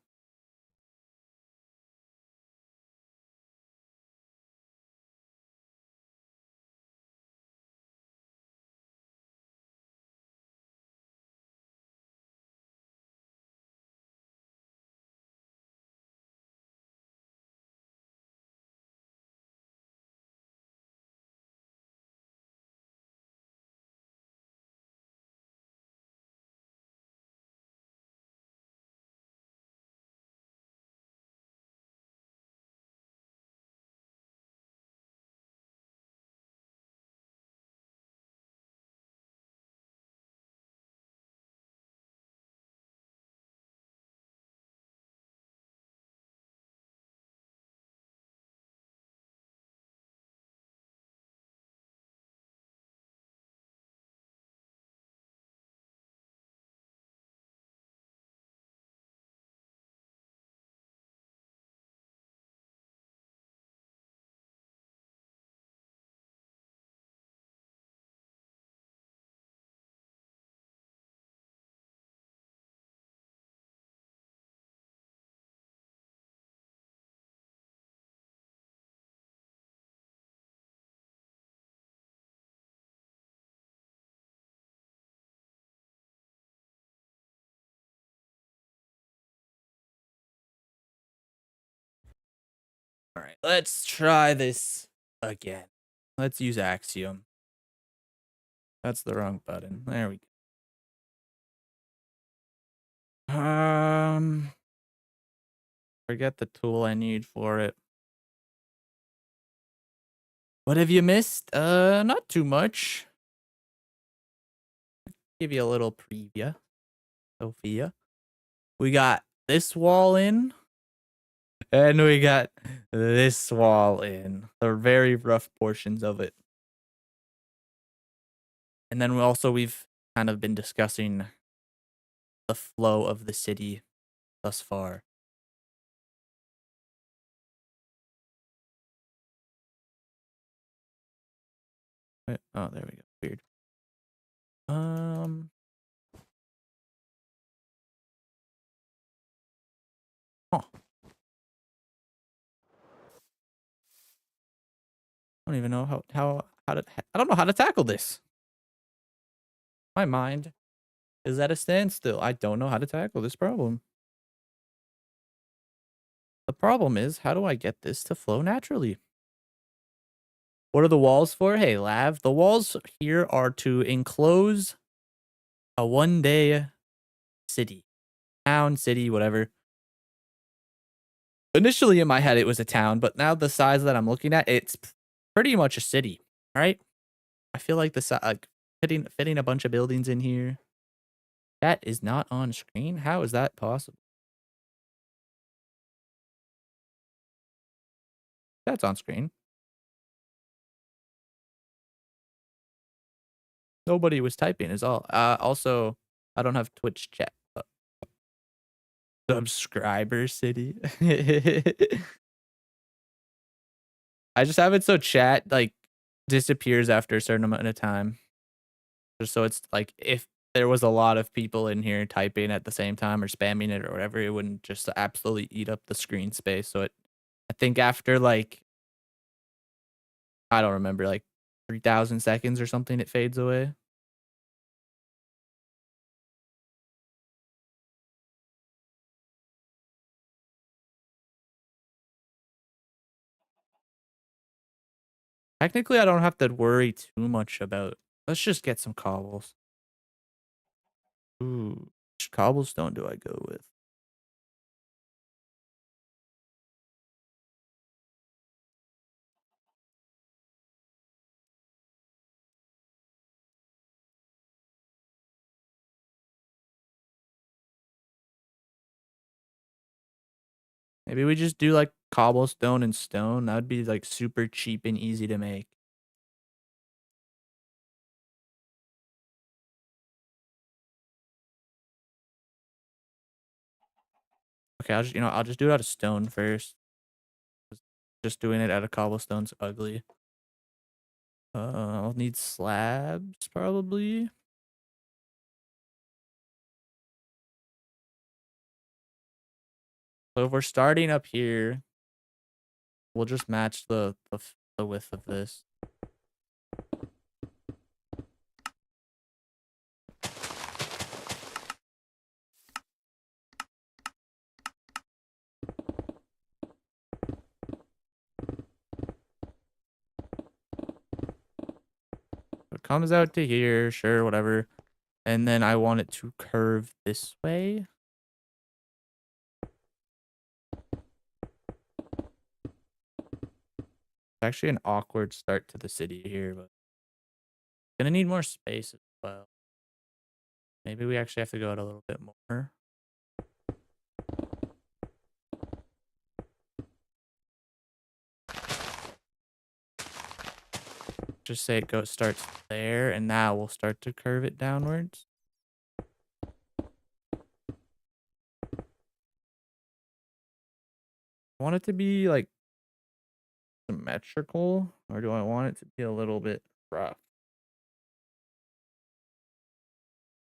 All right, let's try this again. Let's use Axiom. That's the wrong button. There we go. Forget the tool I need for it. What have you missed? Not too much. Give you a little preview. Sophia. We got this wall in. And we got this wall in. The very rough portions of it. And then we've kind of been discussing the flow of the city thus far. Oh, there we go. Weird. Huh. I don't even know how to. I don't know how to tackle this. My mind is at a standstill. I don't know how to tackle this problem. The problem is, how do I get this to flow naturally? What are the walls for? Hey, Lav, the walls here are to enclose a one-day city. Town, city, whatever. Initially in my head, it was a town, but now the size that I'm looking at, it's pretty much a city, right? I feel like the size, like fitting a bunch of buildings in here. That is not on screen. How is that possible? That's on screen. Nobody was typing is all. Also, I don't have Twitch chat. Subscriber city. I just have it so chat like disappears after a certain amount of time. Just so it's like if there was a lot of people in here typing at the same time or spamming it or whatever, it wouldn't just absolutely eat up the screen space. So I think after like, I don't remember, like 3,000 seconds or something, it fades away. Technically, I don't have to worry too much about. Let's just get some cobbles. Ooh, which cobblestone do I go with? Maybe we just do like cobblestone and stone. That would be like super cheap and easy to make. Okay, I'll just do it out of stone first. Just doing it out of cobblestone's ugly. I'll need slabs probably. So if we're starting up here, we'll just match the width of this. It comes out to here, sure, whatever. And then I want it to curve this way. It's actually an awkward start to the city here, but gonna need more space as well. Maybe we actually have to go out a little bit more. Just say it starts there, and now we'll start to curve it downwards. I want it to be like symmetrical, or do I want it to be a little bit rough?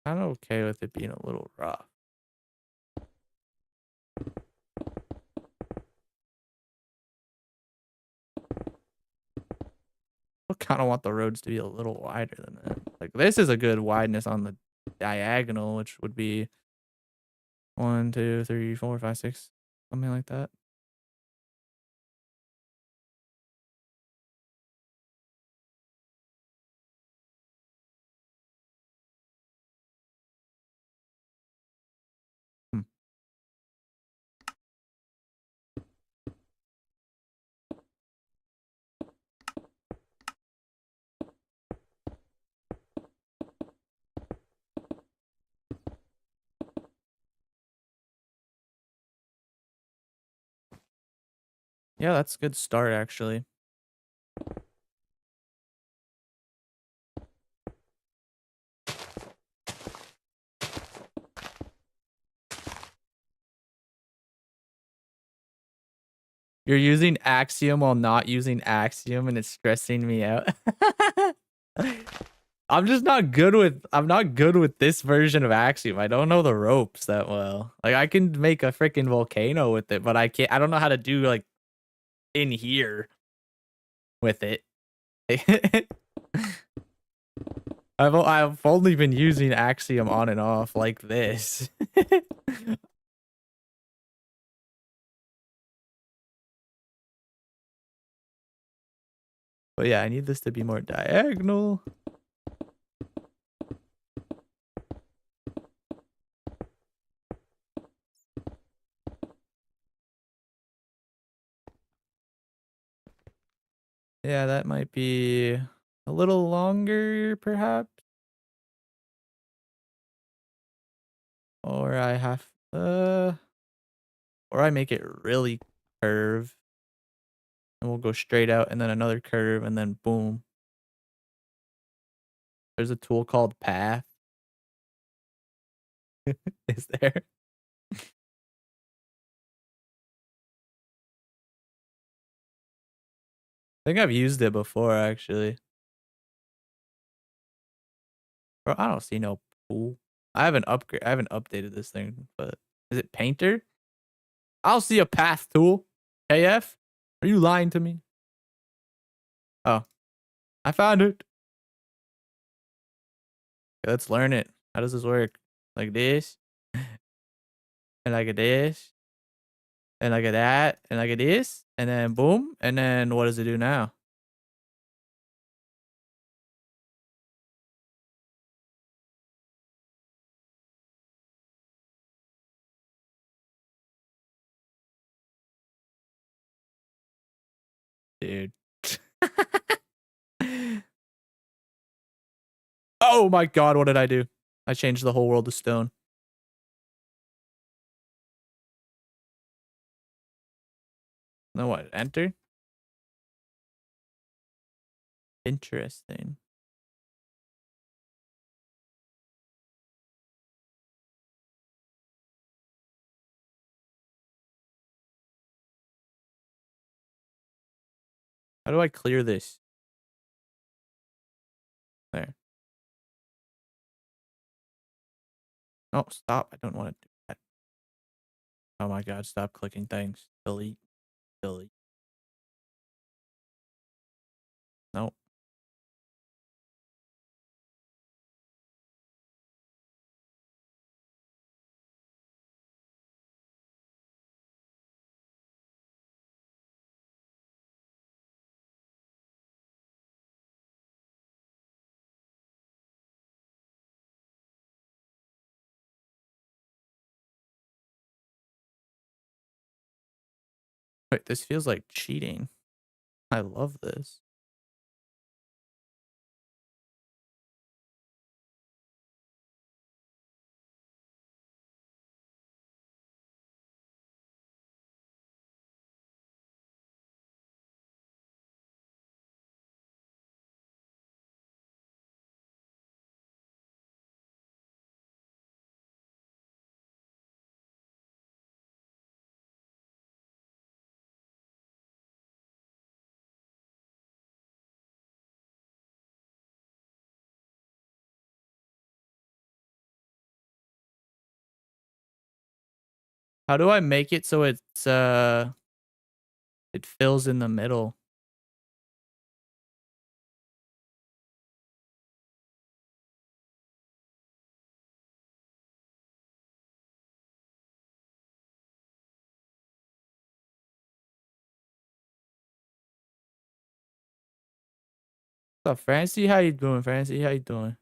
Kind of okay with it being a little rough. I kind of want the roads to be a little wider than that. Like this is a good wideness on the diagonal, which would be 1, 2, 3, 4, 5, 6, something like that. Hmm. Yeah, that's a good start, actually. You're using Axiom while not using Axiom, and it's stressing me out. I'm not good with this version of Axiom. I don't know the ropes that well. Like I can make a freaking volcano with it, but I don't know how to do like in here with it. I've only been using Axiom on and off like this. But yeah, I need this to be more diagonal. Yeah, that might be a little longer, perhaps. Or I have, or I make it really curve. And we'll go straight out and then another curve and then boom. There's a tool called path. Is there? I think I've used it before actually. Bro, I don't see no pool. I haven't updated this thing, but is it painter? I'll see a path tool. KF? Are you lying to me? Oh, I found it. Okay, let's learn it. How does this work? Like this? And like this? And like that? And like this? And then boom. And then what does it do now? Dude. Oh my god, what did I do? I changed the whole world to stone. Then what? Enter? Interesting. How do I clear this? There. Oh, stop. I don't want to do that. Oh my god, stop clicking things. Delete. Delete. No. Wait, this feels like cheating. I love this. How do I make it so it fills in the middle? What's up, Francie? How you doing, Francie? How you doing?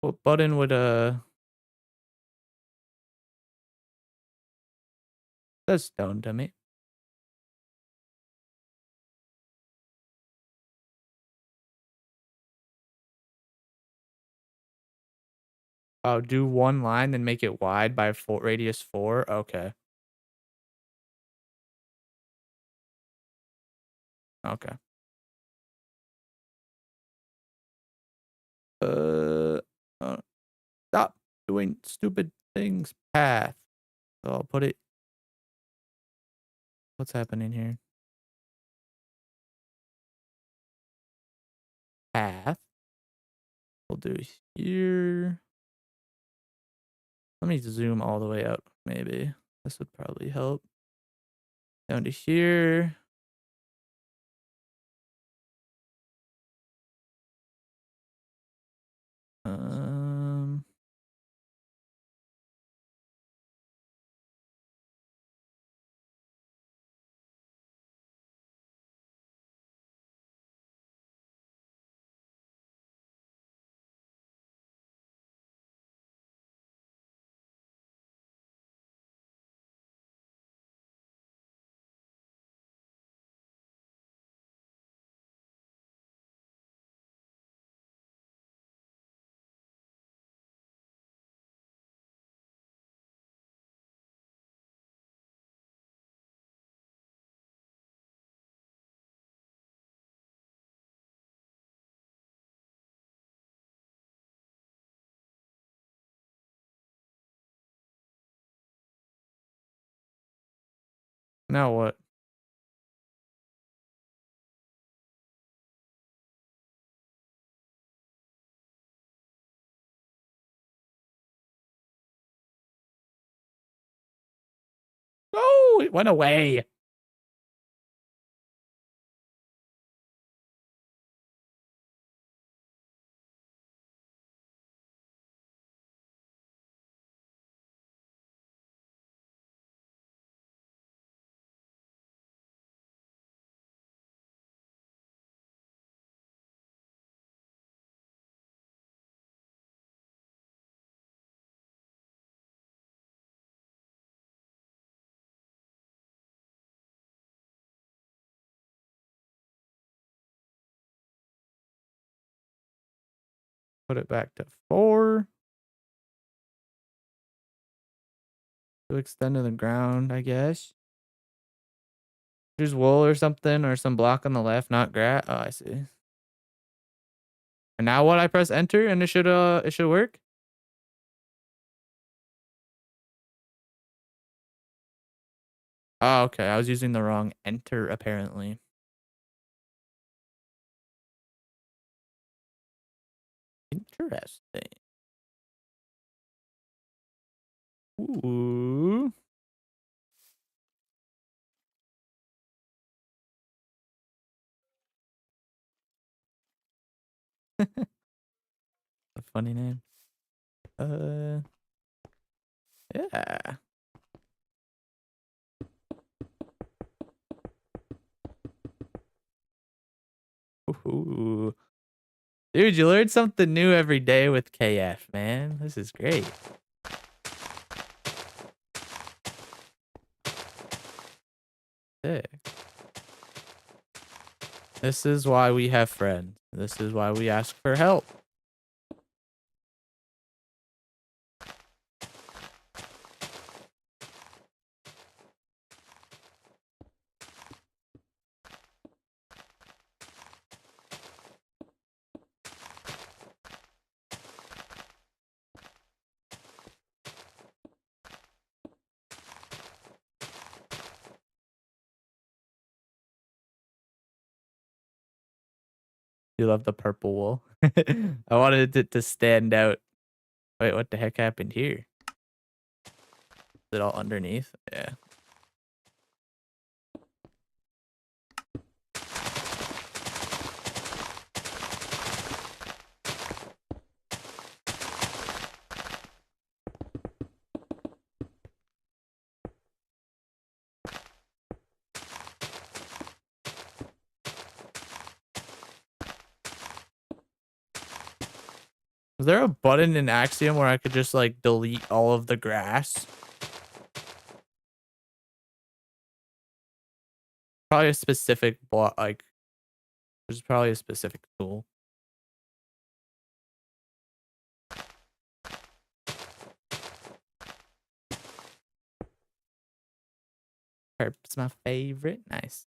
What button would says stone to me? Oh, do one line, then make it wide by radius 4? Okay. Okay. Uh, uh, Stop doing stupid things. Path. So I'll put it. What's happening here? Path. We'll do here. Let me zoom all the way up. Maybe this would probably help. Down to here. Um. Now what? Oh, it went away. Put it back to 4. To extend to the ground, I guess. There's wool or something, or some block on the left, not grass. Oh, I see. And now what? I press enter and it should work. Oh, okay. I was using the wrong enter apparently. Interesting. Ooh. A funny name. Yeah. Ooh. Dude, you learn something new every day with KF, man. This is great. Sick. This is why we have friends. This is why we ask for help. You love the purple wool. I wanted it to stand out. Wait, what the heck happened here? Is it all underneath? Yeah. Is there a button in Axiom where I could just like delete all of the grass? Probably a specific block, like there's probably a specific tool. Purple's my favorite. Nice.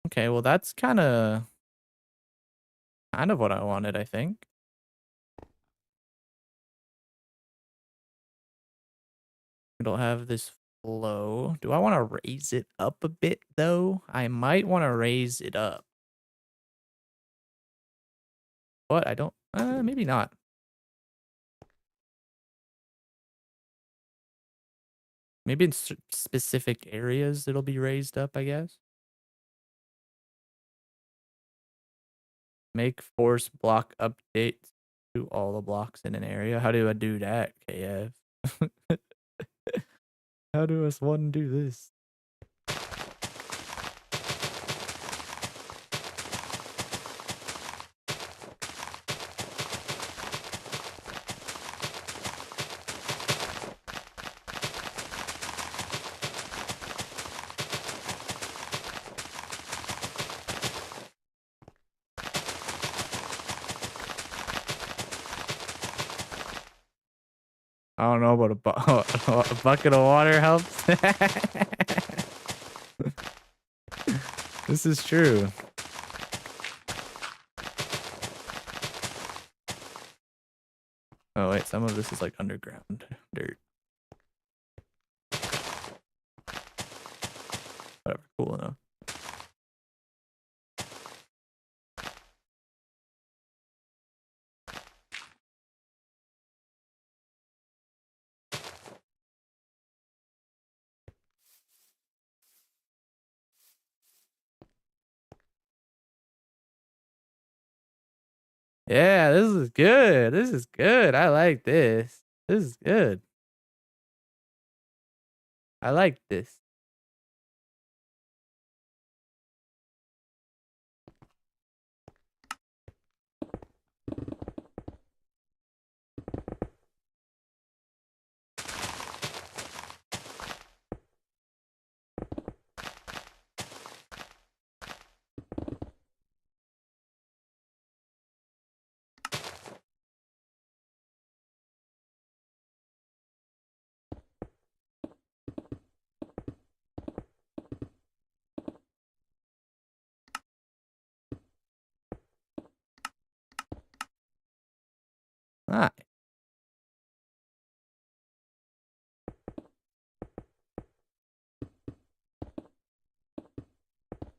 Okay, well that's kind of what I wanted, I think. It'll have this flow. Do I want to raise it up a bit though? I might want to raise it up. But I don't maybe not. Maybe in specific areas it'll be raised up, I guess. Make force block updates to all the blocks in an area. How do I do that, KF? How does one do this? I don't know, but a bucket of water helps. This is true. Oh wait, some of this is like underground dirt. Whatever, cool enough. Yeah, this is good. This is good. I like this. This is good. I like this. Ah,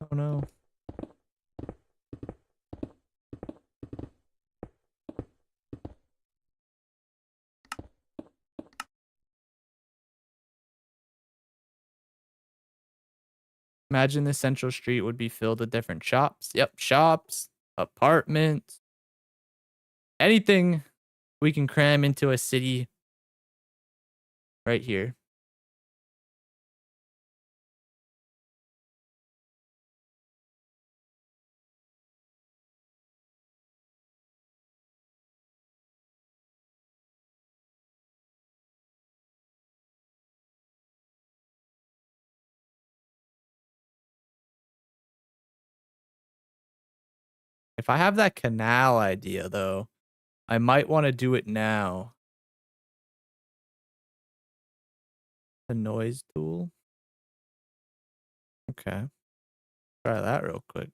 oh no. Imagine the central street would be filled with different shops. Yep, shops, apartments, anything we can cram into a city right here. If I have that canal idea though, I might want to do it now. The noise tool. Okay. Try that real quick.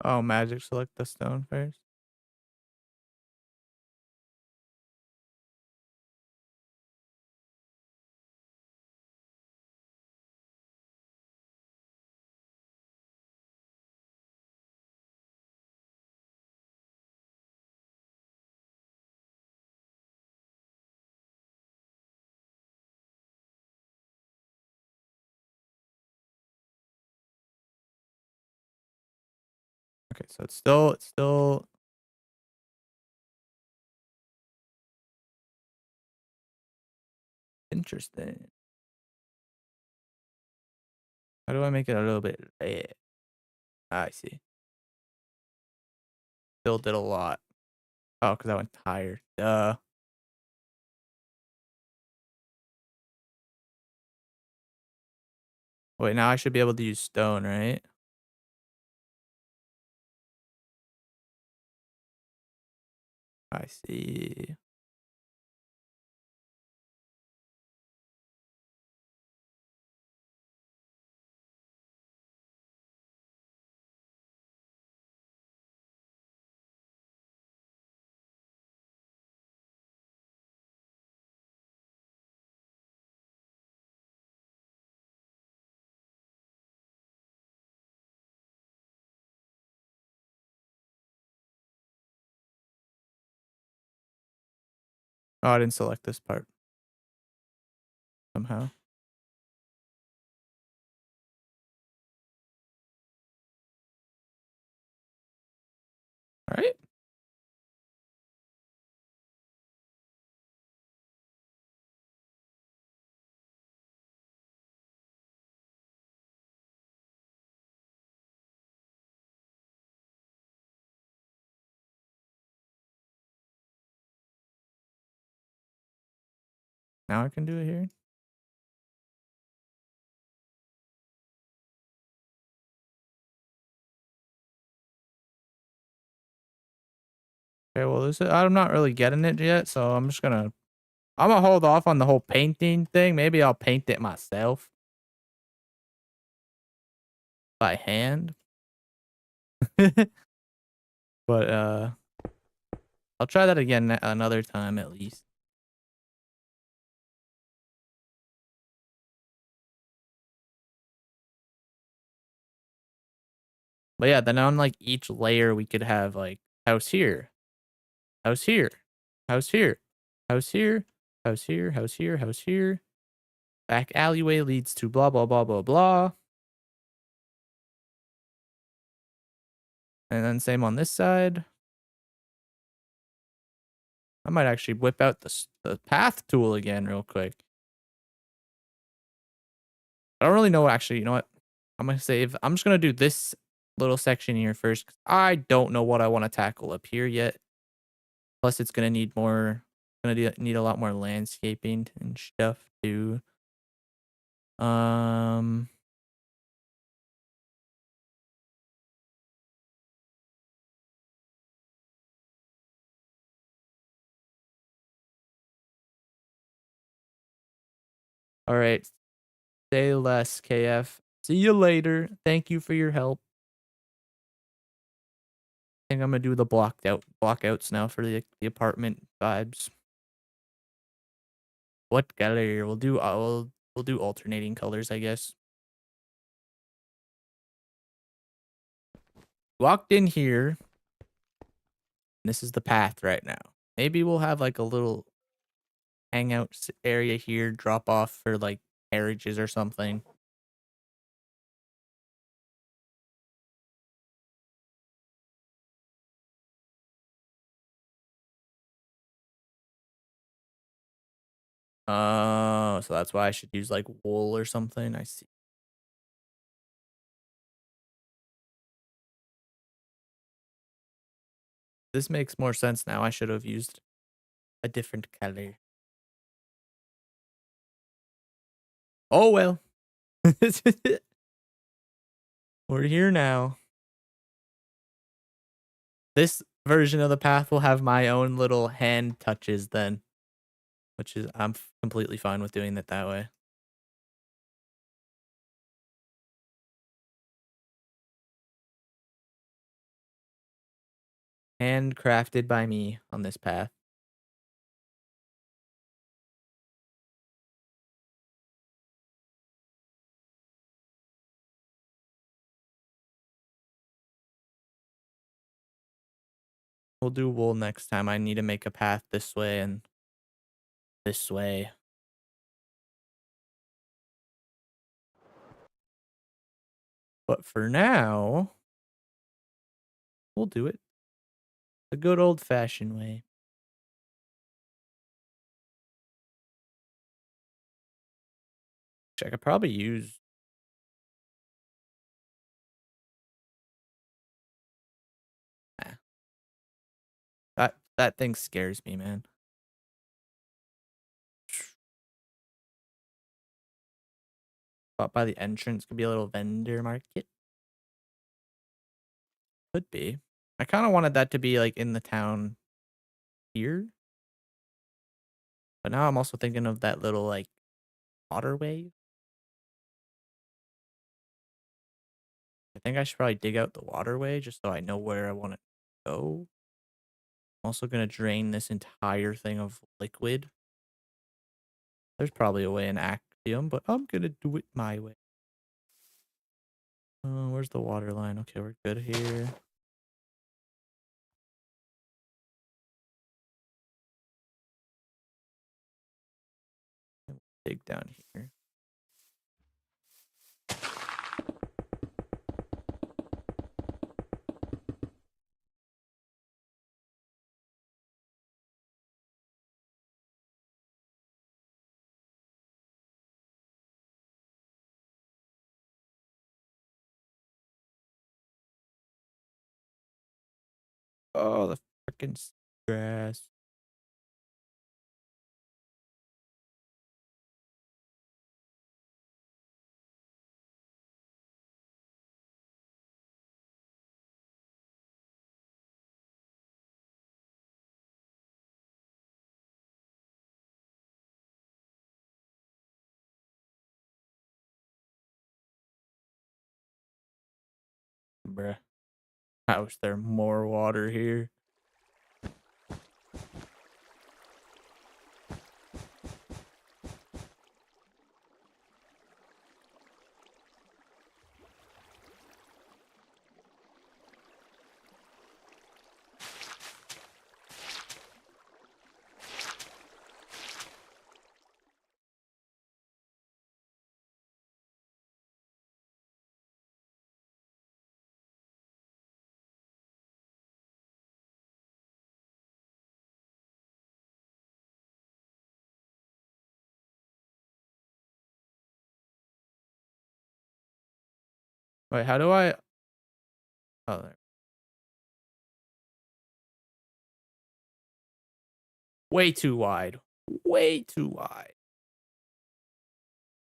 Oh, magic select the stone first. Okay, so it's still interesting. How do I make it a little bit red? I see. Still did a lot. Oh, because I went higher. Duh. Wait, now I should be able to use stone, right? I see. Oh, I didn't select this part somehow. All right. Now I can do it here. Okay, well, I'm not really getting it yet, so I'm gonna hold off on the whole painting thing. Maybe I'll paint it myself by hand. But I'll try that again another time at least. But yeah, then on like each layer we could have like house here, house here, house here, house here, house here, house here, house here. Back alleyway leads to blah blah blah blah blah. And then same on this side. I might actually whip out the path tool again real quick. I don't really know actually, you know what? I'm just gonna do this little section here first. 'Cause I don't know what I want to tackle up here yet. Plus it's gonna need more need a lot more landscaping and stuff too. Um all right. Say less, KF. See you later. Thank you for your help. I think I'm gonna do the blockouts now for the apartment vibes. What color? We'll do alternating colors, I guess. Walked in here. This is the path right now. Maybe we'll have like a little hangout area here, drop off for like carriages or something. Oh, so that's why I should use like wool or something. I see. This makes more sense now. I should have used a different color. Oh well. We're here now. This version of the path will have my own little hand touches then, which is I'm completely fine with doing it that way. Handcrafted by me on this path. We'll do wool next time. I need to make a path this way and this way. But for now, we'll do it the good old-fashioned way. I could probably use nah, that thing scares me, man. But by the entrance could be a little vendor market. Could be. I kind of wanted that to be like in the town here. But now I'm also thinking of that little like waterway. I think I should probably dig out the waterway just so I know where I want to go. I'm also going to drain this entire thing of liquid. There's probably a way in Axiom, but I'm going to do it my way. Where's the water line? Okay, we're good here. Dig down here. Oh, the freaking grass. Bruh. I wish there more water here. Wait, how do I... Oh, there. Way too wide. Way too wide.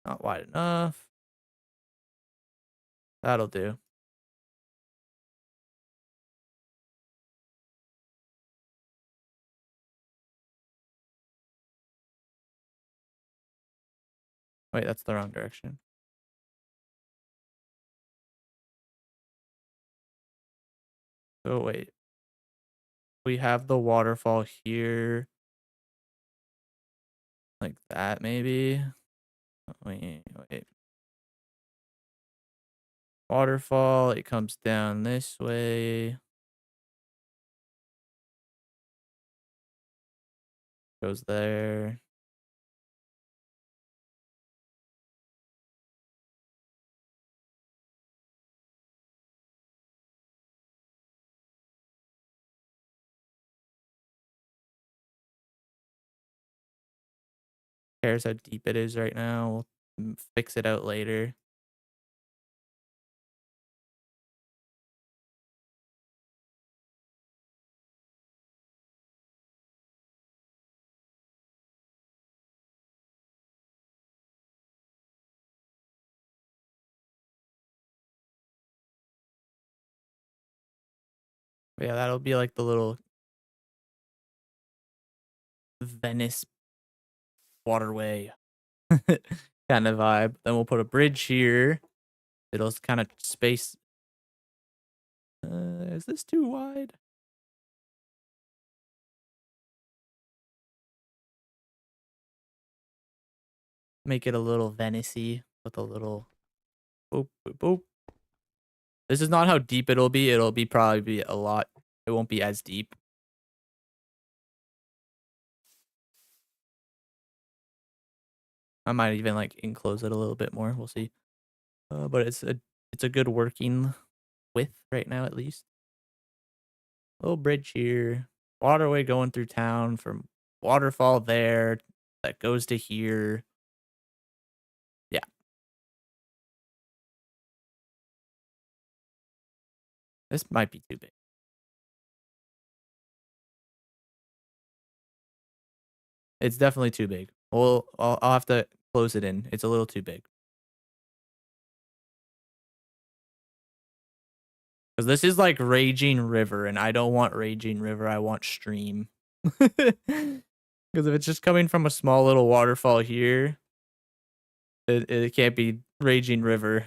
Not wide enough. That'll do. Wait, that's the wrong direction. So wait. We have the waterfall here. Like that, maybe? Wait. Waterfall, it comes down this way. Goes there. Cares how deep it is right now. We'll fix it out later. But yeah, that'll be like the little Venice waterway kind of vibe. Then we'll put a bridge here. It'll kind of space. Is this too wide? make it a little Venice-y with a little boop, boop, boop. This is not how deep it'll be. It'll be probably be a lot. It won't be as deep. I might even like enclose it a little bit more. We'll see. But it's a good working width right now, at least. Little bridge here. Waterway going through town from waterfall there that goes to here. Yeah. This might be too big. It's definitely too big. Well, I'll have to close it in. It's a little too big. Because this is like Raging River, and I don't want Raging River. I want Stream. Because if it's just coming from a small little waterfall here, it can't be Raging River.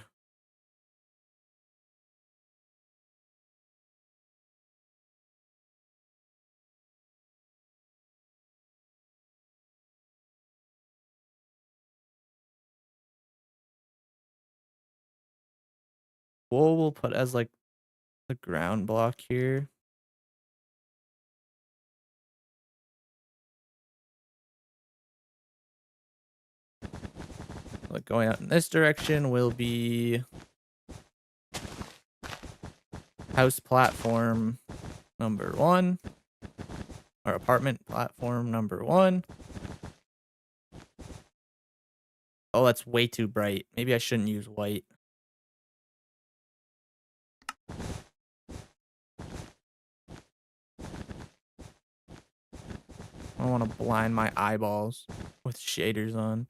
We'll put as like the ground block here. Like going out in this direction will be house platform number 1 or apartment platform number 1. Oh, that's way too bright. Maybe I shouldn't use white. I don't want to blind my eyeballs with shaders on.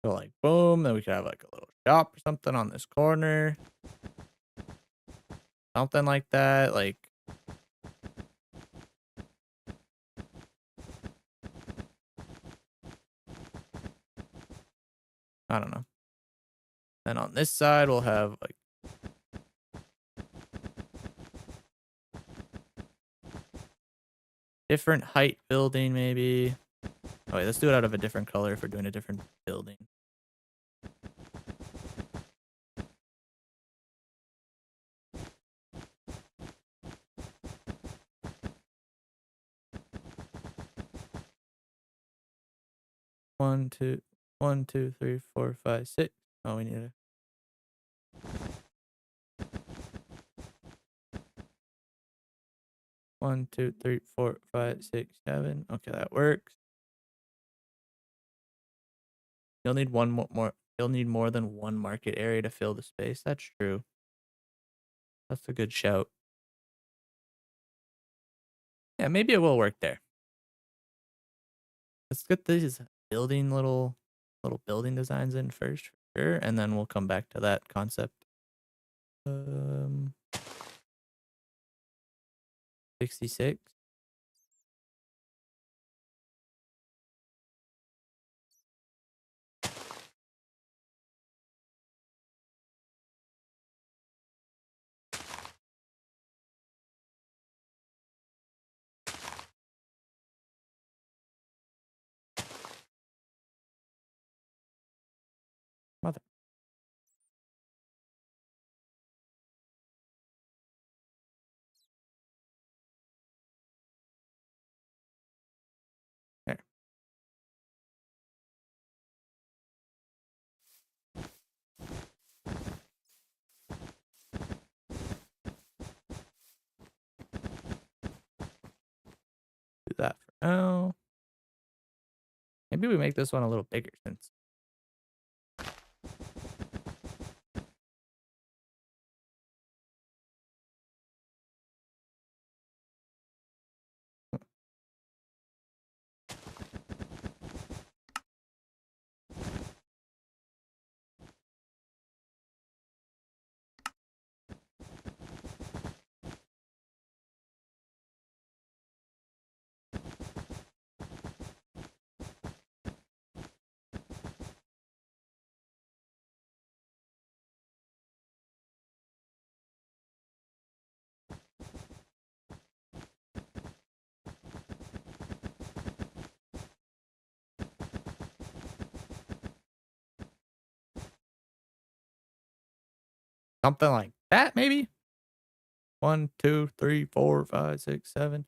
So like boom, then we could have like a little shop or something on this corner. Something like that. Like I don't know. Then on this side we'll have like different height building maybe. Oh wait, let's do it out of a different color if we're doing a different building. One, two, 1, 2, 3, 4, 5, 6. Oh, we need a 1, 2, 3, 4, 5, 6, 7. Okay, that works. You'll need one more. You'll need more than one market area to fill the space. That's true. That's a good shout. Yeah, maybe it will work there. Let's get these building little building designs in first, for sure, and then we'll come back to that concept. 66. Mother. There. Do that for now. Maybe we make this one a little bigger since. Something like that, maybe? 1, 2, 3, 4, 5, 6, 7.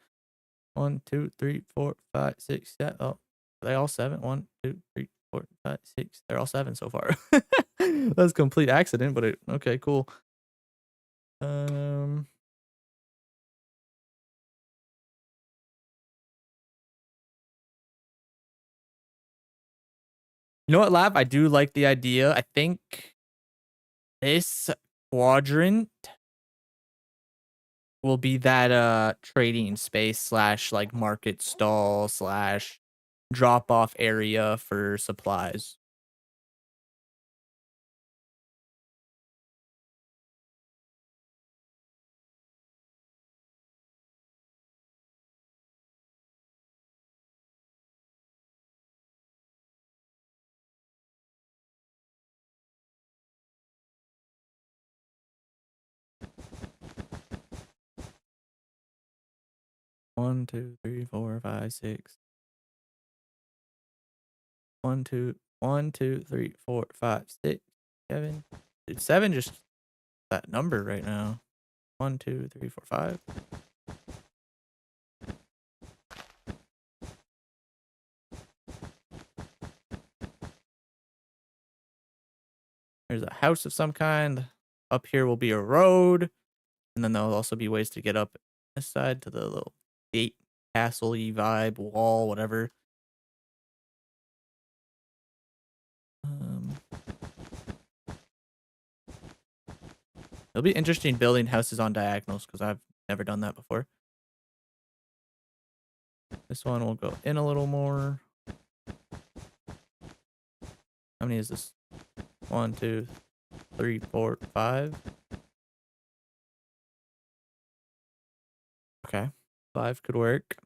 1, 2, 3, 4, 5, 6, 7. Oh, are they all 7? 1, 2, 3, 4, 5, 6. They're all 7 so far. That's complete accident, but okay, cool. Um, you know what, Lab? I do like the idea. I think this quadrant will be that trading space slash like market stall slash drop off area for supplies. One, two, three, four, five, six. 1, 2, 1, 2, 3, 4, 5, 6, 7. Dude, 7 just that number right now. 1, 2, 3, 4, 5. There's a house of some kind. Up here will be a road. And then there'll also be ways to get up this side to the little gate, castle-y vibe, wall, whatever. It'll be interesting building houses on diagonals because I've never done that before. This one will go in a little more. How many is this? 1, 2, 3, 4, 5. Okay. 5 could work.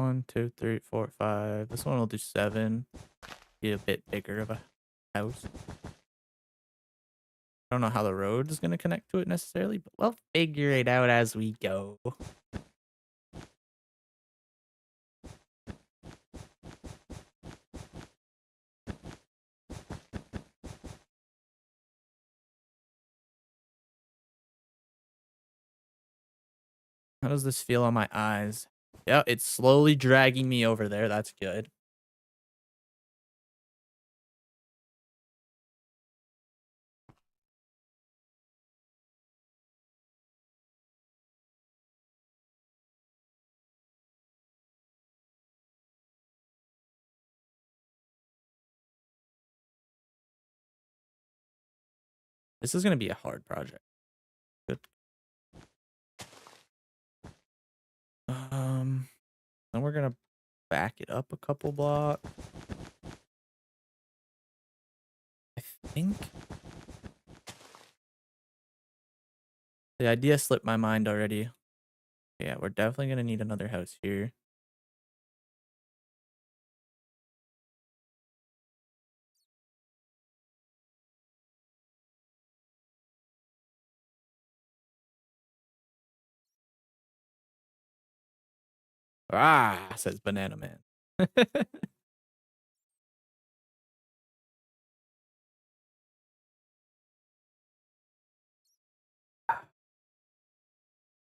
One, two, three, four, 5. This one will do 7. Be a bit bigger of a house. I don't know how the road is going to connect to it necessarily, but we'll figure it out as we go. How does this feel on my eyes? Yeah, it's slowly dragging me over there. That's good. This is going to be a hard project. Good. Then we're going to back it up a couple blocks. I think the idea slipped my mind already. Yeah, we're definitely going to need another house here. Ah, says Banana Man.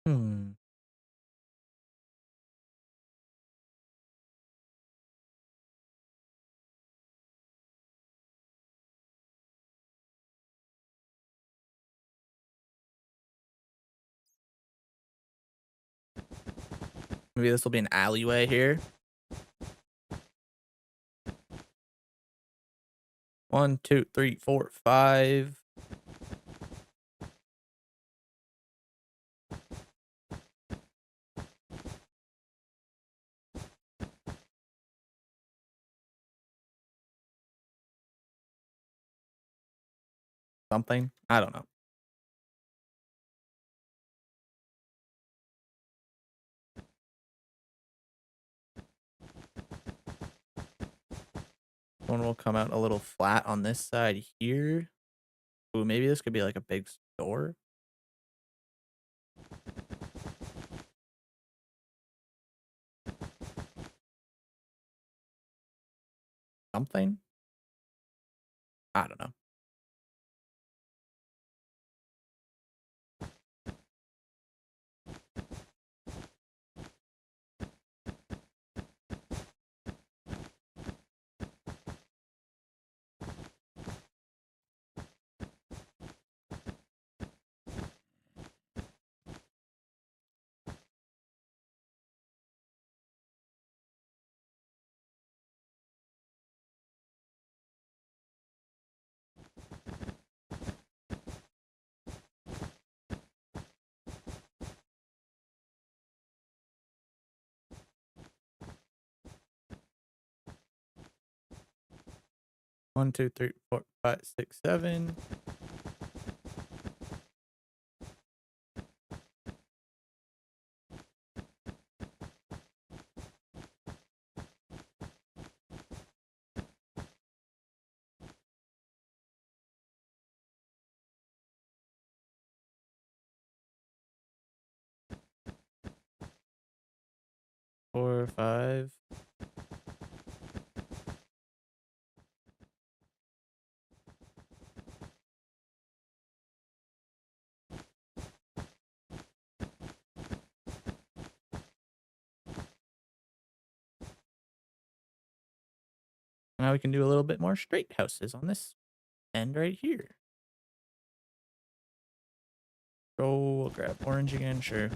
Hmm. Maybe this will be an alleyway here. 1, 2, 3, 4, 5. something. I don't know. One will come out a little flat on this side here. Ooh, maybe this could be like a big store. Something. I don't know. One, two, three, four, five, six, seven. Four, five. Now we can do a little bit more straight houses on this end right here. Go, we'll grab orange again, sure.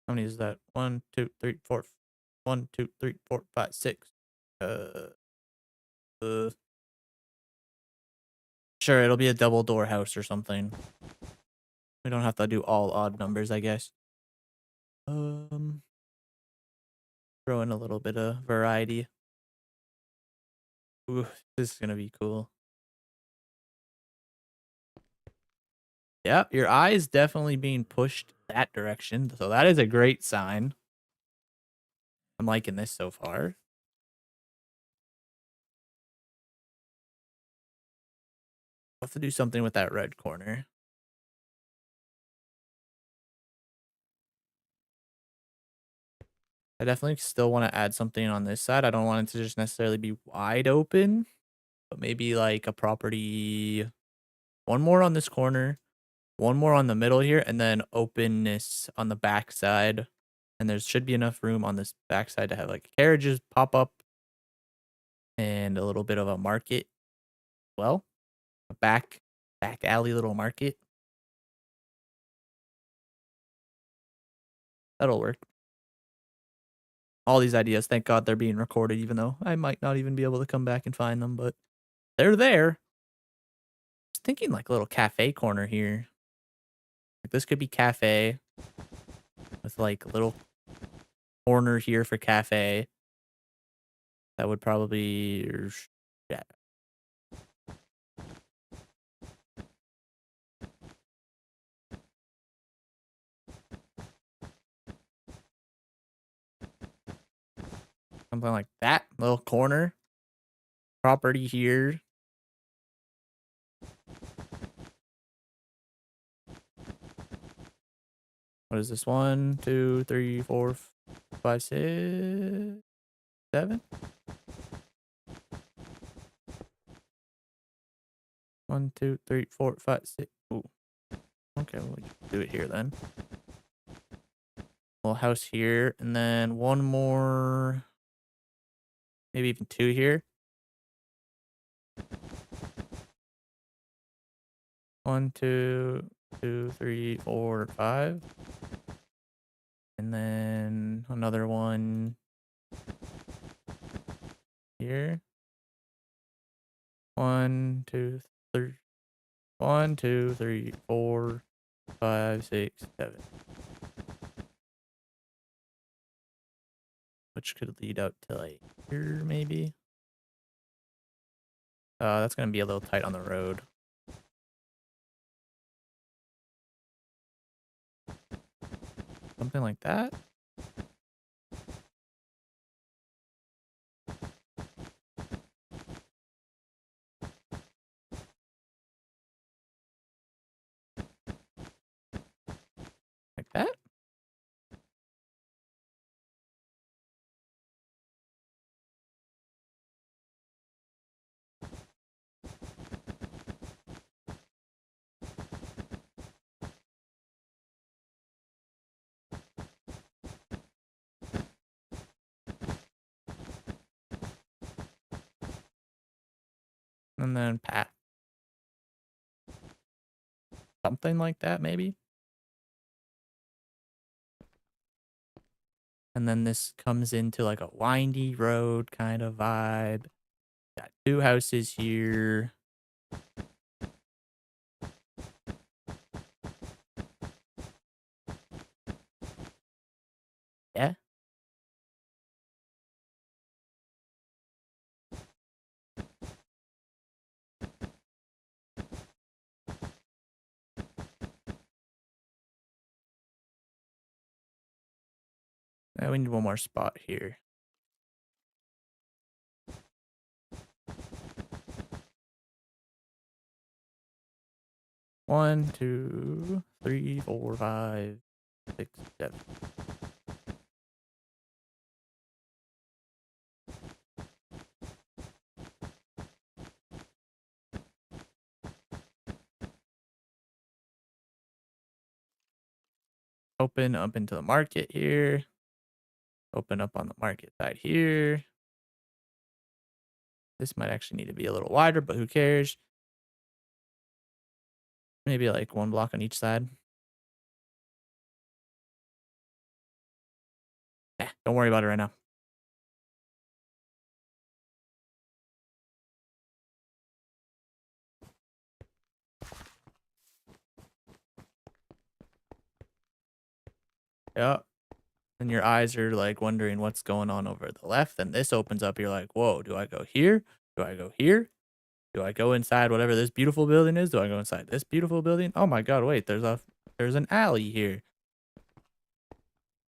How many is that? 1, 2, 3, 4. 1, 2, 3, 4, 5, 6. Uh, sure, it'll be a double door house or something. We don't have to do all odd numbers, I guess. Throw in a little bit of variety. Ooh, this is gonna be cool. Yeah, your eye is definitely being pushed that direction, so that is a great sign. I'm liking this so far. I'll have to do something with that red corner. I definitely still want to add something on this side. I don't want it to just necessarily be wide open, but maybe like a property. One more on this corner, one more on the middle here, and then openness on the back side. And there should be enough room on this back side to have like carriages pop up and a little bit of a market. Well, a back alley little market. That'll work. All these ideas, thank God they're being recorded, even though I might not even be able to come back and find them, but they're there. I was thinking like a little cafe corner here. Like this could be cafe with like a little corner here for cafe. That would probably, yeah. Something like that. Little corner property here. What is this? 1, 2, 3, 4, 5, 6, 7. 1, 2, 3, 4, 5, 6. Ooh. Okay, we'll do it here then. Little house here, and then one more, maybe even 2 here. 1, 2, 2, 3, 4, 5. And then another one here. 1, 2, 3. 1, 2, 3, 4, 5, 6, 7. which could lead out to like here maybe. That's gonna be a little tight on the road. Something like that. Like that. And then path. Something like that, maybe. And then this comes into like a windy road kind of vibe. Got 2 houses here. Yeah. We need one more spot here. One, two, three, four, 5, 6, 7. Open up into the market here. Open up on the market side here. This might actually need to be a little wider, but who cares? Maybe like 1 block on each side. Don't worry about it right now. Yeah. And your eyes are like wondering what's going on over the left. Then this opens up. You're like, whoa, do I go here? Do I go here? Do I go inside whatever this beautiful building is? Do I go inside this beautiful building? Oh my god, wait, there's an alley here.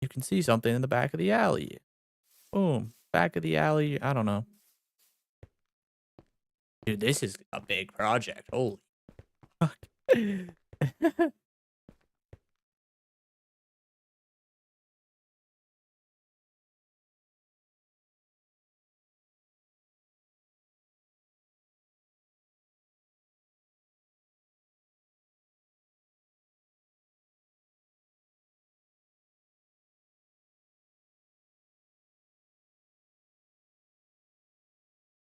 You can see something in the back of the alley. Boom. Back of the alley. I don't know. Dude, this is a big project. Holy fuck.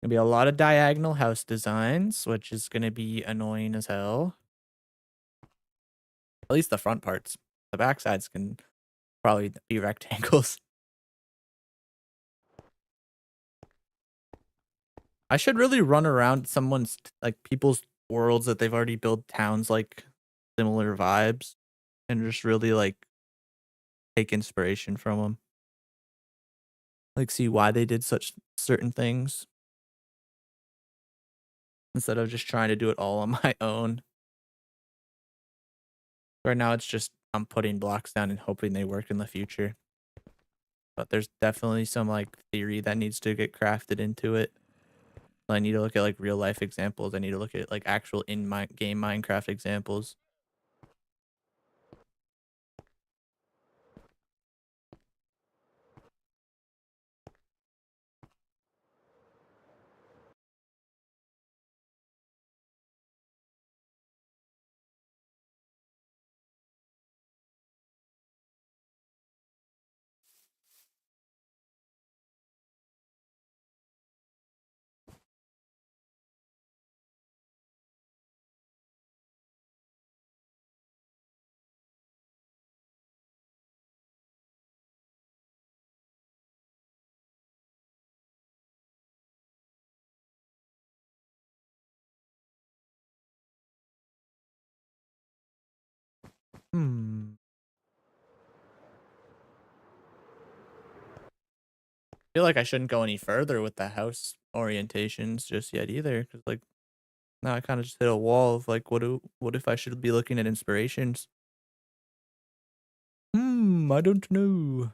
Gonna be a lot of diagonal house designs, which is gonna be annoying as hell. At least the front parts. The back sides can probably be rectangles. I should really run around someone's like people's worlds that they've already built towns like similar vibes and just really like take inspiration from them. Like see why they did such certain things instead of just trying to do it all on my own. Right now it's just I'm putting blocks down and hoping they work in the future. But there's definitely some like theory that needs to get crafted into it. I need to look at like real life examples. I need to look at like actual in my game Minecraft examples. Hmm. feel like I shouldn't go any further with the house orientations just yet either, because like now I kind of just hit a wall of like, what if I should be looking at inspirations? I don't know.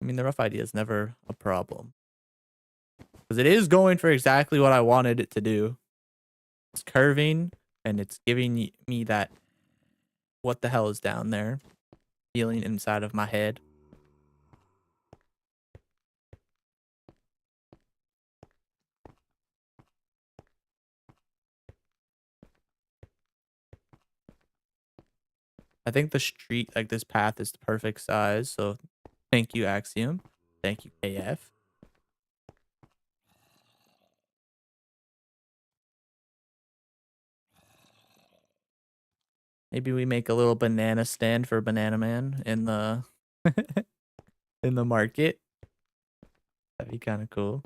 I mean, the rough idea is never a problem because it is going for exactly what I wanted it to do. It's curving and it's giving me that what the hell is down there feeling inside of my head. I think the street, like this path, is the perfect size. So thank you, Axiom. Thank you, KF. Maybe we make a little banana stand for Banana Man in the in the market. That'd be kind of cool.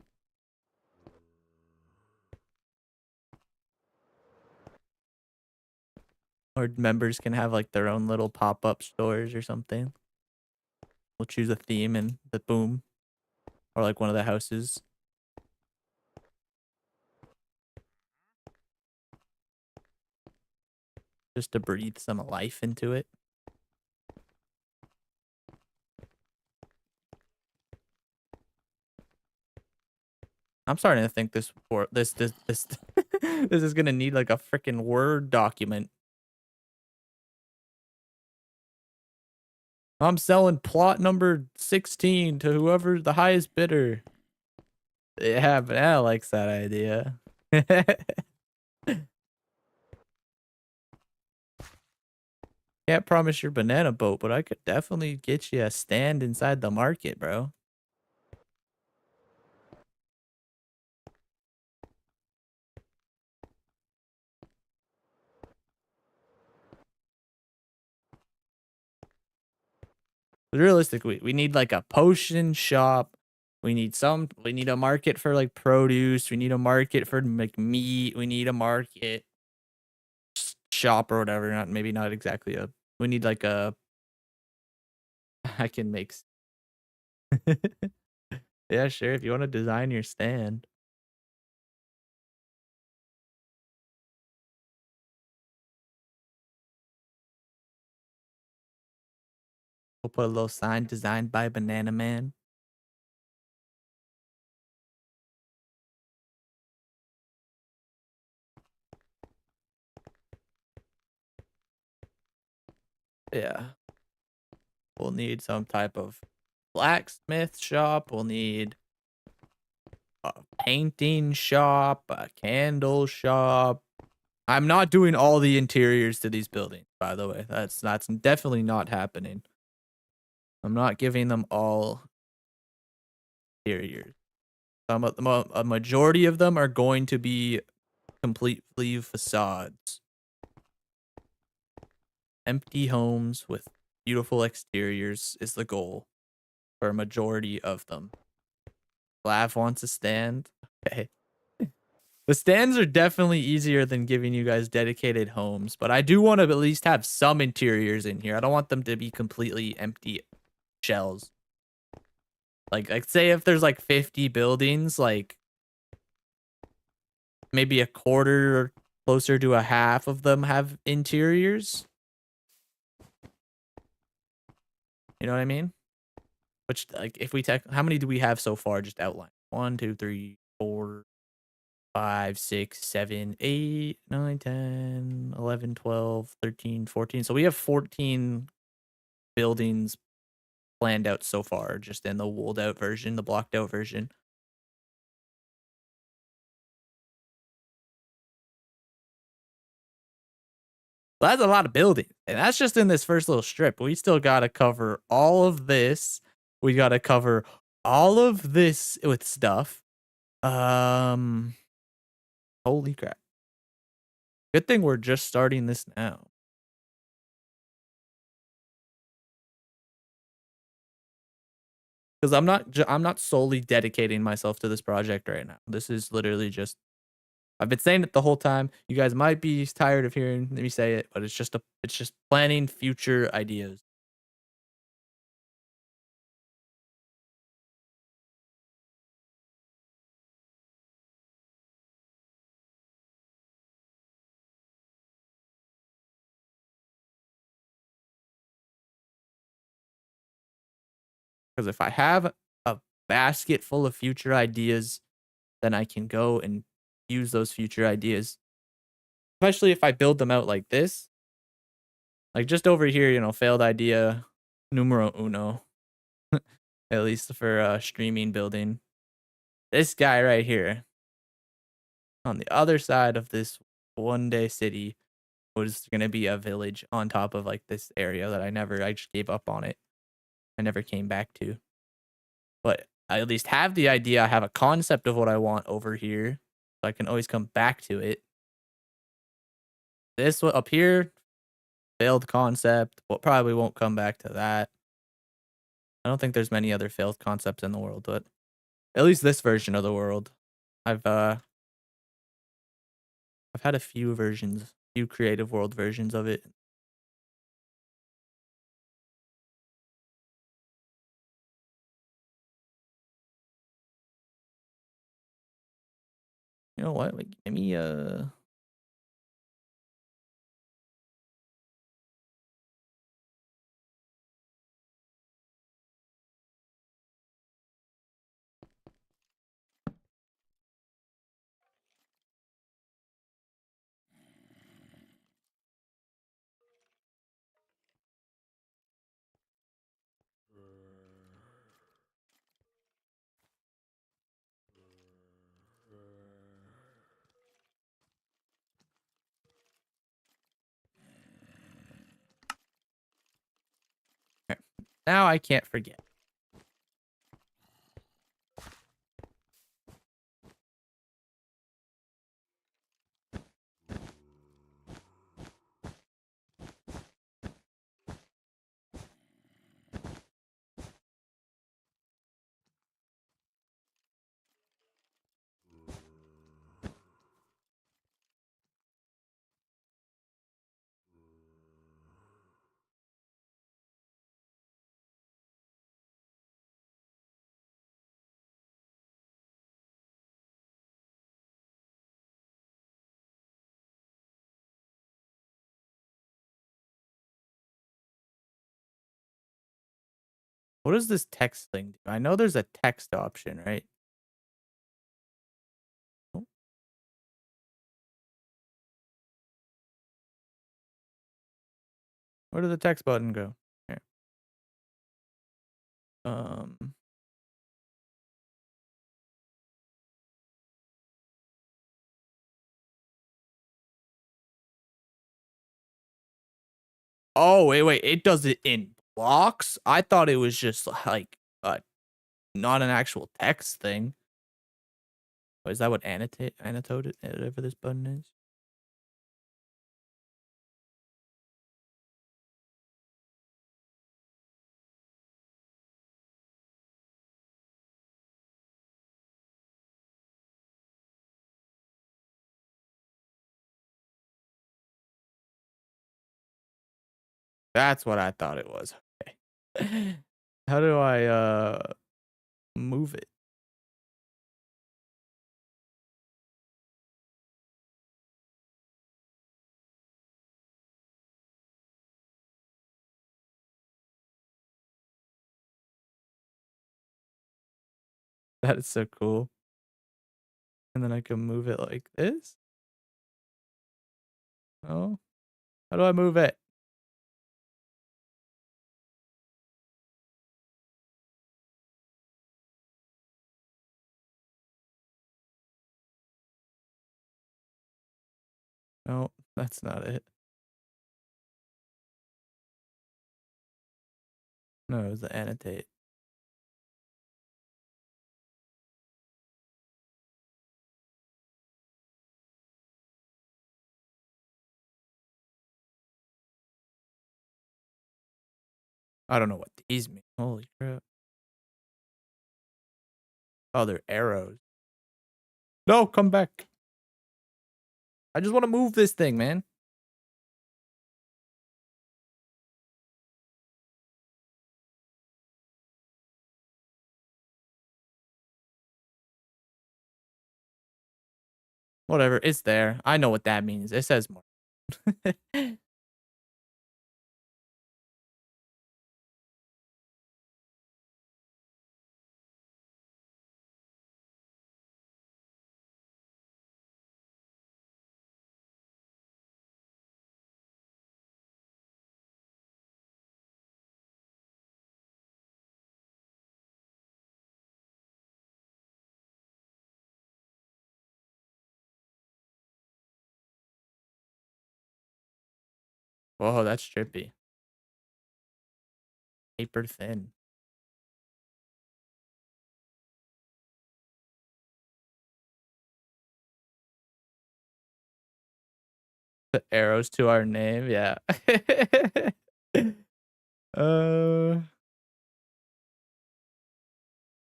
Or members can have like their own little pop-up stores or something. We'll choose a theme and the boom. Or like one of the houses. Just to breathe some life into it. I'm starting to think this this this is gonna need like a freaking Word document. I'm selling plot number 16 to whoever the highest bidder. Yeah, but Banana likes that idea. Can't promise your banana boat, but I could definitely get you a stand inside the market, bro. Realistically, we need like a potion shop. We need a market for like produce. We need a market for like meat. We need a market shop or whatever. Maybe not exactly a. We need like a. I can make. Yeah, sure. If you want to design your stand. We'll put a little sign designed by Banana Man. Yeah. We'll need some type of blacksmith shop. We'll need a painting shop, a candle shop. I'm not doing all the interiors to these buildings, by the way. That's definitely not happening. I'm not giving them all interiors. A majority of them are going to be completely facades. Empty homes with beautiful exteriors is the goal for a majority of them. Lav wants a stand. Okay. The stands are definitely easier than giving you guys dedicated homes, but I do want to at least have some interiors in here. I don't want them to be completely empty shells. Like say if there's like 50 buildings, like maybe a quarter or closer to a half of them have interiors. You know what I mean? Which like if we how many do we have so far just outlined? 1, 2, 3, 4, 5, 6, 7, 8, 9, 10, 11, 12, 13, 14. So we have 14 buildings planned out so far, just in the walled out version, the blocked out version. Well, that's a lot of building. And that's just in this first little strip. We still got to cover all of this. We got to cover all of this with stuff. Holy crap. Good thing we're just starting this now. Because I'm not solely dedicating myself to this project right now. This is literally just I've been saying it the whole time. You guys might be tired of hearing me say it, but it's just planning future ideas. Because if I have a basket full of future ideas, then I can go and use those future ideas. Especially if I build them out like this. Like just over here, failed idea numero uno, at least for streaming building. This guy right here on the other side of this one day city was going to be a village on top of like this area that I just gave up on it. I never came back to. But I at least have the idea. I have a concept of what I want over here. So I can always come back to it. This one up here, failed concept. Well, probably won't come back to that. I don't think there's many other failed concepts in the world, but at least this version of the world. I've had a few versions, few creative world versions of it. You know what? Like, give me here. Now I can't forget. What does this text thing do? I know there's a text option, right? Oh, where did the text button go? Here. Um. Oh, wait. It does it in blocks? I thought it was just like not an actual text thing. Oh, is that what annotated whatever this button is? That's what I thought it was. Okay. How do I move it? That is so cool. And then I can move it like this. Oh, how do I move it? No, that's not it. No, it was the annotate. I don't know what these mean. Holy crap. Oh, they're arrows. No, come back. I just want to move this thing, man. Whatever, it's there. I know what that means. It says more. Whoa, that's trippy. Paper thin. The arrows to our name, yeah. uh,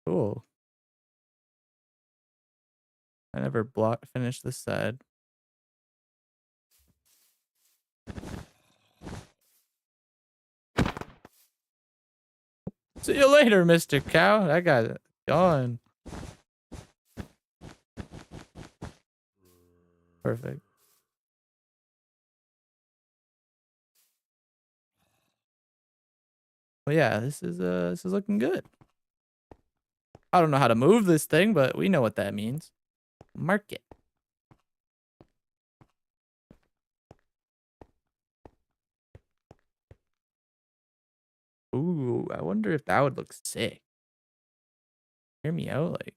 cool. I never finished this side. See you later, Mr. Cow. I got it gone. Perfect. Well, yeah, this is looking good. I don't know how to move this thing, but we know what that means. Mark it. Ooh, I wonder if that would look sick. Hear me out, like.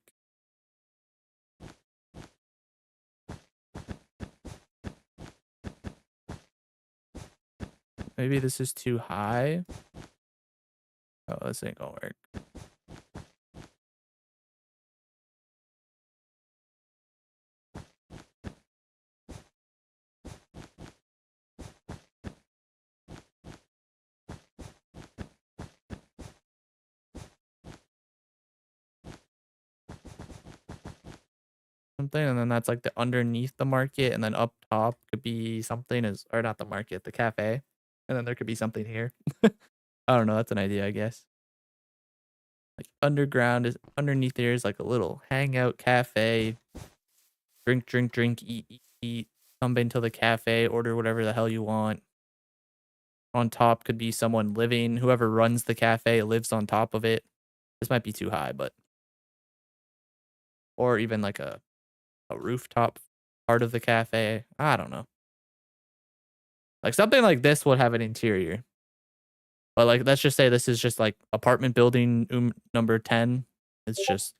Maybe this is too high. Oh, this ain't gonna work. Something, and then that's like the underneath the market, and then up top could be something is, or not the market, the cafe, and then there could be something here. I don't know. That's an idea, I guess. Like underground is underneath there is like a little hangout cafe. Drink, drink, drink, eat, eat, eat. Come into the cafe, order whatever the hell you want. On top could be someone living. Whoever runs the cafe lives on top of it. This might be too high, but or even like a rooftop part of the cafe. I don't know. Like something like this would have an interior. But like let's just say this is just like apartment building number 10. It's just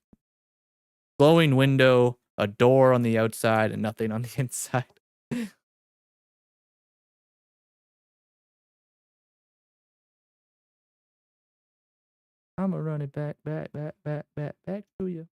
glowing window, a door on the outside, and nothing on the inside. I'ma run it back, back, back, back, back, back to you.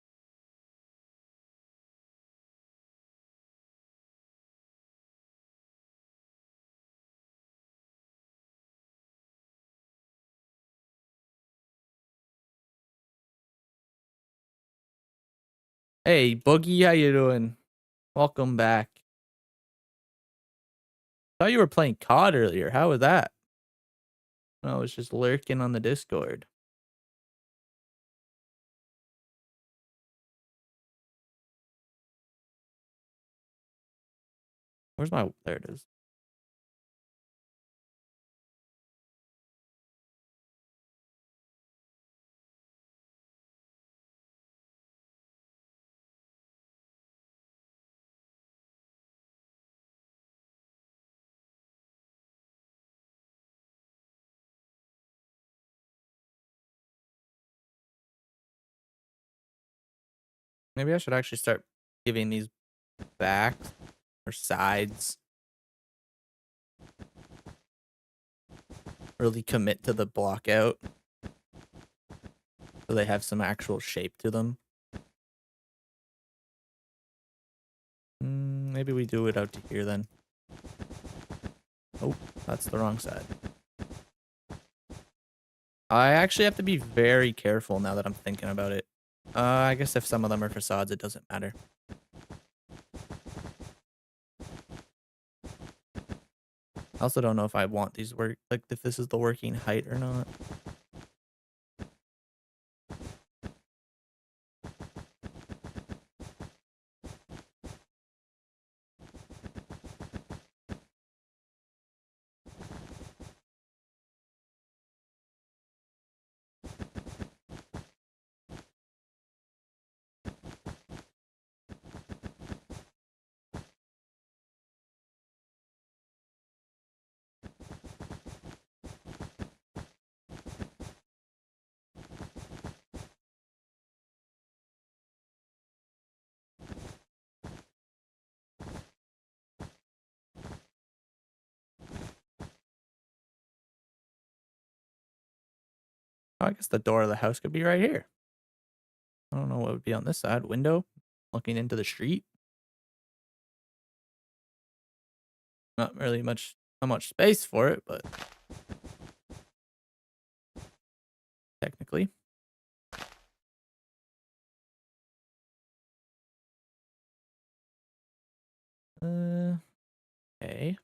Hey, Boogie, how you doing? Welcome back. Thought you were playing COD earlier. How was that? I was just lurking on the Discord. Where's my... There it is. Maybe I should actually start giving these back or sides. Really commit to the block out. So they have some actual shape to them. Maybe we do it out to here then. Oh, that's the wrong side. I actually have to be very careful now that I'm thinking about it. I guess if some of them are facades, it doesn't matter. I also don't know if I want these work, like if this is the working height or not. Oh, I guess the door of the house could be right here. I don't know what would be on this side. Window looking into the street. Not really much, not much space for it, but technically. Okay.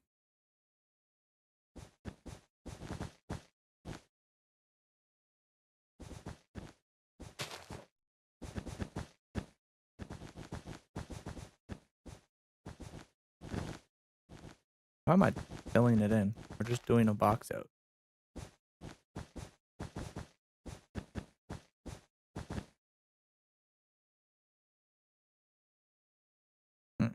Why am I filling it in? We're just doing a box out. Hmm.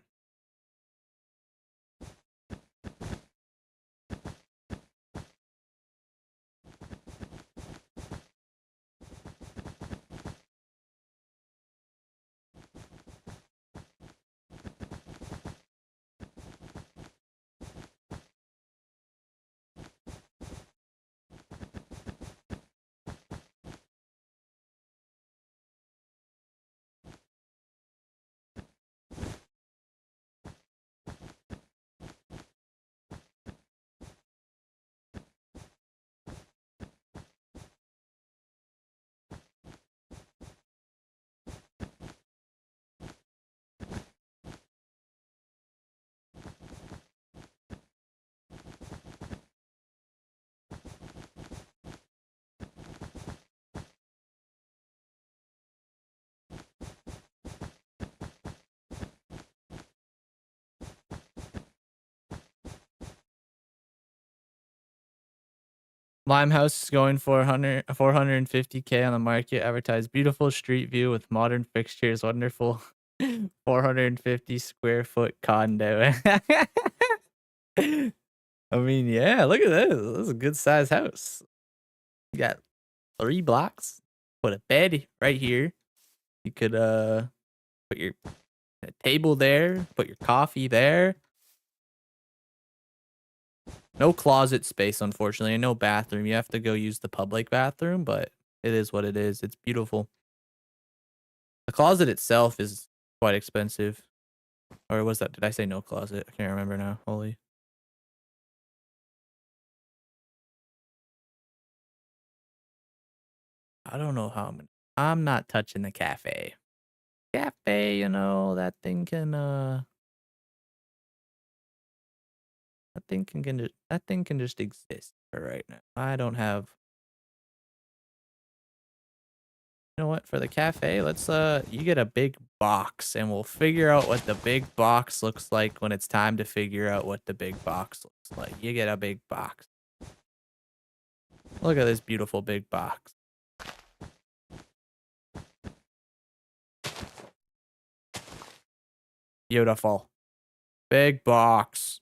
Limehouse is going for 450K on the market. Advertised beautiful street view with modern fixtures. Wonderful 450 square foot condo. I mean, yeah, look at this. This is a good size house. You got 3 blocks. Put a bed right here. You could put your table there, put your coffee there. No closet space, unfortunately, and no bathroom. You have to go use the public bathroom, but it is what it is. It's beautiful. The closet itself is quite expensive. Or was that, did I say no closet? I can't remember now. Holy. I don't know how I'm not touching the cafe. Cafe, you know, that thing can just exist for right now. I don't have, you know what, for the cafe, let's you get a big box and we'll figure out what the big box looks like when it's time to figure out what the big box looks like. You get a big box. Look at this beautiful big box. Beautiful. Big box.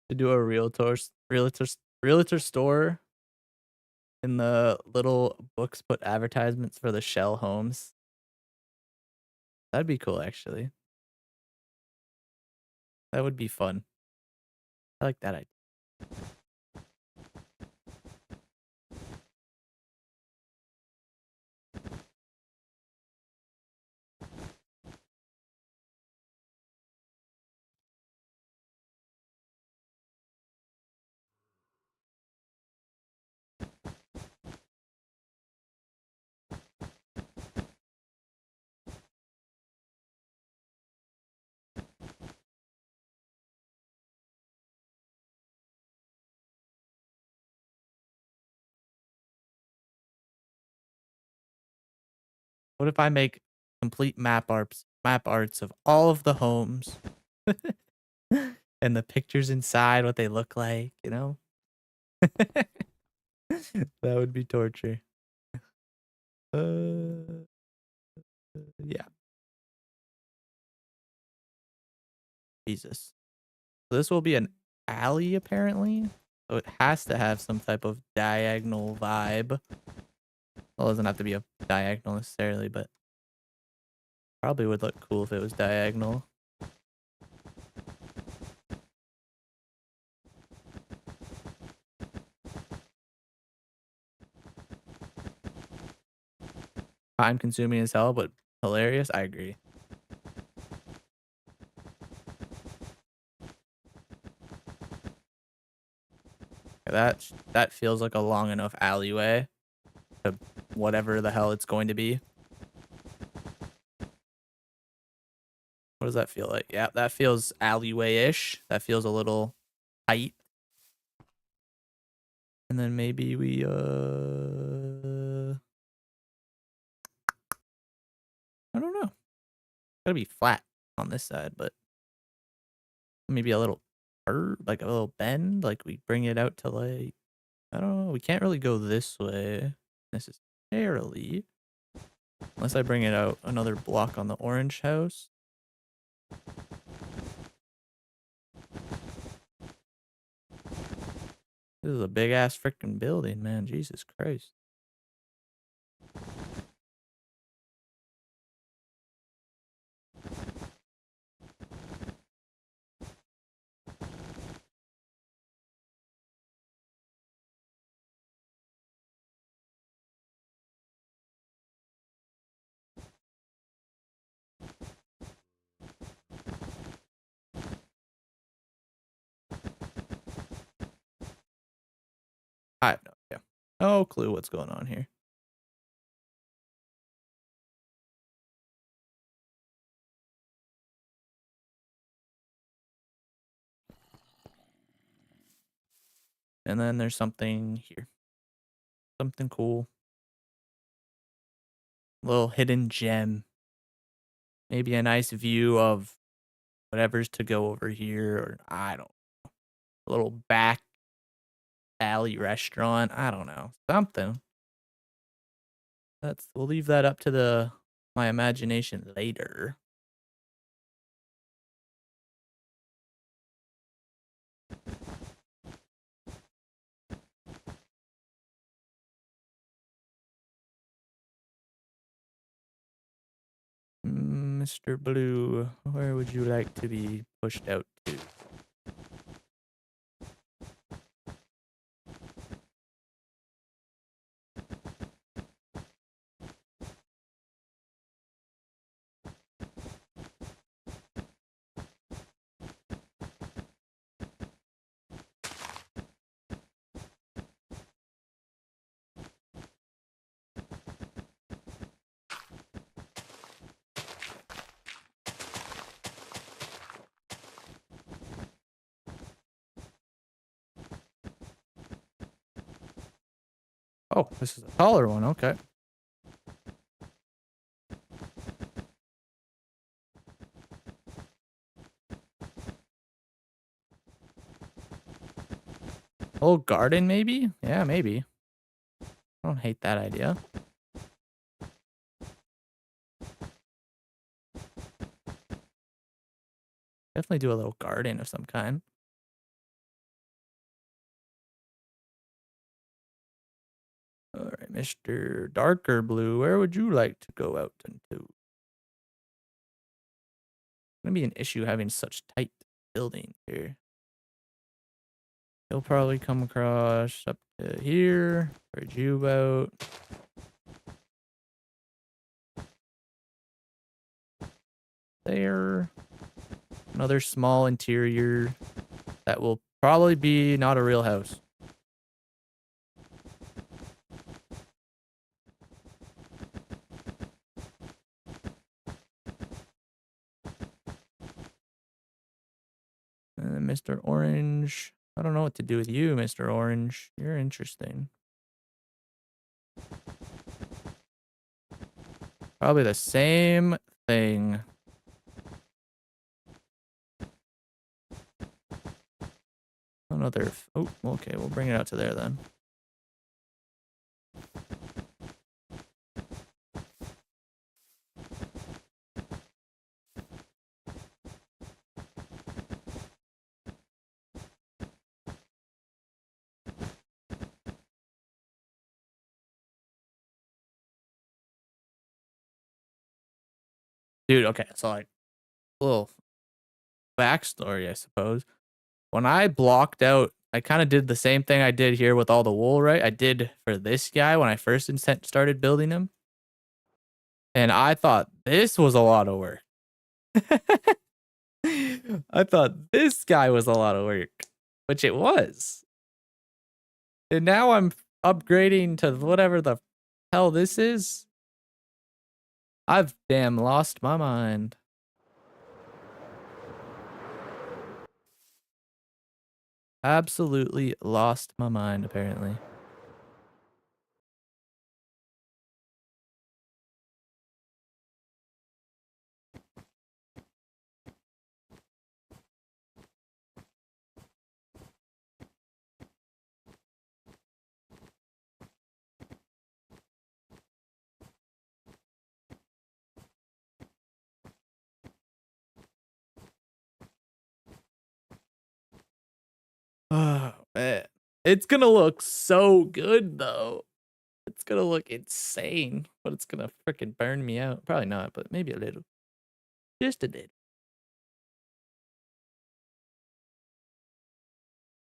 To do a realtor store in the little books put advertisements for the shell homes. That'd be cool actually. That would be fun. I like that idea. What if I make complete map arts of all of the homes and the pictures inside, what they look like, you know? That would be torture. Uh, yeah, Jesus. So this will be an alley apparently. So it has to have some type of diagonal vibe. Well, it doesn't have to be a diagonal necessarily, but probably would look cool if it was diagonal. Time consuming as hell, but hilarious. I agree. That feels like a long enough alleyway to whatever the hell it's going to be. What does that feel like? Yeah, that feels alleyway-ish. That feels a little tight. And then maybe we I don't know. Gotta be flat on this side, but maybe a little curve, like a little bend, like we bring it out to like I don't know. We can't really go this way necessarily. Unless I bring it out another block on the orange house. This is a big ass freaking building, man. Jesus Christ. I have no idea. No clue what's going on here. And then there's something here. Something cool. Little hidden gem. Maybe a nice view of whatever's to go over here, or I don't know. A little back alley restaurant. I don't know. Something. We'll leave that up to my imagination later. Mr. Blue, where would you like to be pushed out to? Oh, this is a taller one. Okay. A little garden, maybe? Yeah, maybe. I don't hate that idea. Definitely do a little garden of some kind. All right, Mr. Darker Blue, where would you like to go out into? It's gonna be an issue having such tight buildings here. He'll probably come across up to here. Where'd you out? There. Another small interior that will probably be not a real house. Mr. Orange. I don't know what to do with you, Mr. Orange. You're interesting. Probably the same thing. Another. Oh, okay. We'll bring it out to there then. Dude, okay. So like, a little backstory, I suppose. When I blocked out, I kind of did the same thing I did here with all the wool, right? I did for this guy when I first started building him. And I thought this was a lot of work. I thought this guy was a lot of work, which it was. And now I'm upgrading to whatever the hell this is. I've damn lost my mind. Absolutely lost my mind, apparently. Oh, man. It's gonna look so good, though. It's gonna look insane, but it's gonna freaking burn me out. Probably not, but maybe a little. Just a bit.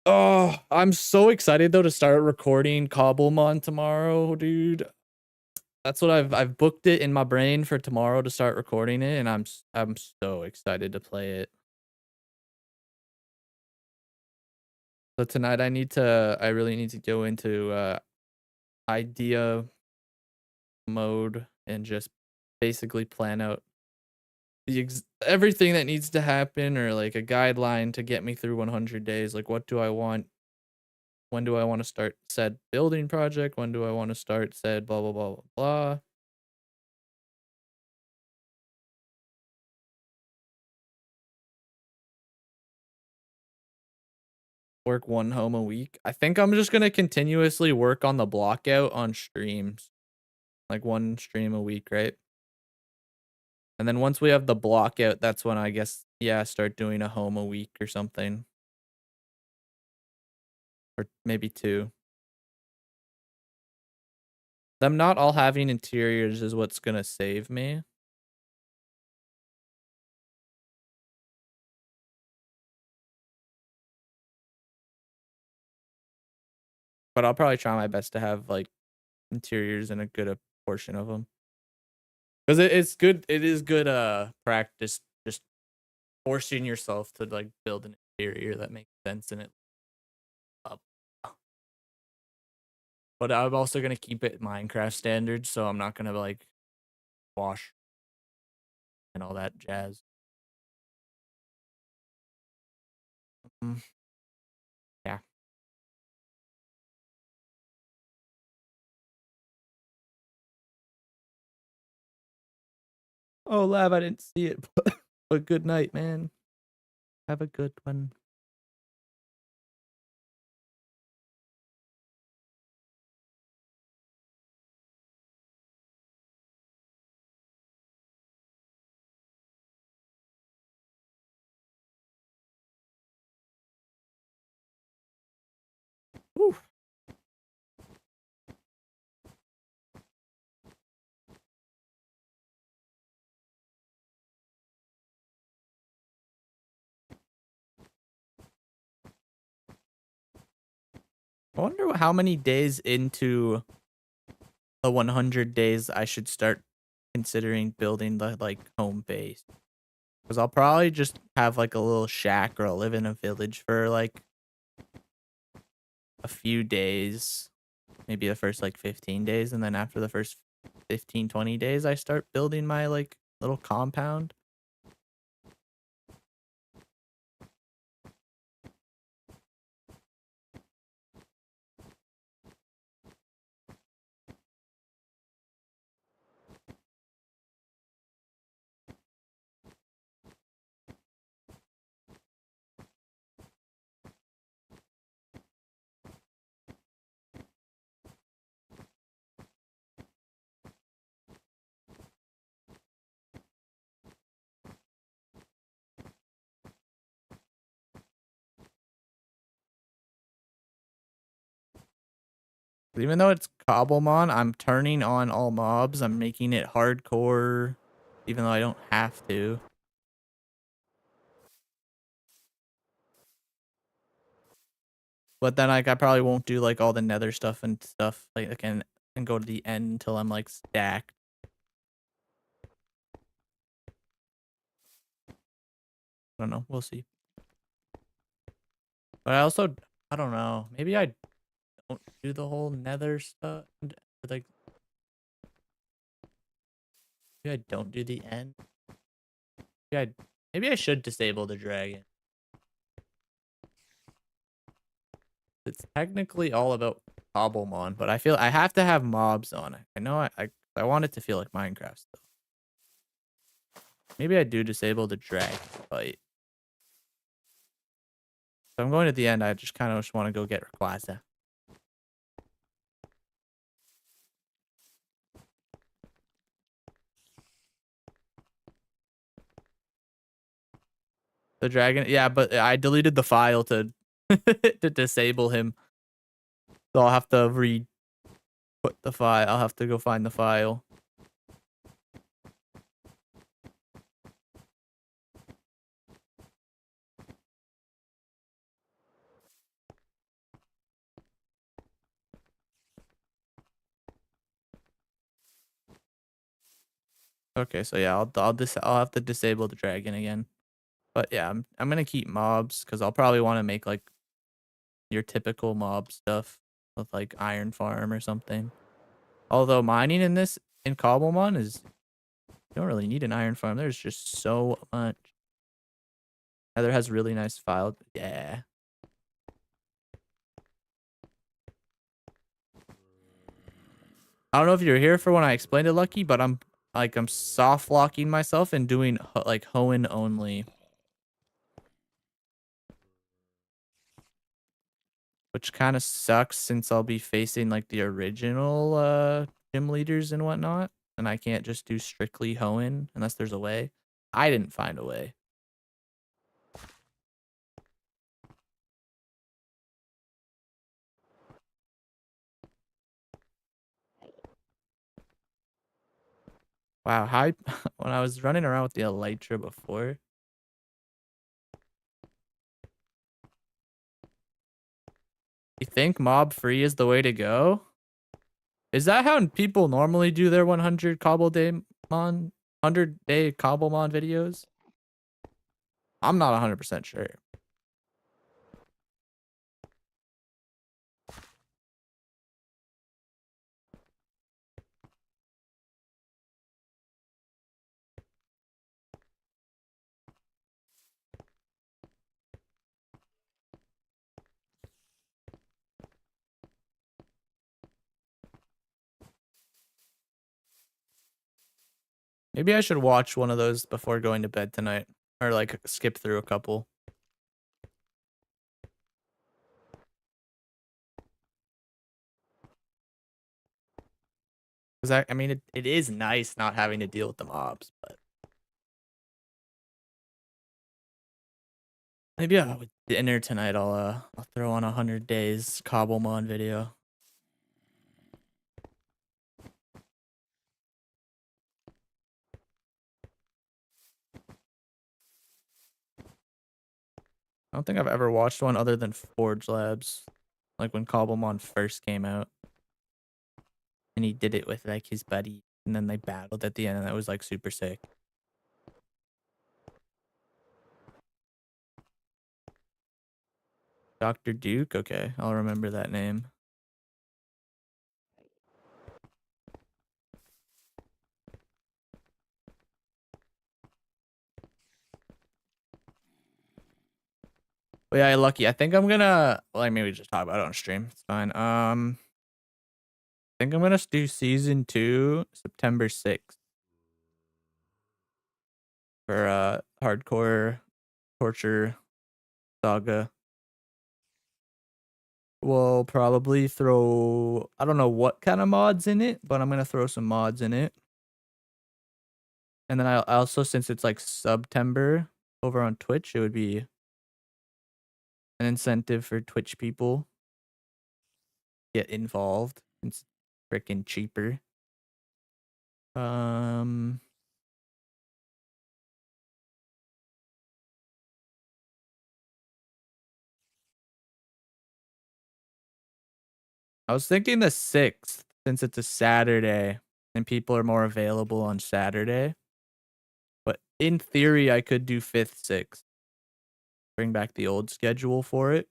Oh, I'm so excited though to start recording Cobblemon tomorrow, dude. That's what I've booked it in my brain for tomorrow to start recording it, and I'm so excited to play it. So tonight I really need to go into idea mode and just basically plan out everything that needs to happen, or like a guideline to get me through 100 days. Like, what do I want? When do I want to start said building project? When do I want to start said blah blah blah blah blah? Work one home a week. I think I'm just gonna continuously work on the block out on streams, like one stream a week, right? And then once we have the block out, that's when I guess, yeah, start doing a home a week or something, or maybe two. Them not all having interiors is what's gonna save me. But I'll probably try my best to have like interiors in a good portion of them. Because it's good. It is good practice just forcing yourself to like build an interior that makes sense in it. Up. But I'm also gonna keep it Minecraft standards, so I'm not gonna like wash and all that jazz. Mm, yeah. Oh, Lab, I didn't see it, but good night, man. Have a good one. Whew. I wonder how many days into the 100 days I should start considering building the like home base. Because I'll probably just have like a little shack or I'll live in a village for like a few days, maybe the first like 15 days. And then after the first 15, 20 days, I start building my like little compound. Even though it's Cobblemon, I'm turning on all mobs. I'm making it hardcore, even though I don't have to. But then like I probably won't do like all the nether stuff and stuff like I can and go to the end until I'm like stacked. I don't know. We'll see. But I don't know. Maybe I don't do the whole nether stuff. Like maybe I don't do the end. Maybe I should disable the dragon. It's technically all about Cobblemon, but I feel I have to have mobs on it. I know I want it to feel like Minecraft stuff. Maybe I do disable the dragon fight. So I'm going to the end. I just kind of just want to go get Rayquaza. The dragon, yeah, but I deleted the file to to disable him. So I'll have to put the file. I'll have to go find the file. Okay, so yeah, I'll have to disable the dragon again. But yeah, I'm gonna keep mobs because I'll probably want to make like your typical mob stuff with like iron farm or something. Although mining in Cobblemon is you don't really need an iron farm. There's just so much. Nether has really nice file. Yeah. I don't know if you're here for when I explained it, Lucky, but I'm soft locking myself and doing like Hoenn only, which kind of sucks since I'll be facing like the original gym leaders and whatnot, and I can't just do strictly Hoenn unless there's a way. I didn't find a way. Wow, when I was running around with the Elytra before. You think mob free is the way to go? Is that how people normally do their 100 100-day Cobblemon videos? I'm not 100% sure. Maybe I should watch one of those before going to bed tonight. Or like skip through a couple. Because I mean, it is nice not having to deal with the mobs, but maybe with dinner tonight I'll throw on 100 days Cobblemon video. I don't think I've ever watched one other than Forge Labs, like when Cobblemon first came out, and he did it with like his buddy, and then they battled at the end, and that was like super sick. Dr. Duke, okay, I'll remember that name. But yeah, Lucky, I think I'm gonna like maybe just talk about it on stream. It's fine. I think I'm gonna do season 2, September 6th. For hardcore torture saga. We'll probably throw I don't know what kind of mods in it, but I'm gonna throw some mods in it. And then I also, since it's like September over on Twitch, it would be an incentive for Twitch people get involved. It's freaking cheaper. I was thinking the 6th since it's a Saturday and people are more available on Saturday. But in theory, I could do 5th, 6th. Bring back the old schedule for it.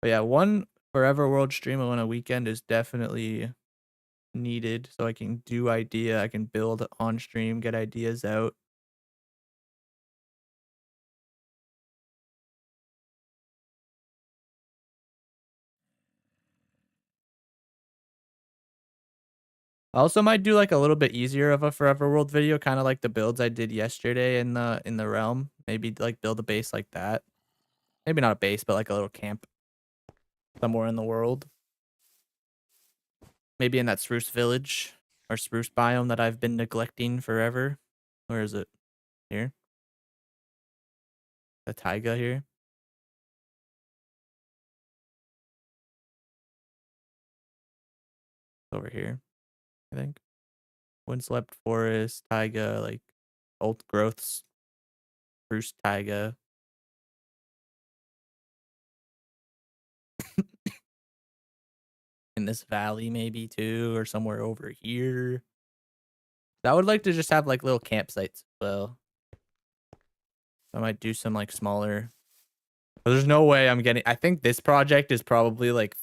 But yeah, one Forever World stream on a weekend is definitely needed so I can do idea. I can build on stream, get ideas out. I also might do like a little bit easier of a Forever World video, kind of like the builds I did yesterday in the realm. Maybe like build a base like that. Maybe not a base, but like a little camp somewhere in the world. Maybe in that spruce village or spruce biome that I've been neglecting forever. Where is it? Here? The taiga here? Over here, I think. Windswept forest, taiga, like old growths, spruce taiga. In this valley maybe too, or somewhere over here. I would like to just have like little campsites as well. I might do some like smaller. But there's no way I'm getting. I think this project is probably like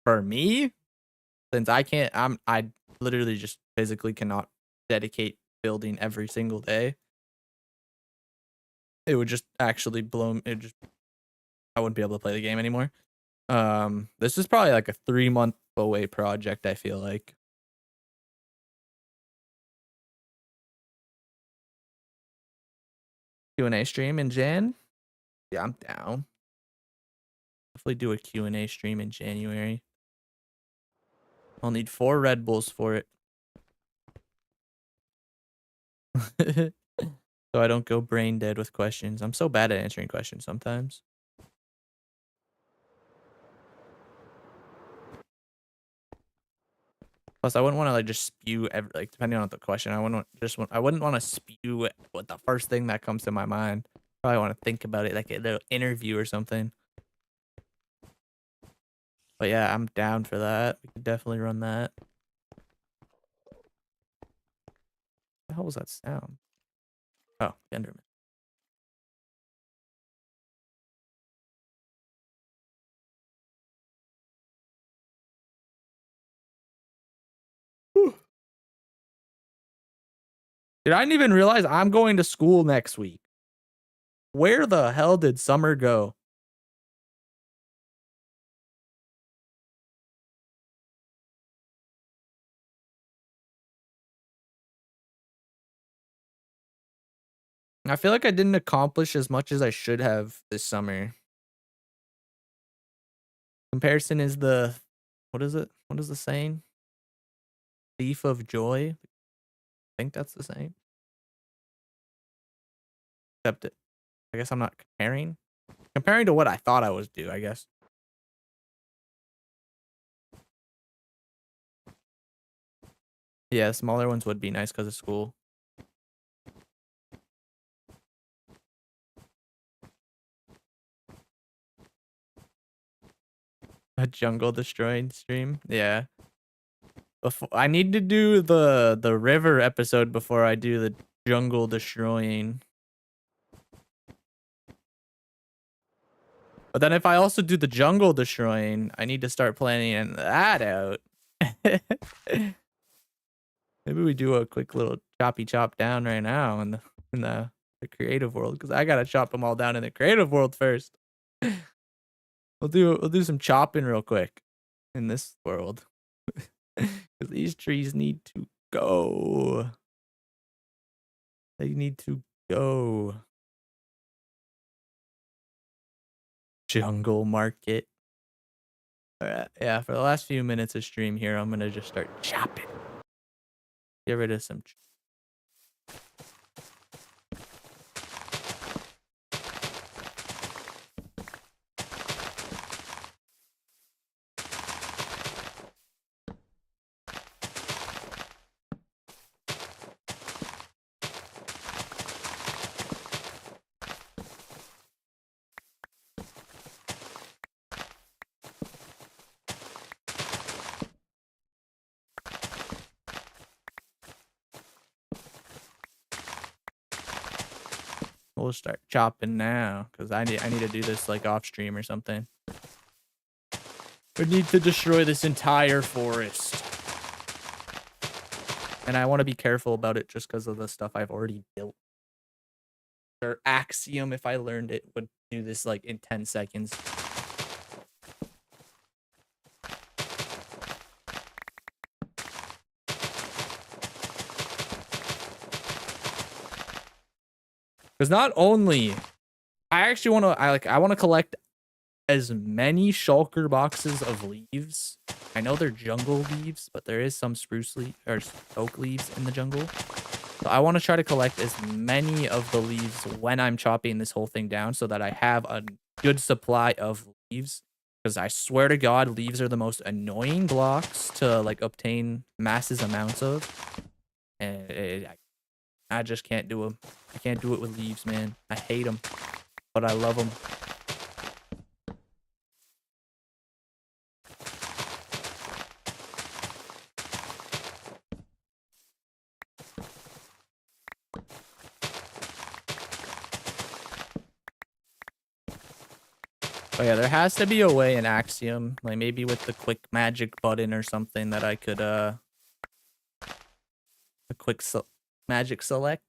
for me, since I can't. I literally just physically cannot dedicate building every single day. It would just actually blow. It just I wouldn't be able to play the game anymore. This is probably like a 3-month away project. I feel like. Q&A stream in Jan. Yeah, I'm down. Definitely do a Q&A stream in January. I'll need 4 Red Bulls for it. So I don't go brain dead with questions. I'm so bad at answering questions sometimes. Plus, I wouldn't want to like just spew like depending on the question. I wouldn't want to spew what the first thing that comes to my mind. Probably want to think about it like a little interview or something. But yeah, I'm down for that. We could definitely run that. What the hell was that sound? Oh, Enderman. Dude, I didn't even realize I'm going to school next week. Where the hell did summer go? I feel like I didn't accomplish as much as I should have this summer. Comparison is the, what is it? What is the saying? Thief of joy. I think that's the same. Except I guess I'm not comparing. Comparing to what I thought I was due, I guess. Yeah, smaller ones would be nice because of school. A jungle destroying stream. Yeah. Before I need to do the river episode before I do the jungle destroying. But then if I also do the jungle destroying, I need to start planning that out. Maybe we do a quick little choppy chop down right now in the creative world because I gotta chop them all down in the creative world first. We'll do some chopping real quick in this world because these trees need to go. They need to go. Jungle market. All right, yeah. For the last few minutes of stream here, I'm gonna just start chopping. Get rid of some. We'll start chopping now, cause I need to do this like off stream or something. We need to destroy this entire forest. And I want to be careful about it just because of the stuff I've already built. Or Axiom, if I learned it, would do this like in 10 seconds. Because not only I actually want to I want to collect as many shulker boxes of leaves. I know they're jungle leaves, but there is some spruce leaf or oak leaves in the jungle. So I want to try to collect as many of the leaves when I'm chopping this whole thing down so that I have a good supply of leaves. Because I swear to God, leaves are the most annoying blocks to like obtain massive amounts of. And I just can't do them. I can't do it with leaves, man. I hate them, but I love them. Oh yeah, there has to be a way in Axiom, like maybe with the quick magic button or something that I could a quick magic select.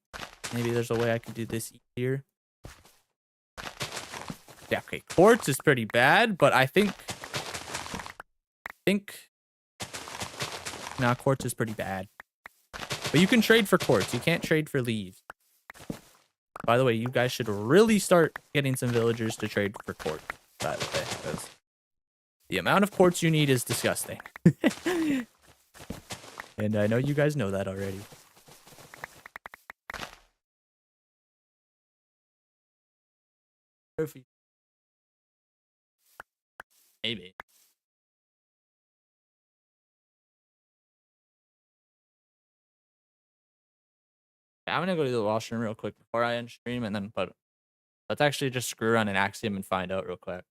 Maybe there's a way I could do this easier. Yeah, okay, quartz is pretty bad, but I think nah, quartz is pretty bad. But you can trade for quartz. You can't trade for leaves. By the way, you guys should really start getting some villagers to trade for quartz, by the way, because the amount of quartz you need is disgusting. And I know you guys know that already. Maybe. Yeah, I'm gonna go to the washroom real quick before I end stream, and then but let's actually just screw around an Axiom and find out real quick.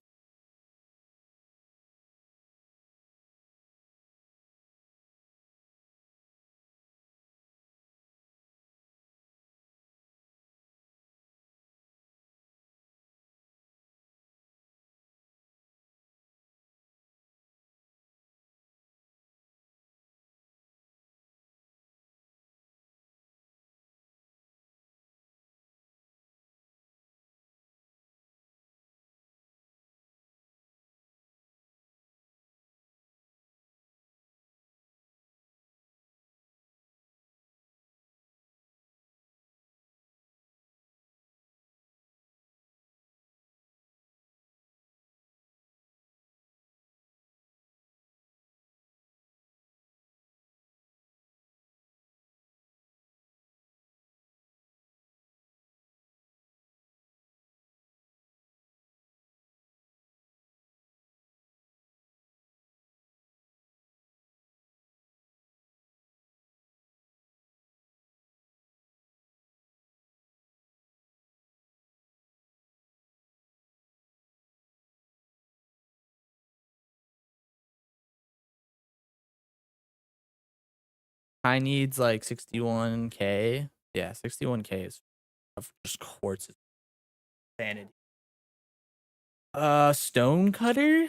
I needs like 61k. Yeah, 61k is of just quartz. Vanity. Stone cutter?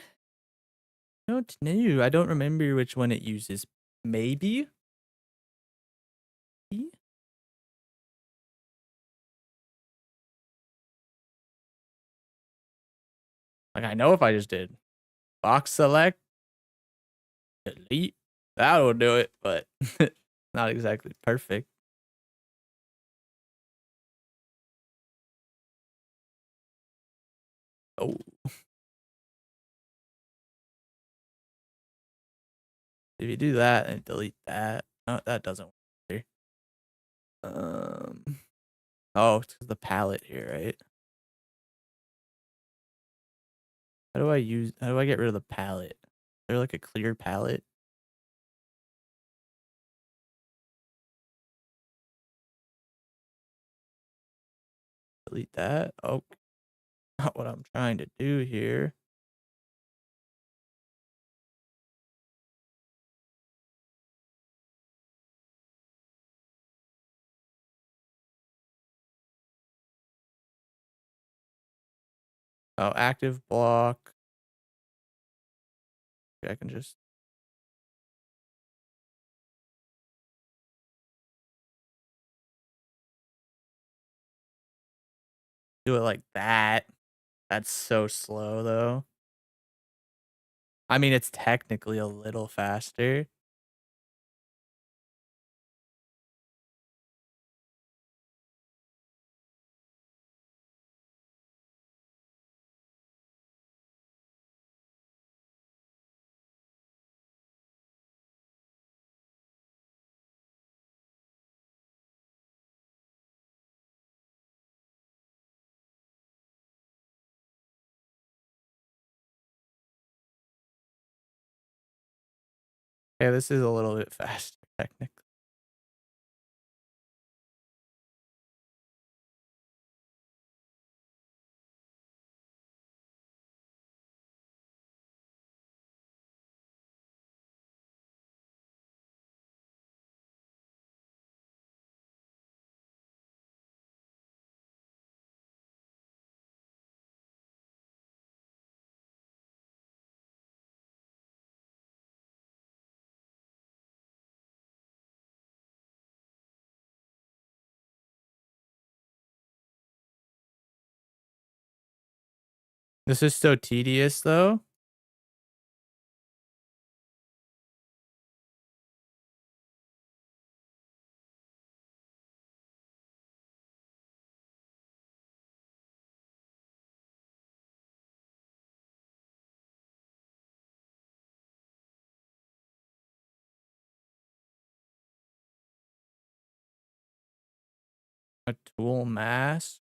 I don't know. I don't remember which one it uses. Maybe? Like, I know if I just did box select, delete, that will do it, but not exactly perfect. Oh. If you do that and delete that, no, that doesn't work either. Oh, it's the palette here, right? How do I get rid of the palette? Is there like a clear palette? Delete that. Oh, not what I'm trying to do here. Oh, active block. I can just do it like that. That's so slow though. I mean, it's technically a little faster. Yeah, this is a little bit faster technically. This is so tedious though. A tool mask.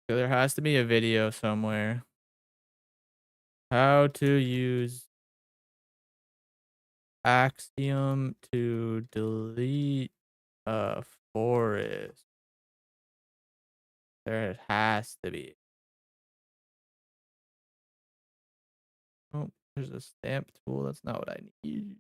So there has to be a video somewhere. How to use Axiom to delete a forest. There has to be. Oh, there's a stamp tool. That's not what I need.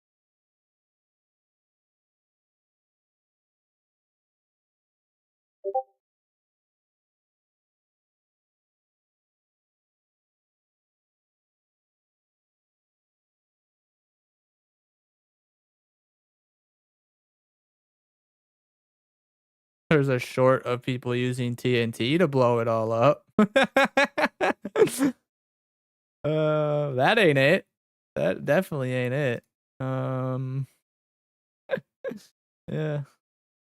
There's a short of people using TNT to blow it all up. That ain't it. That definitely ain't it. Um, yeah,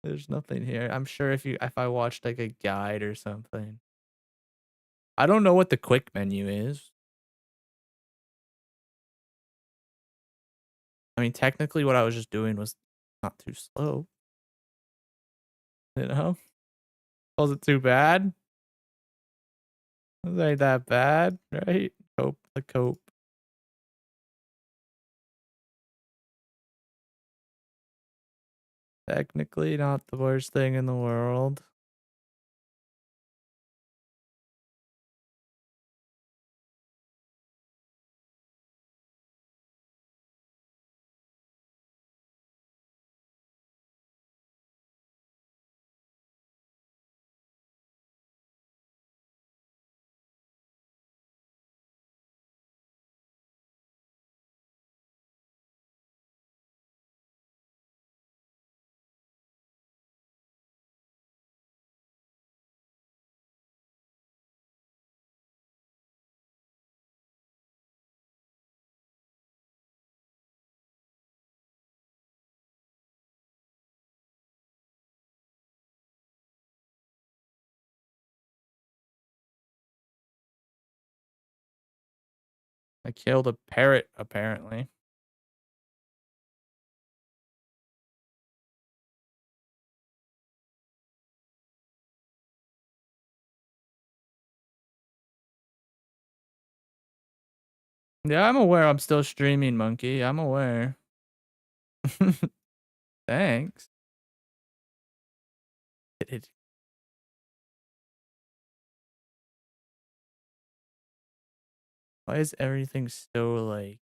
there's nothing here. I'm sure if I watched like a guide or something. I don't know what the quick menu is. I mean, technically, what I was just doing was not too slow. You know, was it too bad? It ain't that bad, right? Cope the cope. Technically not the worst thing in the world. I killed a parrot, apparently. Yeah, I'm aware I'm still streaming, Monkey. I'm aware. Thanks. Why is everything so, like,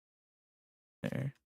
there?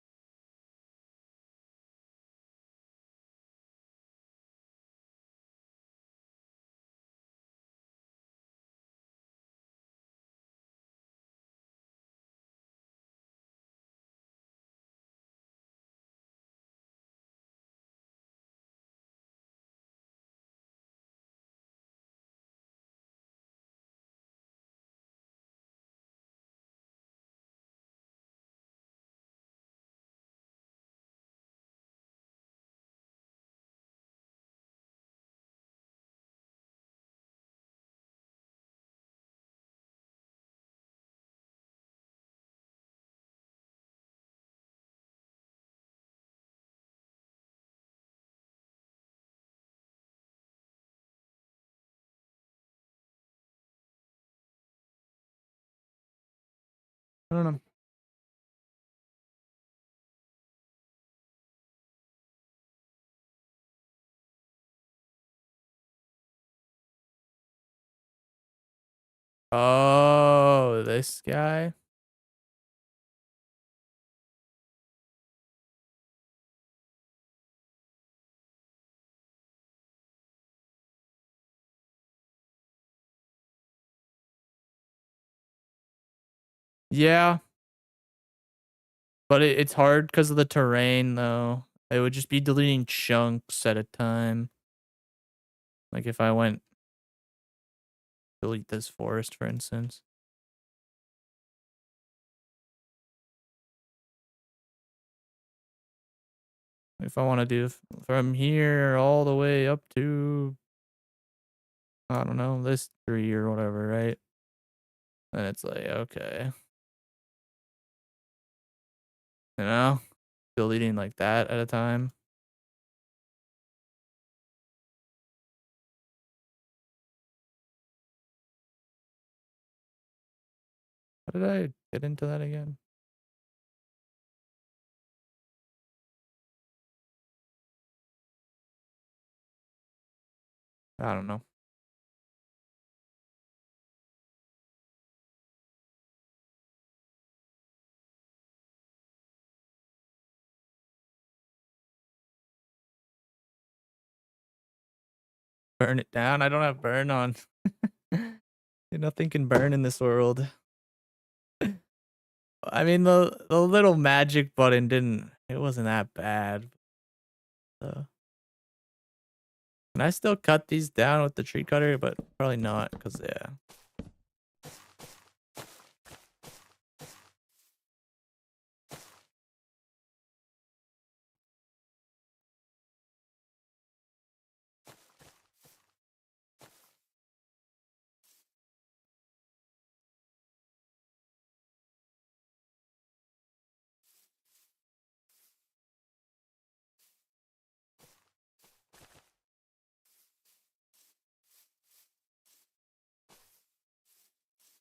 I don't know. Oh, this guy? Yeah, but it's hard because of the terrain, though. It would just be deleting chunks at a time. Like if I went delete this forest, for instance. If I want to do from here all the way up to, I don't know, this tree or whatever, right? And it's like, okay. You know? Deleting like that at a time. How did I get into that again? I don't know. Burn it down. I don't have burn on. Nothing can burn in this world. I mean, the little magic button didn't. It wasn't that bad. So. Can I still cut these down with the tree cutter? But probably not, because yeah.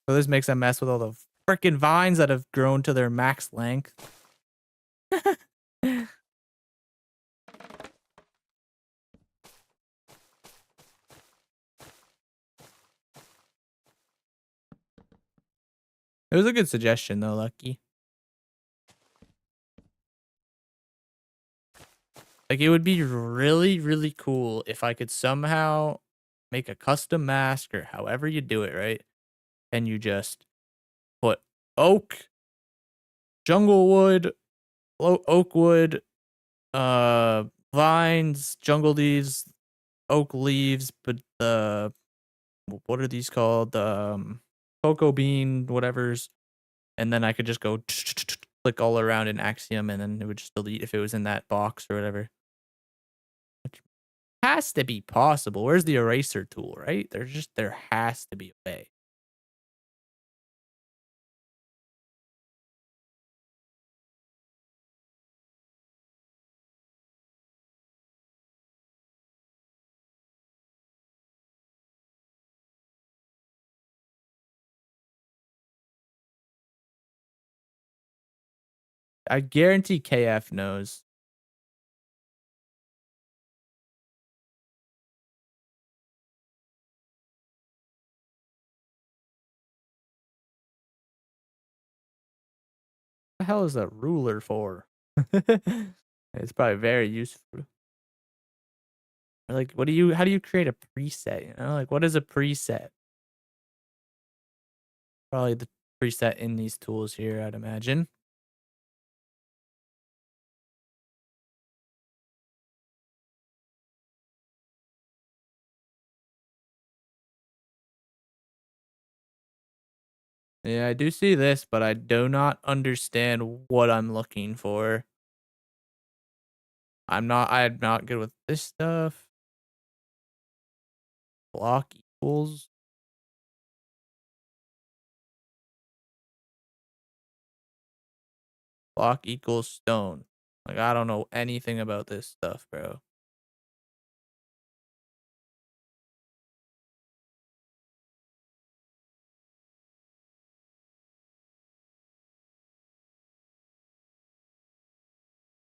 So this makes a mess with all the freaking vines that have grown to their max length. It was a good suggestion though, Lucky. Like, it would be really, really cool if I could somehow make a custom mask or however you do it, right? And you just put oak, jungle wood, oak wood, vines, jungle leaves, oak leaves, but the what are these called? Cocoa bean, whatever's, and then I could just go click all around in Axiom, and then it would just delete if it was in that box or whatever. Which has to be possible. Where's the eraser tool, right? There has to be a way. I guarantee KF knows. What the hell is a ruler for? It's probably very useful. Like, how do you create a preset? You know, like, what is a preset? Probably the preset in these tools here, I'd imagine. Yeah, I do see this, but I do not understand what I'm looking for. I'm not good with this stuff. Block equals. Block equals stone. Like, I don't know anything about this stuff, bro.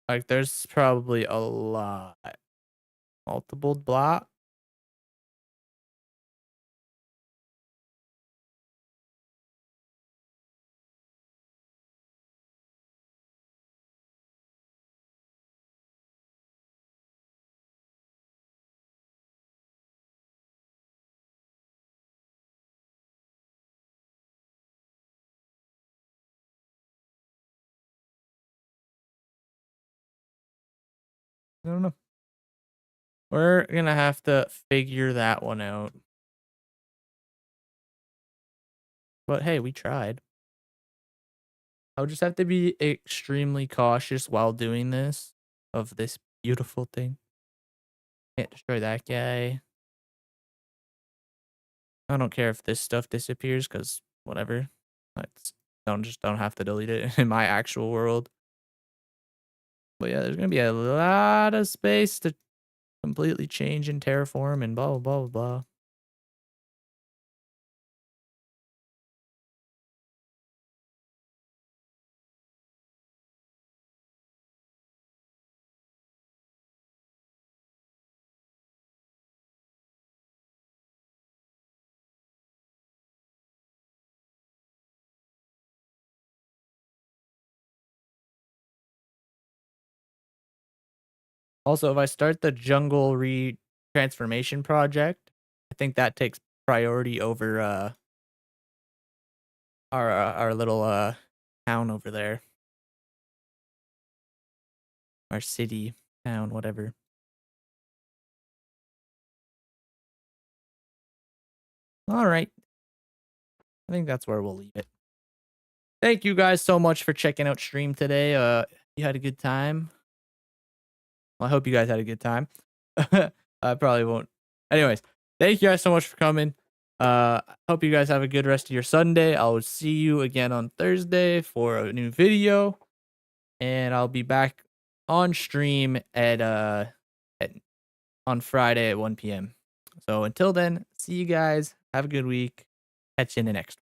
Like, there's probably a lot. Multiple block. I don't know. We're gonna have to figure that one out. But hey, we tried. I'll just have to be extremely cautious while doing this of this beautiful thing. Can't destroy that guy. I don't care if this stuff disappears because whatever. I don't have to delete it in my actual world. But yeah, there's gonna be a lot of space to completely change in terraform and blah blah blah blah. Also, if I start the jungle transformation project, I think that takes priority over our little town over there. Our city, town, whatever. All right. I think that's where we'll leave it. Thank you guys so much for checking out stream today. You had a good time. Well, I hope you guys had a good time. I probably won't. Anyways, thank you guys so much for coming. Hope you guys have a good rest of your Sunday. I will see you again on Thursday for a new video, and I'll be back on stream on Friday at 1 p.m. So until then, see you guys. Have a good week. Catch you in the next one.